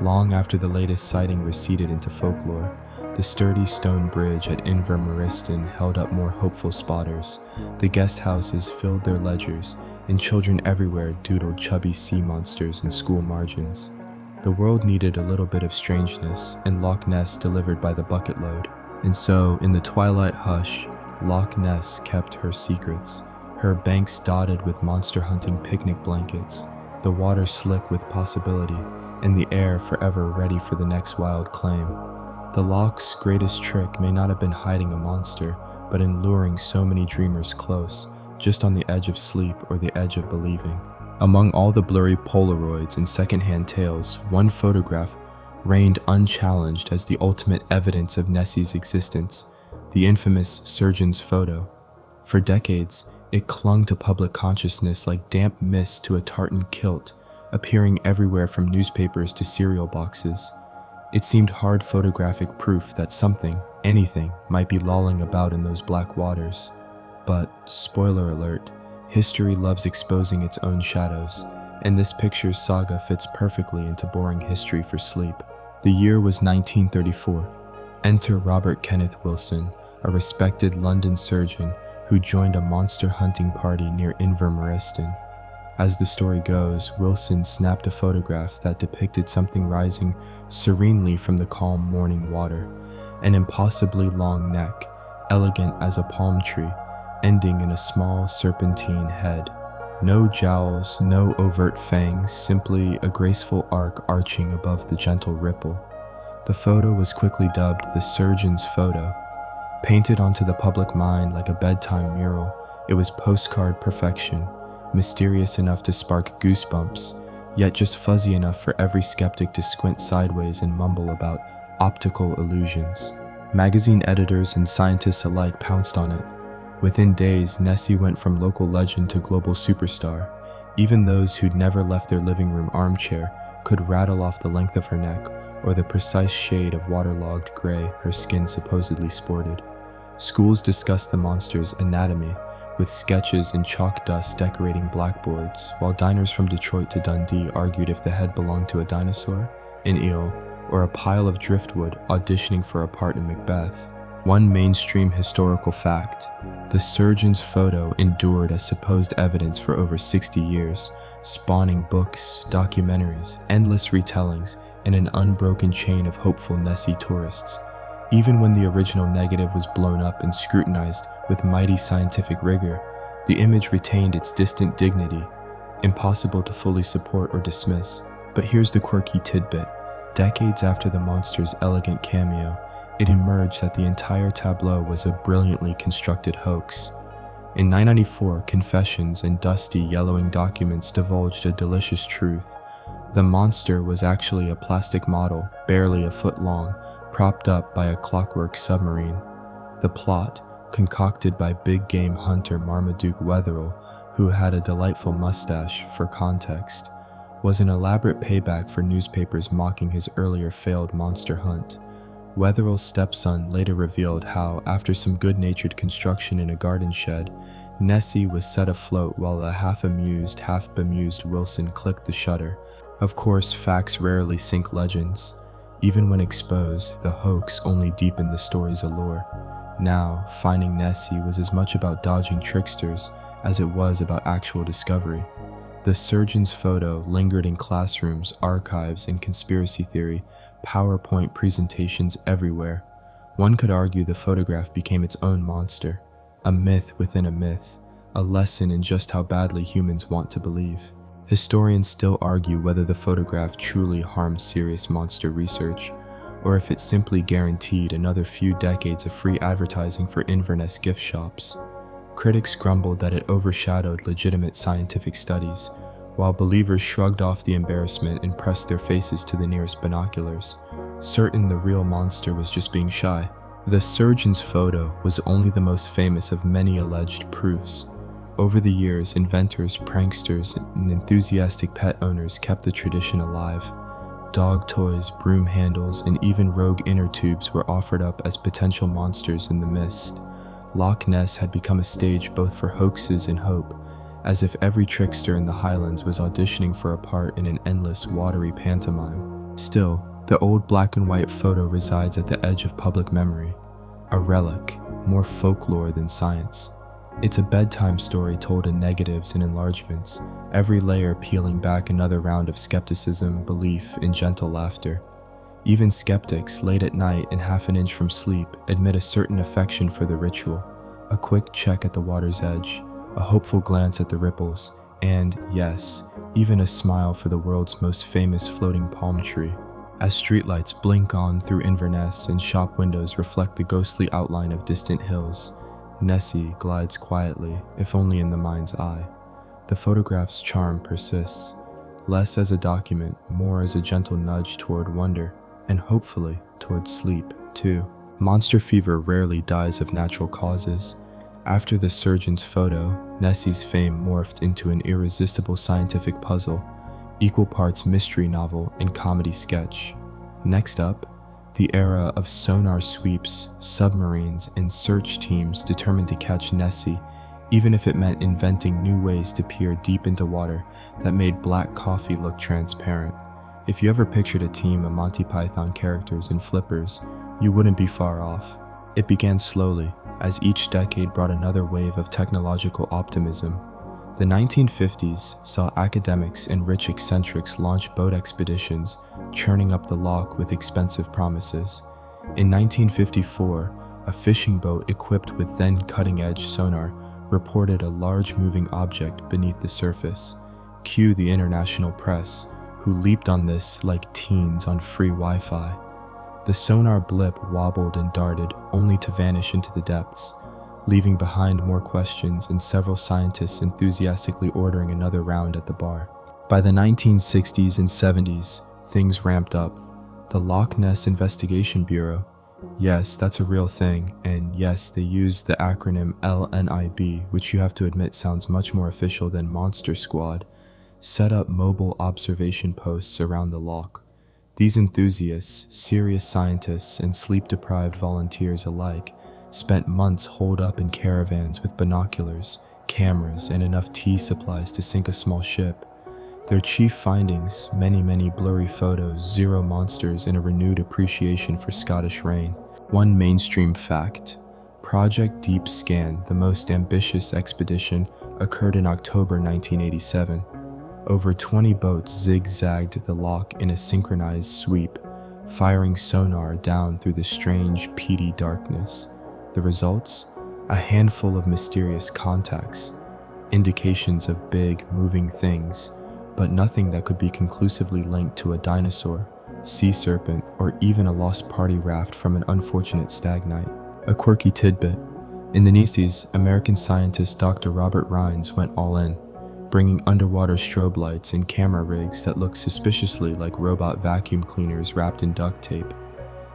Long after the latest sighting receded into folklore, the sturdy stone bridge at Invermariston held up more hopeful spotters. The guest houses filled their ledgers, and children everywhere doodled chubby sea monsters in school margins. The world needed a little bit of strangeness, and Loch Ness delivered by the bucket load. And so, in the twilight hush, Loch Ness kept her secrets, her banks dotted with monster-hunting picnic blankets, the water slick with possibility, and the air forever ready for the next wild claim. The loch's greatest trick may not have been hiding a monster, but in luring so many dreamers close, just on the edge of sleep or the edge of believing. Among all the blurry Polaroids and secondhand tales, one photograph reigned unchallenged as the ultimate evidence of Nessie's existence, the infamous surgeon's photo. For decades, it clung to public consciousness like damp mist to a tartan kilt, appearing everywhere from newspapers to cereal boxes. It seemed hard photographic proof that something, anything, might be lolling about in those black waters. But, spoiler alert, history loves exposing its own shadows, and this picture's saga fits perfectly into boring history for sleep. The year was 1934. Enter Robert Kenneth Wilson, a respected London surgeon who joined a monster hunting party near Invermariston. As the story goes, Wilson snapped a photograph that depicted something rising serenely from the calm morning water, an impossibly long neck, elegant as a palm tree, ending in a small serpentine head. No jowls, no overt fangs, simply a graceful arc arching above the gentle ripple. The photo was quickly dubbed the surgeon's photo. Painted onto the public mind like a bedtime mural, it was postcard perfection, mysterious enough to spark goosebumps, yet just fuzzy enough for every skeptic to squint sideways and mumble about optical illusions. Magazine editors and scientists alike pounced on it. Within days, Nessie went from local legend to global superstar. Even those who'd never left their living room armchair could rattle off the length of her neck or the precise shade of waterlogged gray her skin supposedly sported. Schools discussed the monster's anatomy, with sketches and chalk dust decorating blackboards, while diners from Detroit to Dundee argued if the head belonged to a dinosaur, an eel, or a pile of driftwood auditioning for a part in Macbeth. One mainstream historical fact: the surgeon's photo endured as supposed evidence for over 60 years, spawning books, documentaries, endless retellings, and an unbroken chain of hopeful Nessie tourists. Even when the original negative was blown up and scrutinized with mighty scientific rigor, the image retained its distant dignity, impossible to fully support or dismiss. But here's the quirky tidbit. Decades after the monster's elegant cameo, it emerged that the entire tableau was a brilliantly constructed hoax. In 994, confessions and dusty, yellowing documents divulged a delicious truth. The monster was actually a plastic model, barely a foot long, propped up by a clockwork submarine. The plot, concocted by big game hunter Marmaduke Wetherell, who had a delightful mustache for context, was an elaborate payback for newspapers mocking his earlier failed monster hunt. Wetherell's stepson later revealed how, after some good-natured construction in a garden shed, Nessie was set afloat while a half-amused, half-bemused Wilson clicked the shutter. Of course, facts rarely sink legends. Even when exposed, the hoax only deepened the story's allure. Now, finding Nessie was as much about dodging tricksters as it was about actual discovery. The surgeon's photo lingered in classrooms, archives, and conspiracy theory, PowerPoint presentations everywhere. One could argue the photograph became its own monster, a myth within a myth, a lesson in just how badly humans want to believe. Historians still argue whether the photograph truly harmed serious monster research, or if it simply guaranteed another few decades of free advertising for Inverness gift shops. Critics grumbled that it overshadowed legitimate scientific studies, while believers shrugged off the embarrassment and pressed their faces to the nearest binoculars, certain the real monster was just being shy. The surgeon's photo was only the most famous of many alleged proofs. Over the years, inventors, pranksters, and enthusiastic pet owners kept the tradition alive. Dog toys, broom handles, and even rogue inner tubes were offered up as potential monsters in the mist. Loch Ness had become a stage both for hoaxes and hope, as if every trickster in the Highlands was auditioning for a part in an endless, watery pantomime. Still, the old black and white photo resides at the edge of public memory, a relic, more folklore than science. It's a bedtime story told in negatives and enlargements, every layer peeling back another round of skepticism, belief, and gentle laughter. Even skeptics, late at night and half an inch from sleep, admit a certain affection for the ritual, a quick check at the water's edge, a hopeful glance at the ripples, and, yes, even a smile for the world's most famous floating palm tree. As streetlights blink on through Inverness and shop windows reflect the ghostly outline of distant hills, Nessie glides quietly, if only in the mind's eye. The photograph's charm persists, less as a document, more as a gentle nudge toward wonder, and hopefully toward sleep, too. Monster fever rarely dies of natural causes. After the surgeon's photo, Nessie's fame morphed into an irresistible scientific puzzle, equal parts mystery novel and comedy sketch. Next up, the era of sonar sweeps, submarines, and search teams determined to catch Nessie, even if it meant inventing new ways to peer deep into water that made black coffee look transparent. If you ever pictured a team of Monty Python characters in flippers, you wouldn't be far off. It began slowly, as each decade brought another wave of technological optimism. The 1950s saw academics and rich eccentrics launch boat expeditions, churning up the loch with expensive promises. In 1954, a fishing boat equipped with then cutting-edge sonar reported a large moving object beneath the surface. Cue the international press, who leaped on this like teens on free Wi-Fi. The sonar blip wobbled and darted, only to vanish into the depths, leaving behind more questions and several scientists enthusiastically ordering another round at the bar. By the 1960s and 70s, things ramped up. The Loch Ness Investigation Bureau, yes, that's a real thing, and yes, they used the acronym LNIB, which you have to admit sounds much more official than Monster Squad, set up mobile observation posts around the loch. These enthusiasts, serious scientists, and sleep-deprived volunteers alike spent months holed up in caravans with binoculars, cameras, and enough tea supplies to sink a small ship. Their chief findings, many blurry photos, zero monsters, and a renewed appreciation for Scottish rain. One mainstream fact: Project Deep Scan, the most ambitious expedition, occurred in October 1987. Over 20 boats zigzagged the loch in a synchronized sweep, firing sonar down through the strange, peaty darkness. The results? A handful of mysterious contacts, indications of big, moving things, but nothing that could be conclusively linked to a dinosaur, sea serpent, or even a lost party raft from an unfortunate stag night. A quirky tidbit: in the Nices, American scientist Dr. Robert Rines went all in, bringing underwater strobe lights and camera rigs that looked suspiciously like robot vacuum cleaners wrapped in duct tape.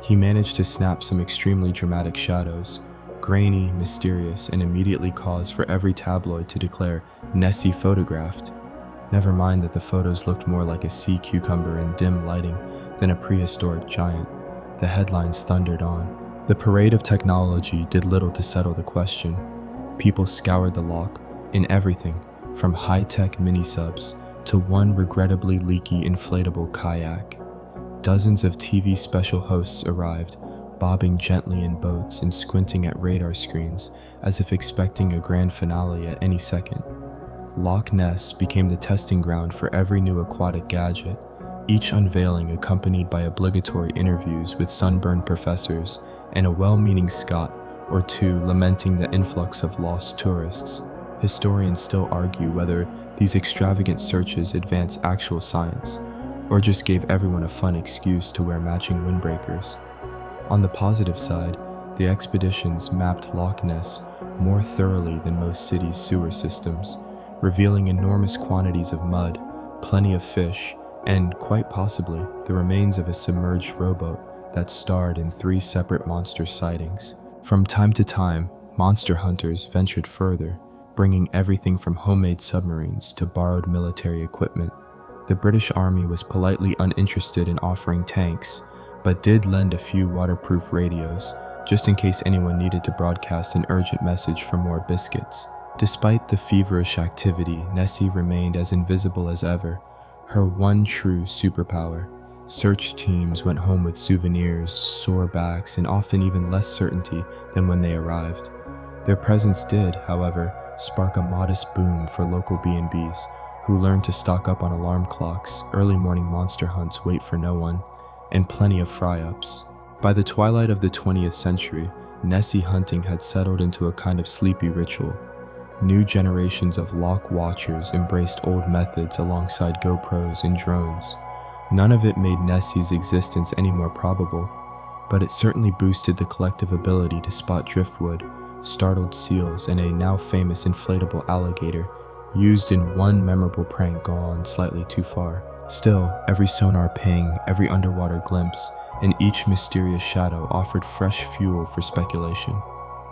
He managed to snap some extremely dramatic shadows, grainy, mysterious, and immediately caused for every tabloid to declare Nessie photographed. Never mind that the photos looked more like a sea cucumber in dim lighting than a prehistoric giant. The headlines thundered on. The parade of technology did little to settle the question. People scoured the loch in everything from high-tech mini-subs to one regrettably leaky inflatable kayak. Dozens of TV special hosts arrived, bobbing gently in boats and squinting at radar screens as if expecting a grand finale at any second. Loch Ness became the testing ground for every new aquatic gadget, each unveiling accompanied by obligatory interviews with sunburned professors and a well-meaning Scot or two lamenting the influx of lost tourists. Historians still argue whether these extravagant searches advance actual science, or just gave everyone a fun excuse to wear matching windbreakers. On the positive side, the expeditions mapped Loch Ness more thoroughly than most cities' sewer systems, revealing enormous quantities of mud, plenty of fish, and, quite possibly, the remains of a submerged rowboat that starred in 3 separate monster sightings. From time to time, monster hunters ventured further, bringing everything from homemade submarines to borrowed military equipment. The British Army was politely uninterested in offering tanks, but did lend a few waterproof radios, just in case anyone needed to broadcast an urgent message for more biscuits. Despite the feverish activity, Nessie remained as invisible as ever, her one true superpower. Search teams went home with souvenirs, sore backs, and often even less certainty than when they arrived. Their presence did, however, spark a modest boom for local B&Bs, who learned to stock up on alarm clocks, early morning monster hunts wait for no one, and plenty of fry-ups. By the twilight of the 20th century, Nessie hunting had settled into a kind of sleepy ritual. New generations of loch watchers embraced old methods alongside GoPros and drones. None of it made Nessie's existence any more probable, but it certainly boosted the collective ability to spot driftwood, startled seals, and a now famous inflatable alligator, used in one memorable prank gone slightly too far. Still, every sonar ping, every underwater glimpse, and each mysterious shadow offered fresh fuel for speculation.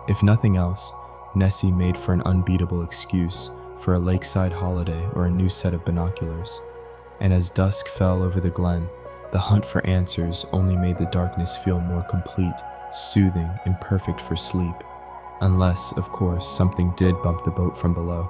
If nothing else, Nessie made for an unbeatable excuse for a lakeside holiday or a new set of binoculars. And as dusk fell over the glen, the hunt for answers only made the darkness feel more complete, soothing, and perfect for sleep. Unless, of course, something did bump the boat from below.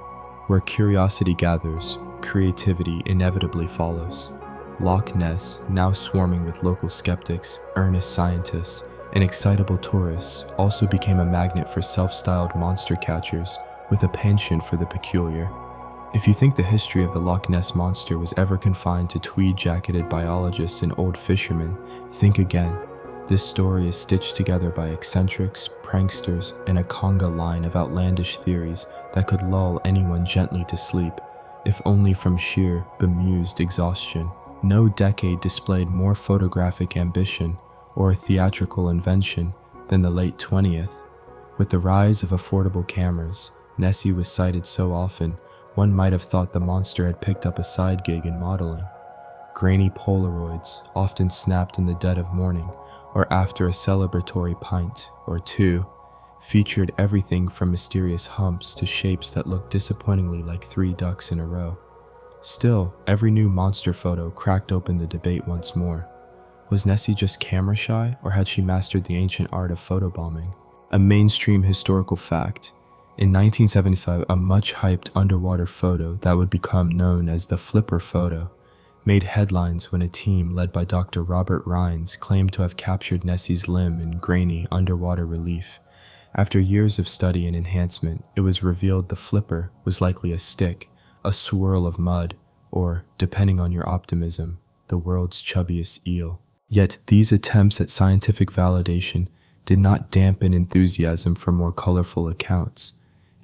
Where curiosity gathers, creativity inevitably follows. Loch Ness, now swarming with local skeptics, earnest scientists, and excitable tourists, also became a magnet for self-styled monster catchers with a penchant for the peculiar. If you think the history of the Loch Ness Monster was ever confined to tweed-jacketed biologists and old fishermen, think again. This story is stitched together by eccentrics, pranksters, and a conga line of outlandish theories that could lull anyone gently to sleep, if only from sheer, bemused exhaustion. No decade displayed more photographic ambition or theatrical invention than the late 20th. With the rise of affordable cameras, Nessie was sighted so often, one might have thought the monster had picked up a side gig in modeling. Grainy Polaroids, often snapped in the dead of morning, or after a celebratory pint or two, featured everything from mysterious humps to shapes that looked disappointingly like 3 ducks in a row. Still, every new monster photo cracked open the debate once more. Was Nessie just camera shy, or had she mastered the ancient art of photobombing? A mainstream historical fact: in 1975, a much-hyped underwater photo that would become known as the flipper photo made headlines when a team led by Dr. Robert Rines claimed to have captured Nessie's limb in grainy underwater relief. After years of study and enhancement, it was revealed the flipper was likely a stick, a swirl of mud, or, depending on your optimism, the world's chubbiest eel. Yet these attempts at scientific validation did not dampen enthusiasm for more colorful accounts.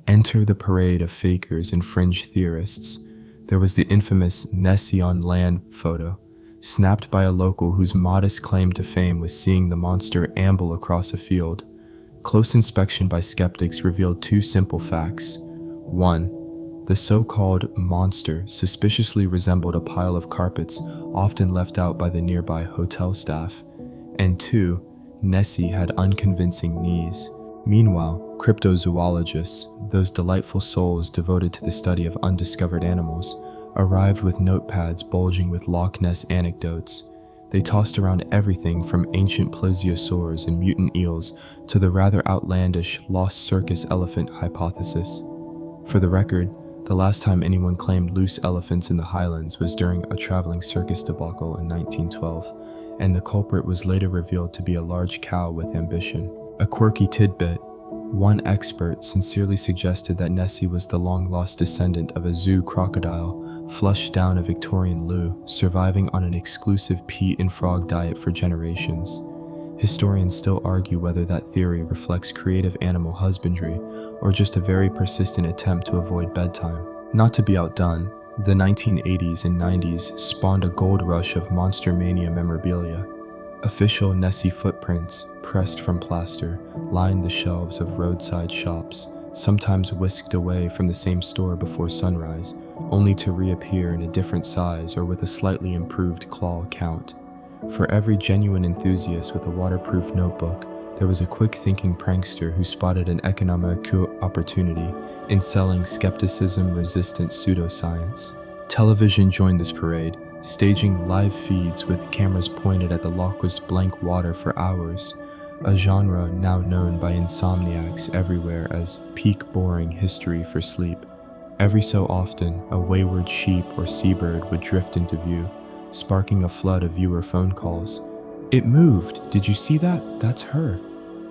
Enter the parade of fakers and fringe theorists. There was the infamous Nessie on land photo, snapped by a local whose modest claim to fame was seeing the monster amble across a field. Close inspection by skeptics revealed two simple facts. 1. The so-called monster suspiciously resembled a pile of carpets often left out by the nearby hotel staff. And 2. Nessie had unconvincing knees. Meanwhile, cryptozoologists, those delightful souls devoted to the study of undiscovered animals, arrived with notepads bulging with Loch Ness anecdotes. They tossed around everything from ancient plesiosaurs and mutant eels to the rather outlandish lost circus elephant hypothesis. For the record, the last time anyone claimed loose elephants in the Highlands was during a traveling circus debacle in 1912, and the culprit was later revealed to be a large cow with ambition. A quirky tidbit: one expert sincerely suggested that Nessie was the long-lost descendant of a zoo crocodile flushed down a Victorian loo, surviving on an exclusive peat and frog diet for generations. Historians still argue whether that theory reflects creative animal husbandry or just a very persistent attempt to avoid bedtime. Not to be outdone, the 1980s and 90s spawned a gold rush of monster mania memorabilia. Official Nessie footprints, pressed from plaster, lined the shelves of roadside shops, sometimes whisked away from the same store before sunrise, only to reappear in a different size or with a slightly improved claw count. For every genuine enthusiast with a waterproof notebook, there was a quick-thinking prankster who spotted an economic opportunity in selling skepticism-resistant pseudoscience. Television joined this parade, staging live feeds with cameras pointed at the Loch's blank water for hours, a genre now known by insomniacs everywhere as peak boring history for sleep. Every so often, a wayward sheep or seabird would drift into view, sparking a flood of viewer phone calls. "It moved! Did you see that? That's her."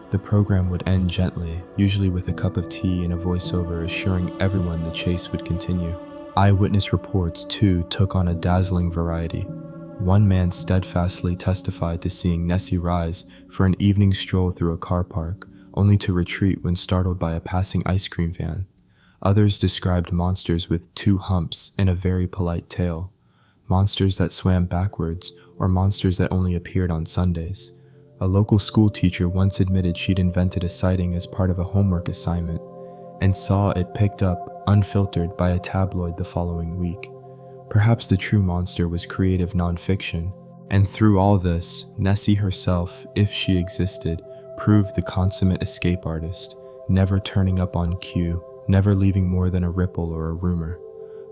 The program would end gently, usually with a cup of tea and a voiceover assuring everyone the chase would continue. Eyewitness reports, too, took on a dazzling variety. One man steadfastly testified to seeing Nessie rise for an evening stroll through a car park, only to retreat when startled by a passing ice cream van. Others described monsters with two humps and a very polite tail, monsters that swam backwards, or monsters that only appeared on Sundays. A local school teacher once admitted she'd invented a sighting as part of a homework assignment, and saw it picked up unfiltered by a tabloid the following week. Perhaps the true monster was creative nonfiction, and through all this, Nessie herself, if she existed, proved the consummate escape artist, never turning up on cue, never leaving more than a ripple or a rumor.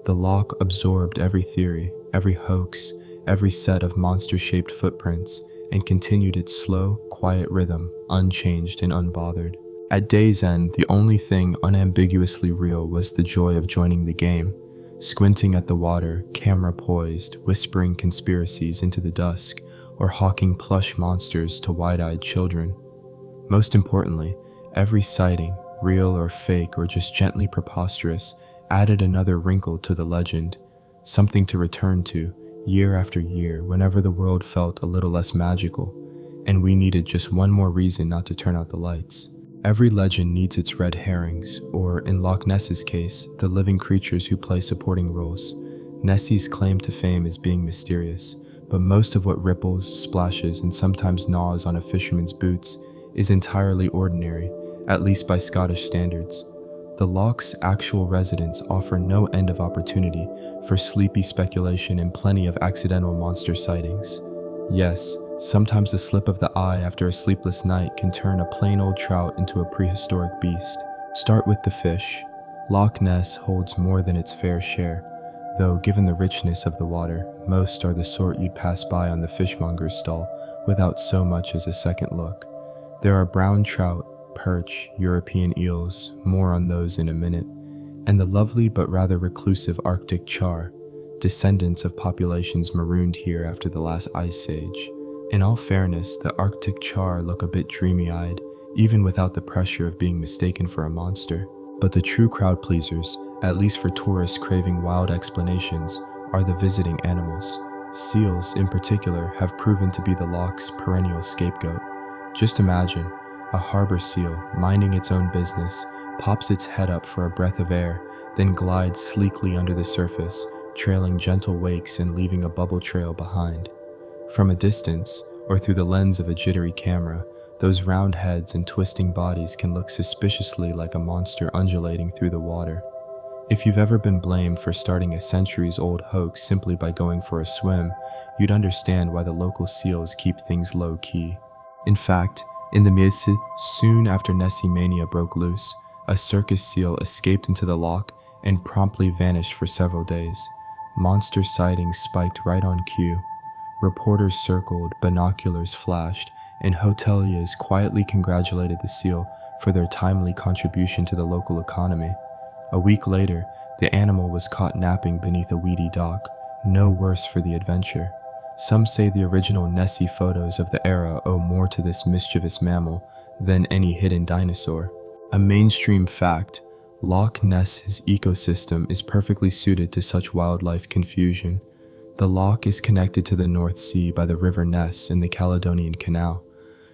The Loch absorbed every theory, every hoax, every set of monster-shaped footprints, and continued its slow, quiet rhythm, unchanged and unbothered. At day's end, the only thing unambiguously real was the joy of joining the game, squinting at the water, camera poised, whispering conspiracies into the dusk, or hawking plush monsters to wide-eyed children. Most importantly, every sighting, real or fake or just gently preposterous, added another wrinkle to the legend, something to return to, year after year, whenever the world felt a little less magical, and we needed just one more reason not to turn out the lights. Every legend needs its red herrings, or in Loch Ness's case, the living creatures who play supporting roles. Nessie's claim to fame is being mysterious, but most of what ripples, splashes, and sometimes gnaws on a fisherman's boots is entirely ordinary, at least by Scottish standards. The Loch's actual residents offer no end of opportunity for sleepy speculation and plenty of accidental monster sightings. Yes, sometimes a slip of the eye after a sleepless night can turn a plain old trout into a prehistoric beast. Start with the fish. Loch Ness holds more than its fair share, though given the richness of the water, most are the sort you'd pass by on the fishmonger's stall without so much as a second look. There are brown trout, perch, European eels, more on those in a minute, and the lovely but rather reclusive Arctic char. descendants of populations marooned here after the last ice age. In all fairness, the Arctic char look a bit dreamy-eyed, even without the pressure of being mistaken for a monster. But the true crowd pleasers, at least for tourists craving wild explanations, are the visiting animals. Seals, in particular, have proven to be the loch's perennial scapegoat. Just imagine, a harbor seal, minding its own business, pops its head up for a breath of air, then glides sleekly under the surface, trailing gentle wakes and leaving a bubble trail behind. From a distance, or through the lens of a jittery camera, those round heads and twisting bodies can look suspiciously like a monster undulating through the water. If you've ever been blamed for starting a centuries-old hoax simply by going for a swim, you'd understand why the local seals keep things low-key. In fact, in the Miesse, soon after Nessie mania broke loose, a circus seal escaped into the loch and promptly vanished for several days. Monster sightings spiked right on cue. Reporters circled, binoculars flashed, and hoteliers quietly congratulated the seal for their timely contribution to the local economy. A week later, the animal was caught napping beneath a weedy dock, no worse for the adventure. Some say the original Nessie photos of the era owe more to this mischievous mammal than any hidden dinosaur. A mainstream fact, Loch Ness's ecosystem is perfectly suited to such wildlife confusion. The loch is connected to the North Sea by the River Ness in the Caledonian Canal,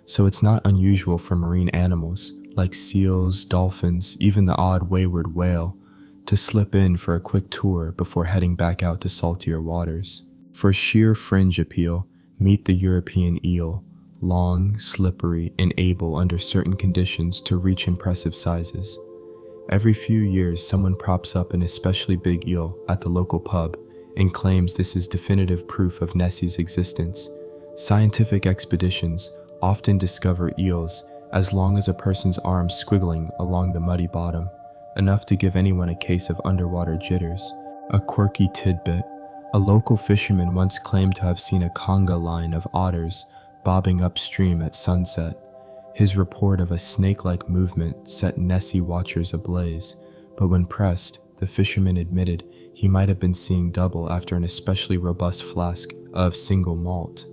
so it's not unusual for marine animals, like seals, dolphins, even the odd wayward whale, to slip in for a quick tour before heading back out to saltier waters. For sheer fringe appeal, meet the European eel, long, slippery, and able under certain conditions to reach impressive sizes. Every few years, someone props up an especially big eel at the local pub and claims this is definitive proof of Nessie's existence. Scientific expeditions often discover eels as long as a person's arm squiggling along the muddy bottom, enough to give anyone a case of underwater jitters. A quirky tidbit, a local fisherman once claimed to have seen a conga line of otters bobbing upstream at sunset. His report of a snake-like movement set Nessie watchers ablaze, but when pressed, the fisherman admitted he might have been seeing double after an especially robust flask of single malt.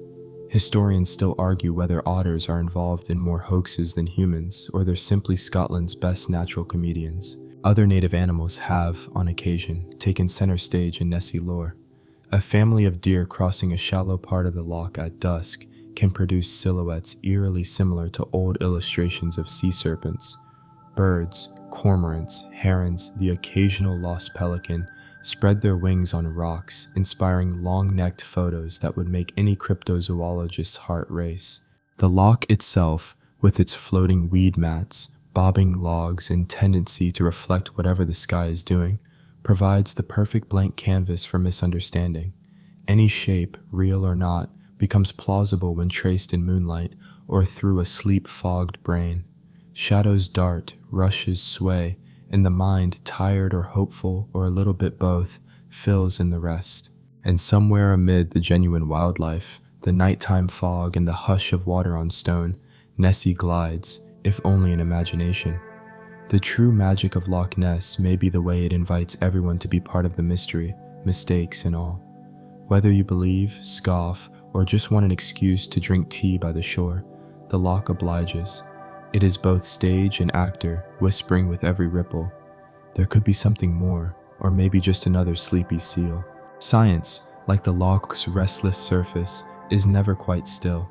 Historians still argue whether otters are involved in more hoaxes than humans, or they're simply Scotland's best natural comedians. Other native animals have, on occasion, taken center stage in Nessie lore. A family of deer crossing a shallow part of the loch at dusk can produce silhouettes eerily similar to old illustrations of sea serpents. Birds, cormorants, herons, the occasional lost pelican spread their wings on rocks, inspiring long-necked photos that would make any cryptozoologist's heart race. The loch itself, with its floating weed mats, bobbing logs, and tendency to reflect whatever the sky is doing, provides the perfect blank canvas for misunderstanding. Any shape, real or not, becomes plausible when traced in moonlight or through a sleep-fogged brain. Shadows dart, rushes sway, and the mind, tired or hopeful or a little bit both, fills in the rest. And somewhere amid the genuine wildlife, the nighttime fog and the hush of water on stone, Nessie glides, if only in imagination. The true magic of Loch Ness may be the way it invites everyone to be part of the mystery, mistakes and all. Whether you believe, scoff, or just want an excuse to drink tea by the shore, the loch obliges. It is both stage and actor, whispering with every ripple. There could be something more, or maybe just another sleepy seal. Science, like the loch's restless surface, is never quite still.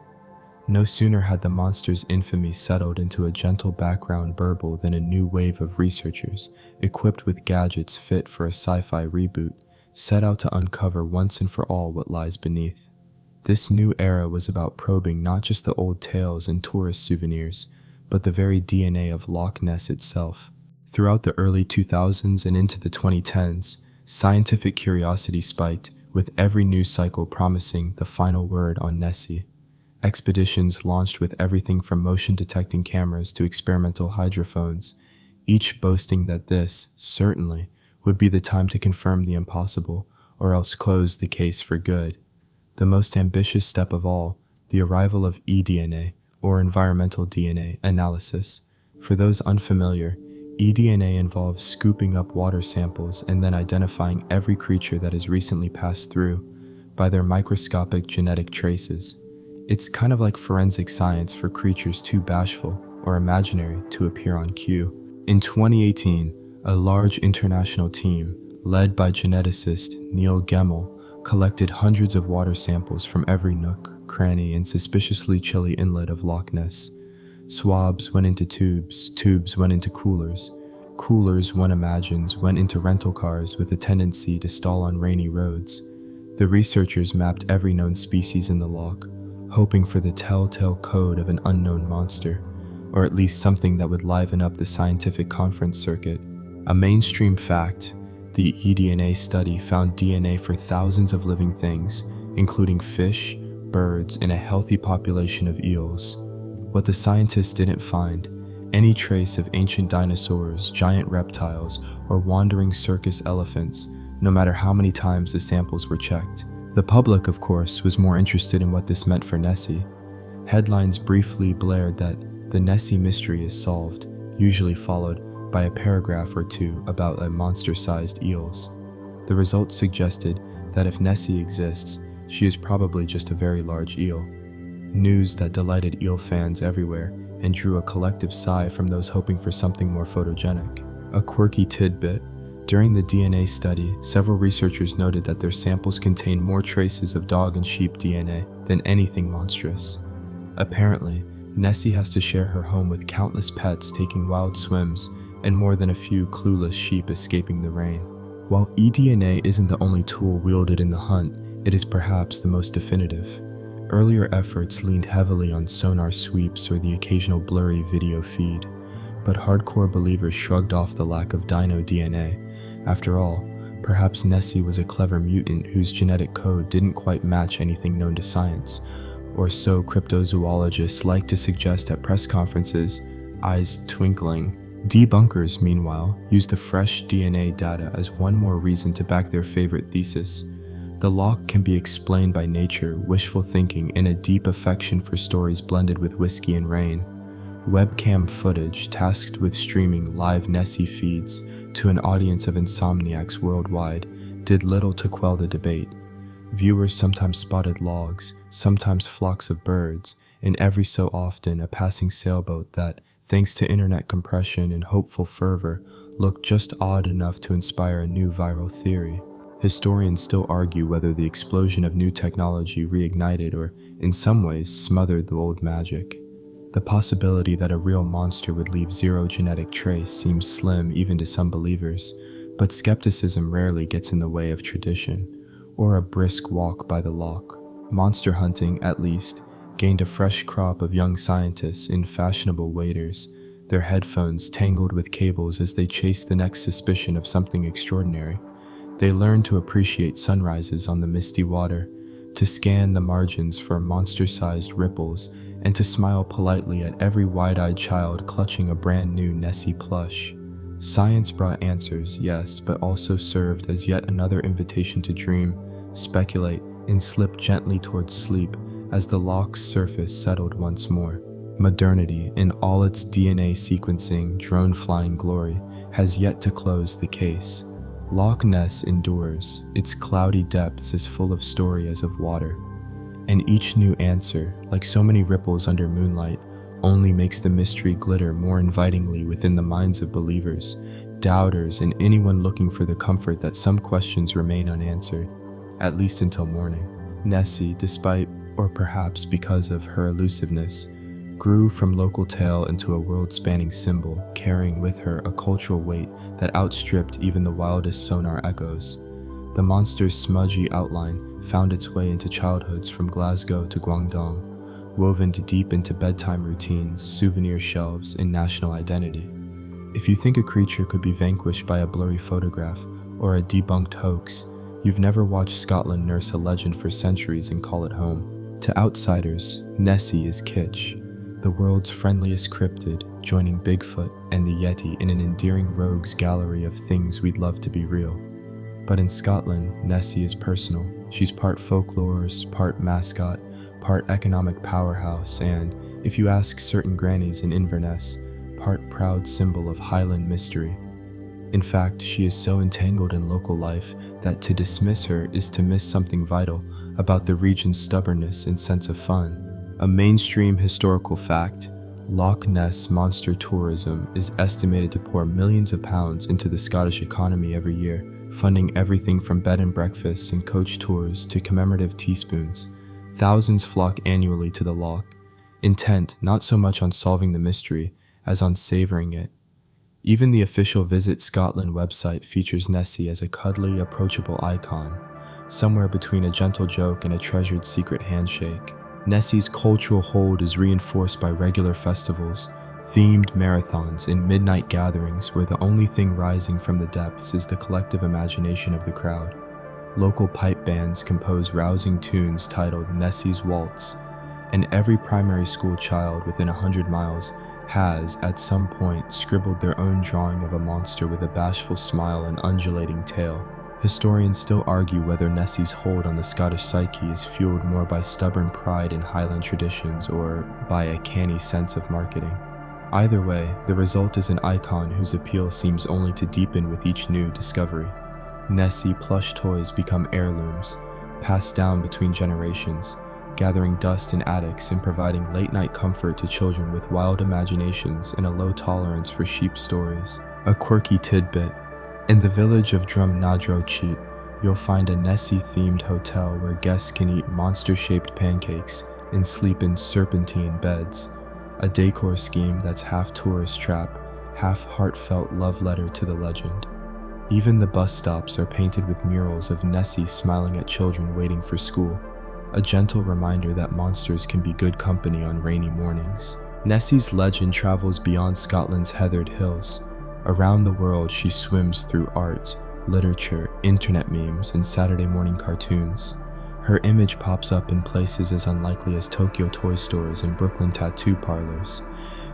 No sooner had the monster's infamy settled into a gentle background burble than a new wave of researchers, equipped with gadgets fit for a sci-fi reboot, set out to uncover once and for all what lies beneath. This new era was about probing not just the old tales and tourist souvenirs, but the very DNA of Loch Ness itself. Throughout the early 2000s and into the 2010s, scientific curiosity spiked, with every news cycle promising the final word on Nessie. Expeditions launched with everything from motion-detecting cameras to experimental hydrophones, each boasting that this, certainly, would be the time to confirm the impossible, or else close the case for good. The most ambitious step of all, the arrival of eDNA, or environmental DNA, analysis. For those unfamiliar, eDNA involves scooping up water samples and then identifying every creature that has recently passed through by their microscopic genetic traces. It's kind of like forensic science for creatures too bashful or imaginary to appear on cue. In 2018, a large international team, led by geneticist Neil Gemmel, collected hundreds of water samples from every nook, cranny, and suspiciously chilly inlet of Loch Ness. Swabs went into tubes, tubes went into coolers. Coolers, one imagines, went into rental cars with a tendency to stall on rainy roads. The researchers mapped every known species in the loch, hoping for the telltale code of an unknown monster, or at least something that would liven up the scientific conference circuit. A mainstream fact, the eDNA study found DNA for thousands of living things, including fish, birds, and a healthy population of eels. What the scientists didn't find, any trace of ancient dinosaurs, giant reptiles, or wandering circus elephants, no matter how many times the samples were checked. The public, of course, was more interested in what this meant for Nessie. Headlines briefly blared that the Nessie mystery is solved, usually followed by a paragraph or two about monster-sized eels. The results suggested that if Nessie exists, she is probably just a very large eel. News that delighted eel fans everywhere and drew a collective sigh from those hoping for something more photogenic. A quirky tidbit: during the DNA study, several researchers noted that their samples contained more traces of dog and sheep DNA than anything monstrous. Apparently, Nessie has to share her home with countless pets taking wild swims and more than a few clueless sheep escaping the rain. While eDNA isn't the only tool wielded in the hunt, it is perhaps the most definitive. Earlier efforts leaned heavily on sonar sweeps or the occasional blurry video feed, but hardcore believers shrugged off the lack of dino DNA. After all, perhaps Nessie was a clever mutant whose genetic code didn't quite match anything known to science, or so cryptozoologists like to suggest at press conferences, eyes twinkling. Debunkers, meanwhile, use the fresh DNA data as one more reason to back their favorite thesis. The loch can be explained by nature, wishful thinking, and a deep affection for stories blended with whiskey and rain. Webcam footage tasked with streaming live Nessie feeds to an audience of insomniacs worldwide did little to quell the debate. Viewers sometimes spotted logs, sometimes flocks of birds, and every so often a passing sailboat that, thanks to internet compression and hopeful fervor, looked just odd enough to inspire a new viral theory. Historians still argue whether the explosion of new technology reignited or, in some ways, smothered the old magic. The possibility that a real monster would leave zero genetic trace seems slim even to some believers, but skepticism rarely gets in the way of tradition, or a brisk walk by the loch. Monster hunting, at least, gained a fresh crop of young scientists in fashionable waders, their headphones tangled with cables as they chased the next suspicion of something extraordinary. They learned to appreciate sunrises on the misty water, to scan the margins for monster-sized ripples, and to smile politely at every wide-eyed child clutching a brand new Nessie plush. Science brought answers, yes, but also served as yet another invitation to dream, speculate, and slip gently towards sleep as the loch's surface settled once more. Modernity, in all its DNA sequencing, drone-flying glory, has yet to close the case. Loch Ness endures, its cloudy depths as full of story as of water. And each new answer, like so many ripples under moonlight, only makes the mystery glitter more invitingly within the minds of believers, doubters, and anyone looking for the comfort that some questions remain unanswered, at least until morning. Nessie, despite, or perhaps because of her elusiveness, grew from local tale into a world-spanning symbol, carrying with her a cultural weight that outstripped even the wildest sonar echoes. The monster's smudgy outline found its way into childhoods from Glasgow to Guangdong, woven deep into bedtime routines, souvenir shelves, and national identity. If you think a creature could be vanquished by a blurry photograph or a debunked hoax, you've never watched Scotland nurse a legend for centuries and call it home. To outsiders, Nessie is kitsch, the world's friendliest cryptid, joining Bigfoot and the Yeti in an endearing rogues gallery of things we'd love to be real. But in Scotland, Nessie is personal. She's part folklore, part mascot, part economic powerhouse, and, if you ask certain grannies in Inverness, part proud symbol of Highland mystery. In fact, she is so entangled in local life that to dismiss her is to miss something vital about the region's stubbornness and sense of fun. A mainstream historical fact, Loch Ness monster tourism is estimated to pour millions of pounds into the Scottish economy every year, funding everything from bed and breakfasts and coach tours to commemorative teaspoons. Thousands flock annually to the loch, intent not so much on solving the mystery as on savoring it. Even the official Visit Scotland website features Nessie as a cuddly, approachable icon, somewhere between a gentle joke and a treasured secret handshake. Nessie's cultural hold is reinforced by regular festivals, themed marathons, and midnight gatherings where the only thing rising from the depths is the collective imagination of the crowd. Local pipe bands compose rousing tunes titled Nessie's Waltz, and every primary school child within 100 miles has, at some point, scribbled their own drawing of a monster with a bashful smile and undulating tail. Historians still argue whether Nessie's hold on the Scottish psyche is fueled more by stubborn pride in Highland traditions or by a canny sense of marketing. Either way, the result is an icon whose appeal seems only to deepen with each new discovery. Nessie plush toys become heirlooms, passed down between generations, gathering dust in attics and providing late-night comfort to children with wild imaginations and a low tolerance for sheep stories. A quirky tidbit: in the village of Drumnadrochit, you'll find a Nessie-themed hotel where guests can eat monster-shaped pancakes and sleep in serpentine beds, a decor scheme that's half tourist trap, half heartfelt love letter to the legend. Even the bus stops are painted with murals of Nessie smiling at children waiting for school, a gentle reminder that monsters can be good company on rainy mornings. Nessie's legend travels beyond Scotland's heathered hills. Around the world, she swims through art, literature, internet memes, and Saturday morning cartoons. Her image pops up in places as unlikely as Tokyo toy stores and Brooklyn tattoo parlors.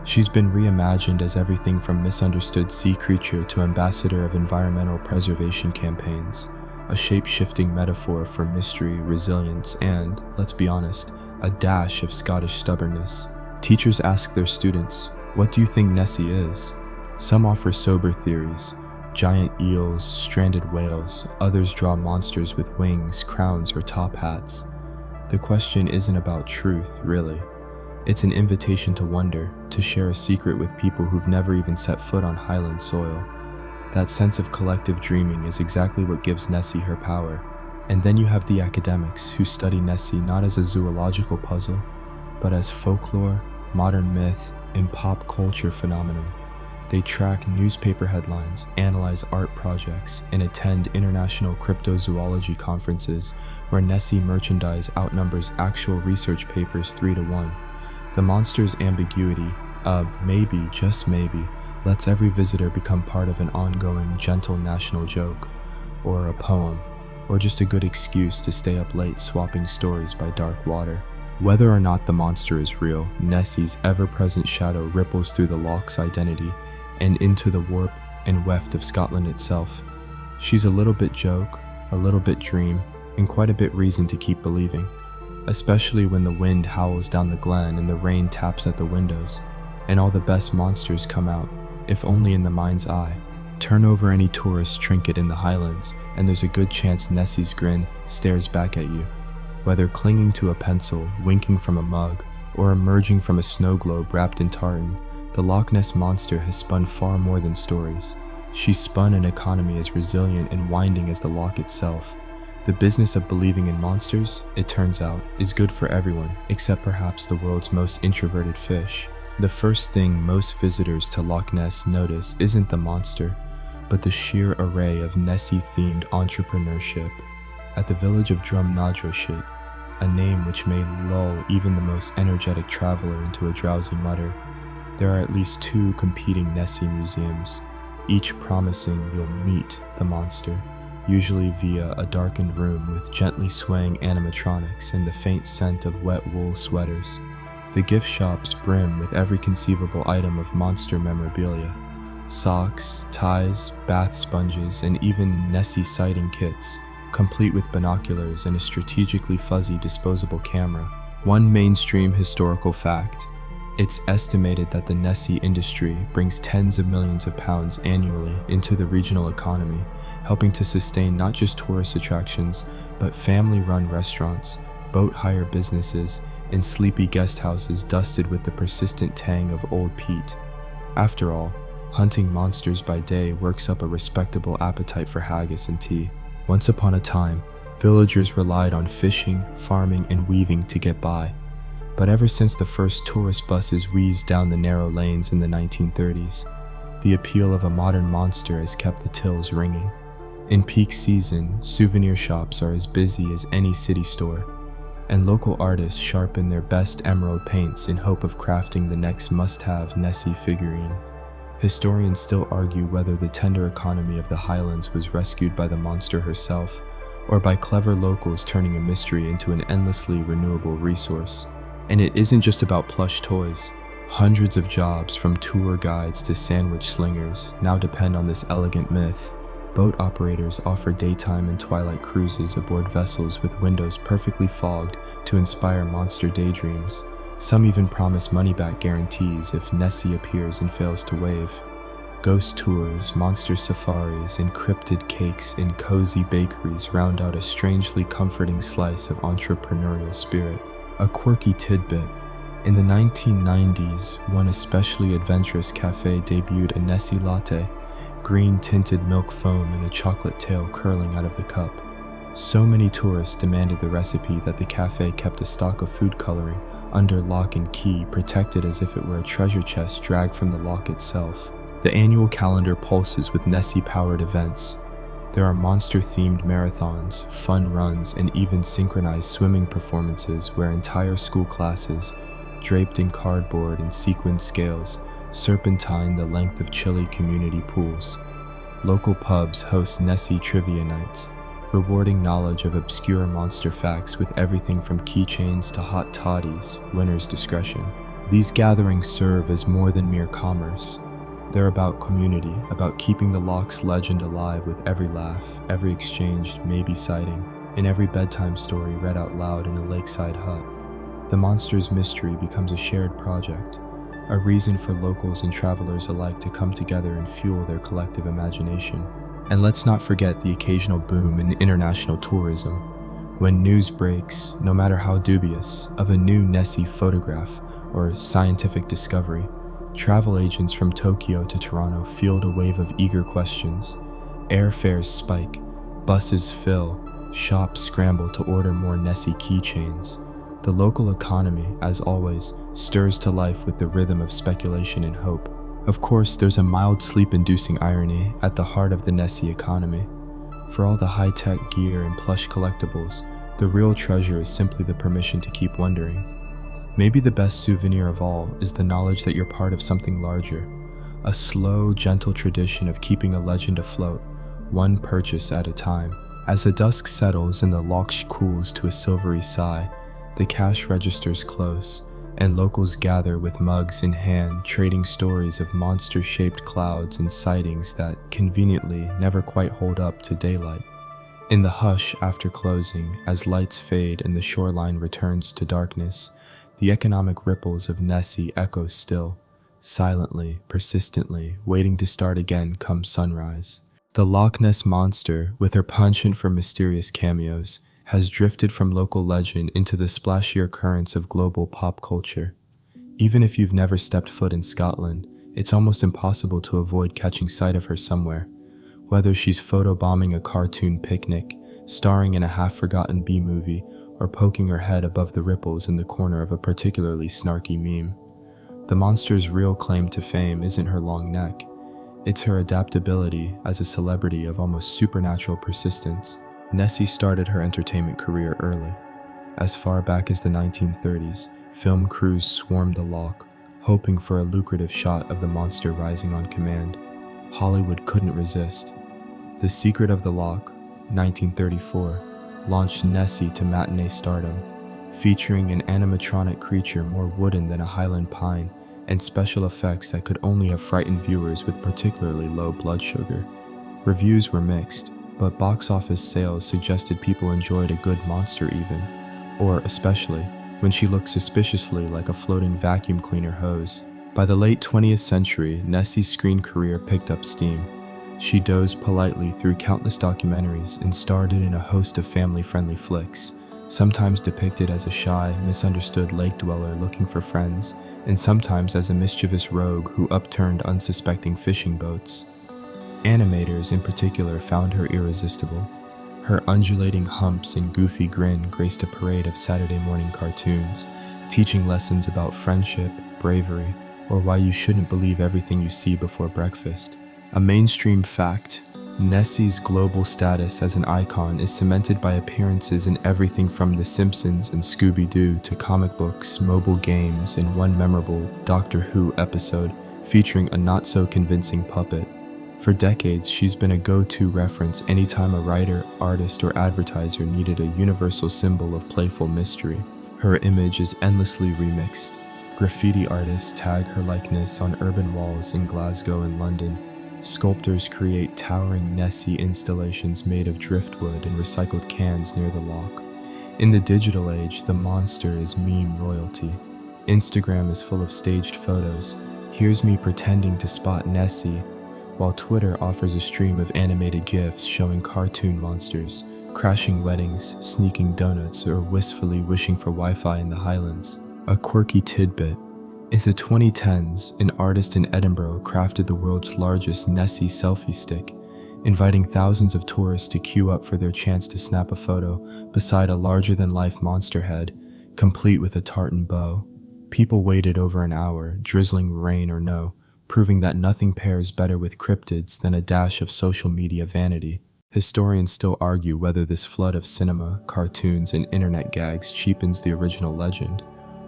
She's been reimagined as everything from misunderstood sea creature to ambassador of environmental preservation campaigns, a shape-shifting metaphor for mystery, resilience, and, let's be honest, a dash of Scottish stubbornness. Teachers ask their students, "What do you think Nessie is?" Some offer sober theories: giant eels, stranded whales. Others draw monsters with wings, crowns, or top hats. The question isn't about truth, really. It's an invitation to wonder, to share a secret with people who've never even set foot on Highland soil. That sense of collective dreaming is exactly what gives Nessie her power. And then you have the academics who study Nessie not as a zoological puzzle, but as folklore, modern myth, and pop culture phenomenon. They track newspaper headlines, analyze art projects, and attend international cryptozoology conferences where Nessie merchandise outnumbers actual research papers 3-1. The monster's ambiguity, maybe, just maybe, lets every visitor become part of an ongoing, gentle national joke, or a poem, or just a good excuse to stay up late swapping stories by dark water. Whether or not the monster is real, Nessie's ever-present shadow ripples through the loch's identity and into the warp and weft of Scotland itself. She's a little bit joke, a little bit dream, and quite a bit reason to keep believing, especially when the wind howls down the glen and the rain taps at the windows, and all the best monsters come out, if only in the mind's eye. Turn over any tourist trinket in the Highlands, and there's a good chance Nessie's grin stares back at you. Whether clinging to a pencil, winking from a mug, or emerging from a snow globe wrapped in tartan, the Loch Ness Monster has spun far more than stories. She's spun an economy as resilient and winding as the loch itself. The business of believing in monsters, it turns out, is good for everyone, except perhaps the world's most introverted fish. The first thing most visitors to Loch Ness notice isn't the monster, but the sheer array of Nessie-themed entrepreneurship. At the village of Drumnadrochit, a name which may lull even the most energetic traveler into a drowsy mutter, there are at least 2 competing Nessie museums, each promising you'll meet the monster, usually via a darkened room with gently swaying animatronics and the faint scent of wet wool sweaters. The gift shops brim with every conceivable item of monster memorabilia: socks, ties, bath sponges, and even Nessie sighting kits, complete with binoculars and a strategically fuzzy disposable camera. One mainstream historical fact: It's estimated that the Nessie industry brings tens of millions of pounds annually into the regional economy, helping to sustain not just tourist attractions, but family-run restaurants, boat hire businesses, and sleepy guest houses dusted with the persistent tang of old peat. After all, hunting monsters by day works up a respectable appetite for haggis and tea. Once upon a time, villagers relied on fishing, farming, and weaving to get by. But ever since the first tourist buses wheezed down the narrow lanes in the 1930s, the appeal of a modern monster has kept the tills ringing. In peak season, souvenir shops are as busy as any city store, and local artists sharpen their best emerald paints in hope of crafting the next must-have Nessie figurine. Historians still argue whether the tender economy of the Highlands was rescued by the monster herself, or by clever locals turning a mystery into an endlessly renewable resource. And it isn't just about plush toys. Hundreds of jobs, from tour guides to sandwich slingers, now depend on this elegant myth. Boat operators offer daytime and twilight cruises aboard vessels with windows perfectly fogged to inspire monster daydreams. Some even promise money-back guarantees if Nessie appears and fails to wave. Ghost tours, monster safaris, and cryptid cakes in cozy bakeries round out a strangely comforting slice of entrepreneurial spirit. A quirky tidbit: in the 1990s, one especially adventurous cafe debuted a Nessie latte, green-tinted milk foam and a chocolate tail curling out of the cup. So many tourists demanded the recipe that the cafe kept a stock of food coloring under lock and key, protected as if it were a treasure chest dragged from the lock itself. The annual calendar pulses with Nessie-powered events. There are monster-themed marathons, fun runs, and even synchronized swimming performances where entire school classes, draped in cardboard and sequined scales, serpentine the length of chilly community pools. Local pubs host Nessie trivia nights, rewarding knowledge of obscure monster facts with everything from keychains to hot toddies, winner's discretion. These gatherings serve as more than mere commerce. They're about community, about keeping the lock's legend alive with every laugh, every exchanged maybe sighting, and every bedtime story read out loud in a lakeside hut. The monster's mystery becomes a shared project, a reason for locals and travelers alike to come together and fuel their collective imagination. And let's not forget the occasional boom in international tourism. When news breaks, no matter how dubious, of a new Nessie photograph or scientific discovery, travel agents from Tokyo to Toronto field a wave of eager questions. Airfares spike, buses fill, shops scramble to order more Nessie keychains. The local economy, as always, stirs to life with the rhythm of speculation and hope. Of course, there's a mild sleep-inducing irony at the heart of the Nessie economy. For all the high-tech gear and plush collectibles, the real treasure is simply the permission to keep wondering. Maybe the best souvenir of all is the knowledge that you're part of something larger, a slow, gentle tradition of keeping a legend afloat, one purchase at a time. As the dusk settles and the lock cools to a silvery sigh, the cash registers close, and locals gather with mugs in hand, trading stories of monster-shaped clouds and sightings that, conveniently, never quite hold up to daylight. In the hush after closing, as lights fade and the shoreline returns to darkness, the economic ripples of Nessie echo still, silently, persistently, waiting to start again come sunrise. The Loch Ness Monster, with her penchant for mysterious cameos, has drifted from local legend into the splashier currents of global pop culture. Even if you've never stepped foot in Scotland, it's almost impossible to avoid catching sight of her somewhere. Whether she's photobombing a cartoon picnic, starring in a half-forgotten B-movie, or poking her head above the ripples in the corner of a particularly snarky meme. The monster's real claim to fame isn't her long neck. It's her adaptability as a celebrity of almost supernatural persistence. Nessie started her entertainment career early. As far back as the 1930s, film crews swarmed the loch, hoping for a lucrative shot of the monster rising on command. Hollywood couldn't resist. The Secret of the Loch, 1934, launched Nessie to matinee stardom, featuring an animatronic creature more wooden than a Highland pine and special effects that could only have frightened viewers with particularly low blood sugar. Reviews were mixed, but box office sales suggested people enjoyed a good monster even, or especially, when she looked suspiciously like a floating vacuum cleaner hose. By the late 20th century, Nessie's screen career picked up steam. She dozed politely through countless documentaries and starred in a host of family-friendly flicks, sometimes depicted as a shy, misunderstood lake dweller looking for friends, and sometimes as a mischievous rogue who upturned unsuspecting fishing boats. Animators in particular found her irresistible. Her undulating humps and goofy grin graced a parade of Saturday morning cartoons, teaching lessons about friendship, bravery, or why you shouldn't believe everything you see before breakfast. A mainstream fact, Nessie's global status as an icon is cemented by appearances in everything from The Simpsons and Scooby-Doo to comic books, mobile games, and one memorable Doctor Who episode featuring a not-so-convincing puppet. For decades, she's been a go-to reference anytime a writer, artist, or advertiser needed a universal symbol of playful mystery. Her image is endlessly remixed. Graffiti artists tag her likeness on urban walls in Glasgow and London. Sculptors create towering Nessie installations made of driftwood and recycled cans near the loch. In the digital age, the monster is meme royalty. Instagram is full of staged photos. Here's me pretending to spot Nessie, while Twitter offers a stream of animated GIFs showing cartoon monsters, crashing weddings, sneaking donuts, or wistfully wishing for Wi-Fi in the Highlands. A quirky tidbit. In the 2010s, an artist in Edinburgh crafted the world's largest Nessie selfie stick, inviting thousands of tourists to queue up for their chance to snap a photo beside a larger-than-life monster head, complete with a tartan bow. People waited over an hour, drizzling rain or no, proving that nothing pairs better with cryptids than a dash of social media vanity. Historians still argue whether this flood of cinema, cartoons, and internet gags cheapens the original legend,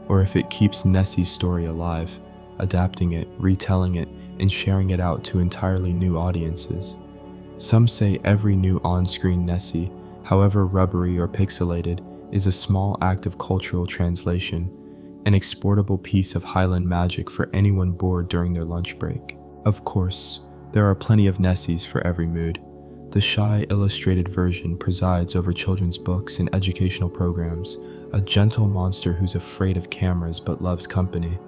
or if it keeps Nessie's story alive, adapting it, retelling it, and sharing it out to entirely new audiences. Some say every new on-screen Nessie, however rubbery or pixelated, is a small act of cultural translation, an exportable piece of Highland magic for anyone bored during their lunch break. Of course, there are plenty of Nessies for every mood. The shy illustrated version presides over children's books and educational programs, a gentle monster who's afraid of cameras but loves company.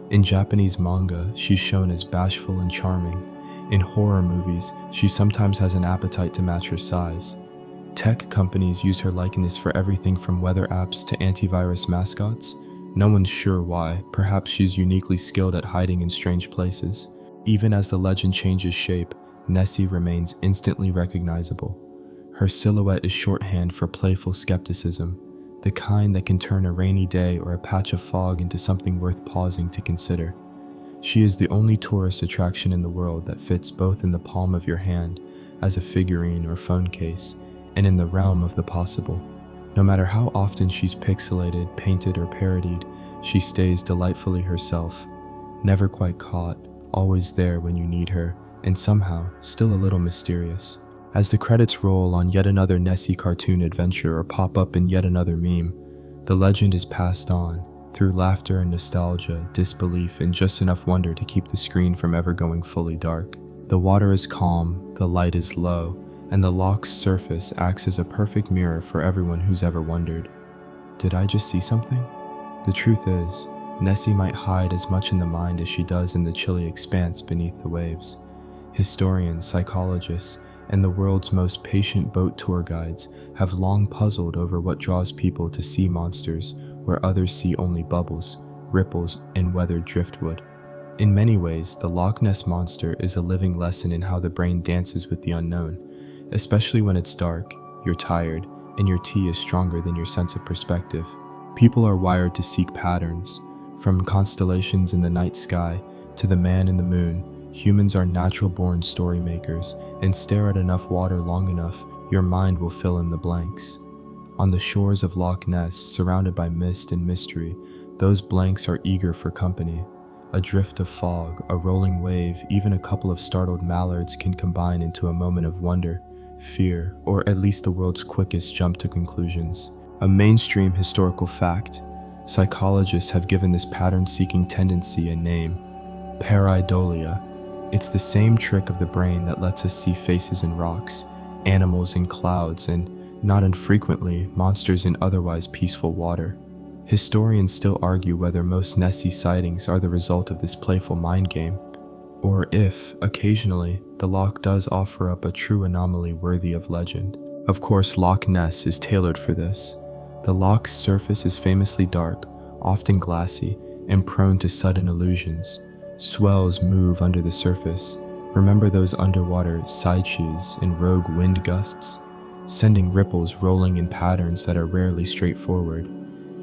In Japanese manga, she's shown as bashful and charming. In horror movies, she sometimes has an appetite to match her size. Tech companies use her likeness for everything from weather apps to antivirus mascots. No one's sure why. Perhaps she's uniquely skilled at hiding in strange places. Even as the legend changes shape, Nessie remains instantly recognizable. Her silhouette is shorthand for playful skepticism, the kind that can turn a rainy day or a patch of fog into something worth pausing to consider. She is the only tourist attraction in the world that fits both in the palm of your hand, as a figurine or phone case, and in the realm of the possible. No matter how often she's pixelated, painted, or parodied, she stays delightfully herself, never quite caught, always there when you need her, and somehow still a little mysterious. As the credits roll on yet another Nessie cartoon adventure or pop up in yet another meme, the legend is passed on, through laughter and nostalgia, disbelief, and just enough wonder to keep the screen from ever going fully dark. The water is calm, the light is low, and the loch's surface acts as a perfect mirror for everyone who's ever wondered, did I just see something? The truth is, Nessie might hide as much in the mind as she does in the chilly expanse beneath the waves. Historians, psychologists, and the world's most patient boat tour guides have long puzzled over what draws people to sea monsters where others see only bubbles, ripples, and weathered driftwood. In many ways, the Loch Ness Monster is a living lesson in how the brain dances with the unknown. Especially when it's dark, you're tired, and your tea is stronger than your sense of perspective. People are wired to seek patterns. From constellations in the night sky to the man in the moon, humans are natural-born story makers, and stare at enough water long enough, your mind will fill in the blanks. On the shores of Loch Ness, surrounded by mist and mystery, those blanks are eager for company. A drift of fog, a rolling wave, even a couple of startled mallards can combine into a moment of wonder, fear, or at least the world's quickest jump to conclusions. A mainstream historical fact. Psychologists have given this pattern-seeking tendency a name: pareidolia. It's the same trick of the brain that lets us see faces in rocks, animals in clouds, and, not infrequently, monsters in otherwise peaceful water. Historians still argue whether most Nessie sightings are the result of this playful mind game, or if, occasionally, the loch does offer up a true anomaly worthy of legend. Of course, Loch Ness is tailored for this. The loch's surface is famously dark, often glassy, and prone to sudden illusions. Swells move under the surface. Remember those underwater sideshoes and rogue wind gusts? Sending ripples rolling in patterns that are rarely straightforward.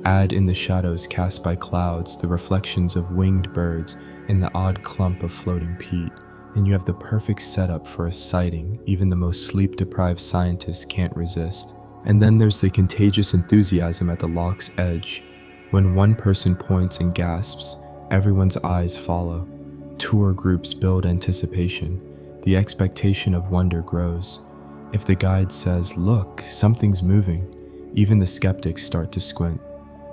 Add in the shadows cast by clouds, the reflections of winged birds, and the odd clump of floating peat, and you have the perfect setup for a sighting even the most sleep-deprived scientists can't resist. And then there's the contagious enthusiasm at the loch's edge. When one person points and gasps, everyone's eyes follow. Tour groups build anticipation. The expectation of wonder grows. If the guide says, "Look, something's moving," even the skeptics start to squint.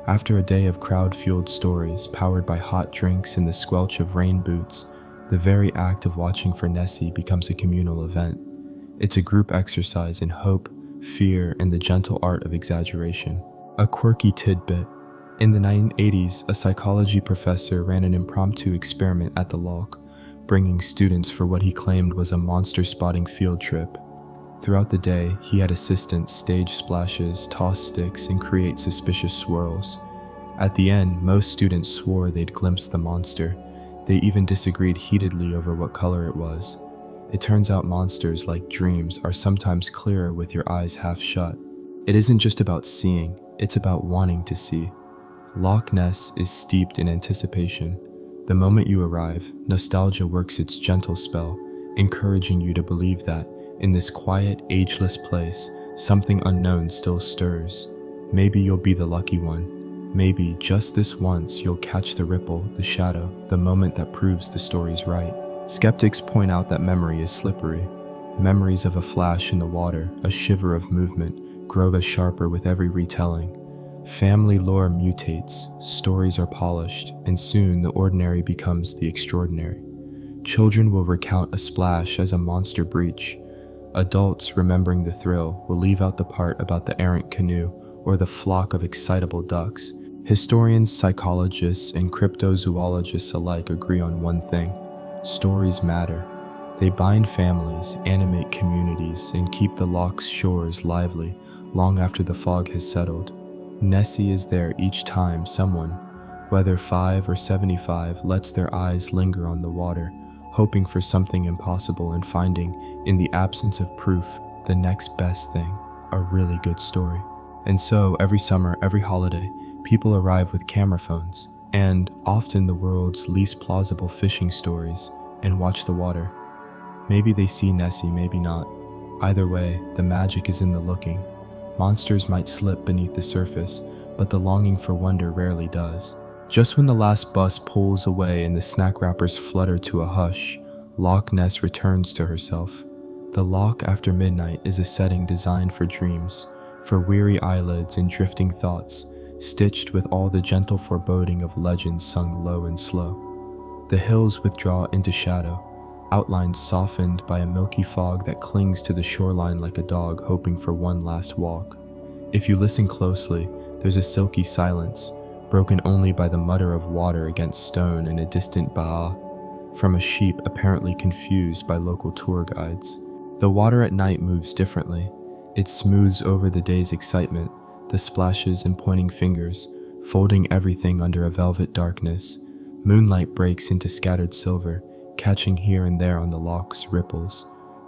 After a day of crowd-fueled stories, powered by hot drinks and the squelch of rain boots, the very act of watching for Nessie becomes a communal event. It's a group exercise in hope, fear, and the gentle art of exaggeration. A quirky tidbit. In the 1980s, a psychology professor ran an impromptu experiment at the loch, bringing students for what he claimed was a monster-spotting field trip. Throughout the day, he had assistants stage splashes, toss sticks, and create suspicious swirls. At the end, most students swore they'd glimpsed the monster. They even disagreed heatedly over what color it was. It turns out monsters, like dreams, are sometimes clearer with your eyes half shut. It isn't just about seeing, it's about wanting to see. Loch Ness is steeped in anticipation. The moment you arrive, nostalgia works its gentle spell, encouraging you to believe that, in this quiet, ageless place, something unknown still stirs. Maybe you'll be the lucky one. Maybe, just this once, you'll catch the ripple, the shadow, the moment that proves the story's right. Skeptics point out that memory is slippery. Memories of a flash in the water, a shiver of movement, grow as sharper with every retelling. Family lore mutates, stories are polished, and soon the ordinary becomes the extraordinary. Children will recount a splash as a monster breach. Adults, remembering the thrill, will leave out the part about the errant canoe or the flock of excitable ducks. Historians, psychologists, and cryptozoologists alike agree on one thing: stories matter. They bind families, animate communities, and keep the loch's shores lively long after the fog has settled. Nessie is there each time someone, whether 5 or 75, lets their eyes linger on the water, hoping for something impossible and finding, in the absence of proof, the next best thing, a really good story. And so, every summer, every holiday, people arrive with camera phones, and often the world's least plausible fishing stories, and watch the water. Maybe they see Nessie, maybe not. Either way, the magic is in the looking. Monsters might slip beneath the surface, but the longing for wonder rarely does. Just when the last bus pulls away and the snack wrappers flutter to a hush, Loch Ness returns to herself. The loch after midnight is a setting designed for dreams, for weary eyelids and drifting thoughts, stitched with all the gentle foreboding of legends sung low and slow. The hills withdraw into shadow, outlines softened by a milky fog that clings to the shoreline like a dog hoping for one last walk. If you listen closely, there's a silky silence, broken only by the mutter of water against stone and a distant baa from a sheep apparently confused by local tour guides. The water at night moves differently. It smooths over the day's excitement, the splashes and pointing fingers, folding everything under a velvet darkness. Moonlight breaks into scattered silver, catching here and there on the loch's ripples.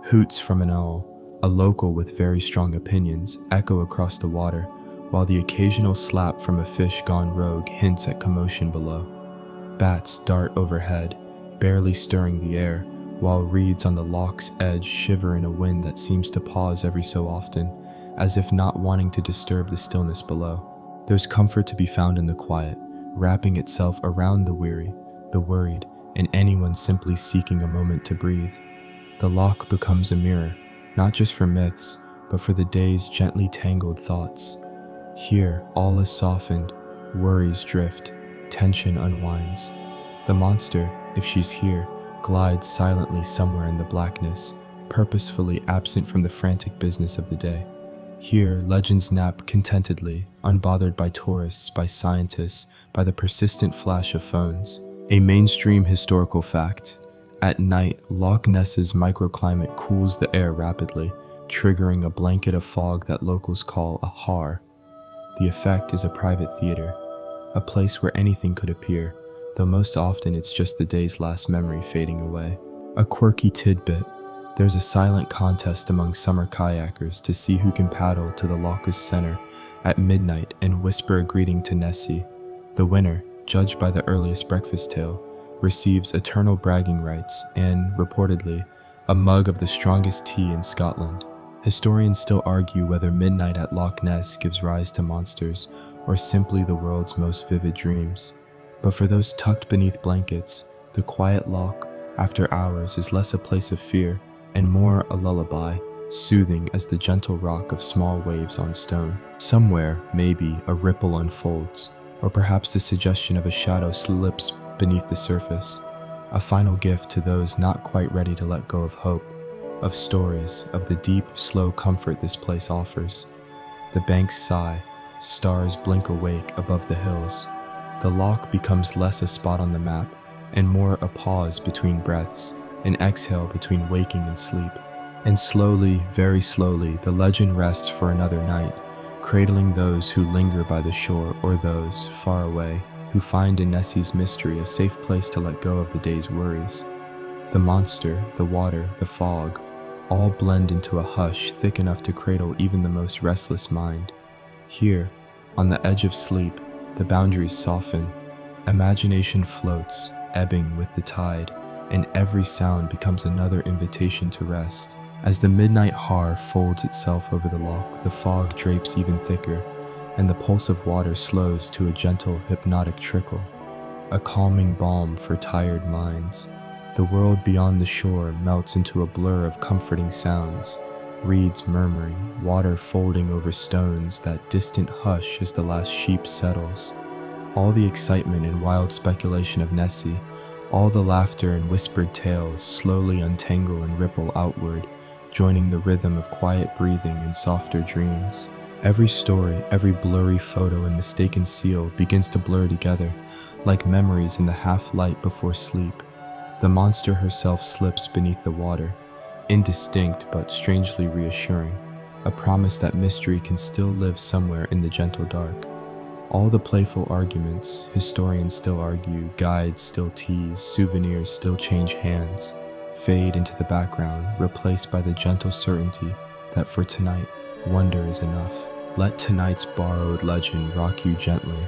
Hoots from an owl, a local with very strong opinions, echo across the water, while the occasional slap from a fish gone rogue hints at commotion below. Bats dart overhead, barely stirring the air, while reeds on the loch's edge shiver in a wind that seems to pause every so often, as if not wanting to disturb the stillness below. There's comfort to be found in the quiet, wrapping itself around the weary, the worried, and anyone simply seeking a moment to breathe. The loch becomes a mirror, not just for myths, but for the day's gently tangled thoughts. Here, all is softened, worries drift, tension unwinds. The monster, if she's here, glides silently somewhere in the blackness, purposefully absent from the frantic business of the day. Here, legends nap contentedly, unbothered by tourists, by scientists, by the persistent flash of phones. A mainstream historical fact. At night, Loch Ness's microclimate cools the air rapidly, triggering a blanket of fog that locals call a har. The effect is a private theater, a place where anything could appear, though most often it's just the day's last memory fading away. A quirky tidbit. There's a silent contest among summer kayakers to see who can paddle to the loch's center at midnight and whisper a greeting to Nessie. The winner, judged by the earliest breakfast tale, receives eternal bragging rights and, reportedly, a mug of the strongest tea in Scotland. Historians still argue whether midnight at Loch Ness gives rise to monsters or simply the world's most vivid dreams. But for those tucked beneath blankets, the quiet loch, after hours, is less a place of fear and more a lullaby, soothing as the gentle rock of small waves on stone. Somewhere, maybe, a ripple unfolds, or perhaps the suggestion of a shadow slips beneath the surface, a final gift to those not quite ready to let go of hope, of stories, of the deep, slow comfort this place offers. The banks sigh, stars blink awake above the hills. The loch becomes less a spot on the map and more a pause between breaths, an exhale between waking and sleep. And slowly, very slowly, the legend rests for another night, cradling those who linger by the shore or those, far away, who find in Nessie's mystery a safe place to let go of the day's worries. The monster, the water, the fog, all blend into a hush thick enough to cradle even the most restless mind. Here, on the edge of sleep, the boundaries soften. Imagination floats, ebbing with the tide, and every sound becomes another invitation to rest. As the midnight har folds itself over the loch, the fog drapes even thicker, and the pulse of water slows to a gentle, hypnotic trickle, a calming balm for tired minds. The world beyond the shore melts into a blur of comforting sounds, reeds murmuring, water folding over stones, that distant hush as the last sheep settles. All the excitement and wild speculation of Nessie, all the laughter and whispered tales slowly untangle and ripple outward, joining the rhythm of quiet breathing and softer dreams. Every story, every blurry photo and mistaken seal begins to blur together, like memories in the half-light before sleep. The monster herself slips beneath the water, indistinct but strangely reassuring, a promise that mystery can still live somewhere in the gentle dark. All the playful arguments, historians still argue, guides still tease, souvenirs still change hands, fade into the background, replaced by the gentle certainty that for tonight, wonder is enough. Let tonight's borrowed legend rock you gently.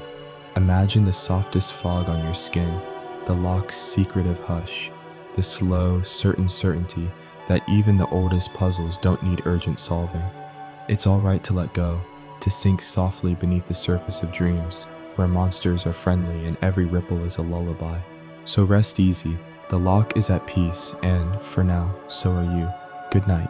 Imagine the softest fog on your skin, the loch's secretive hush, the slow, certain certainty that even the oldest puzzles don't need urgent solving. It's all right to let go, to sink softly beneath the surface of dreams, where monsters are friendly and every ripple is a lullaby. So rest easy, the loch is at peace, and, for now, so are you. Good night.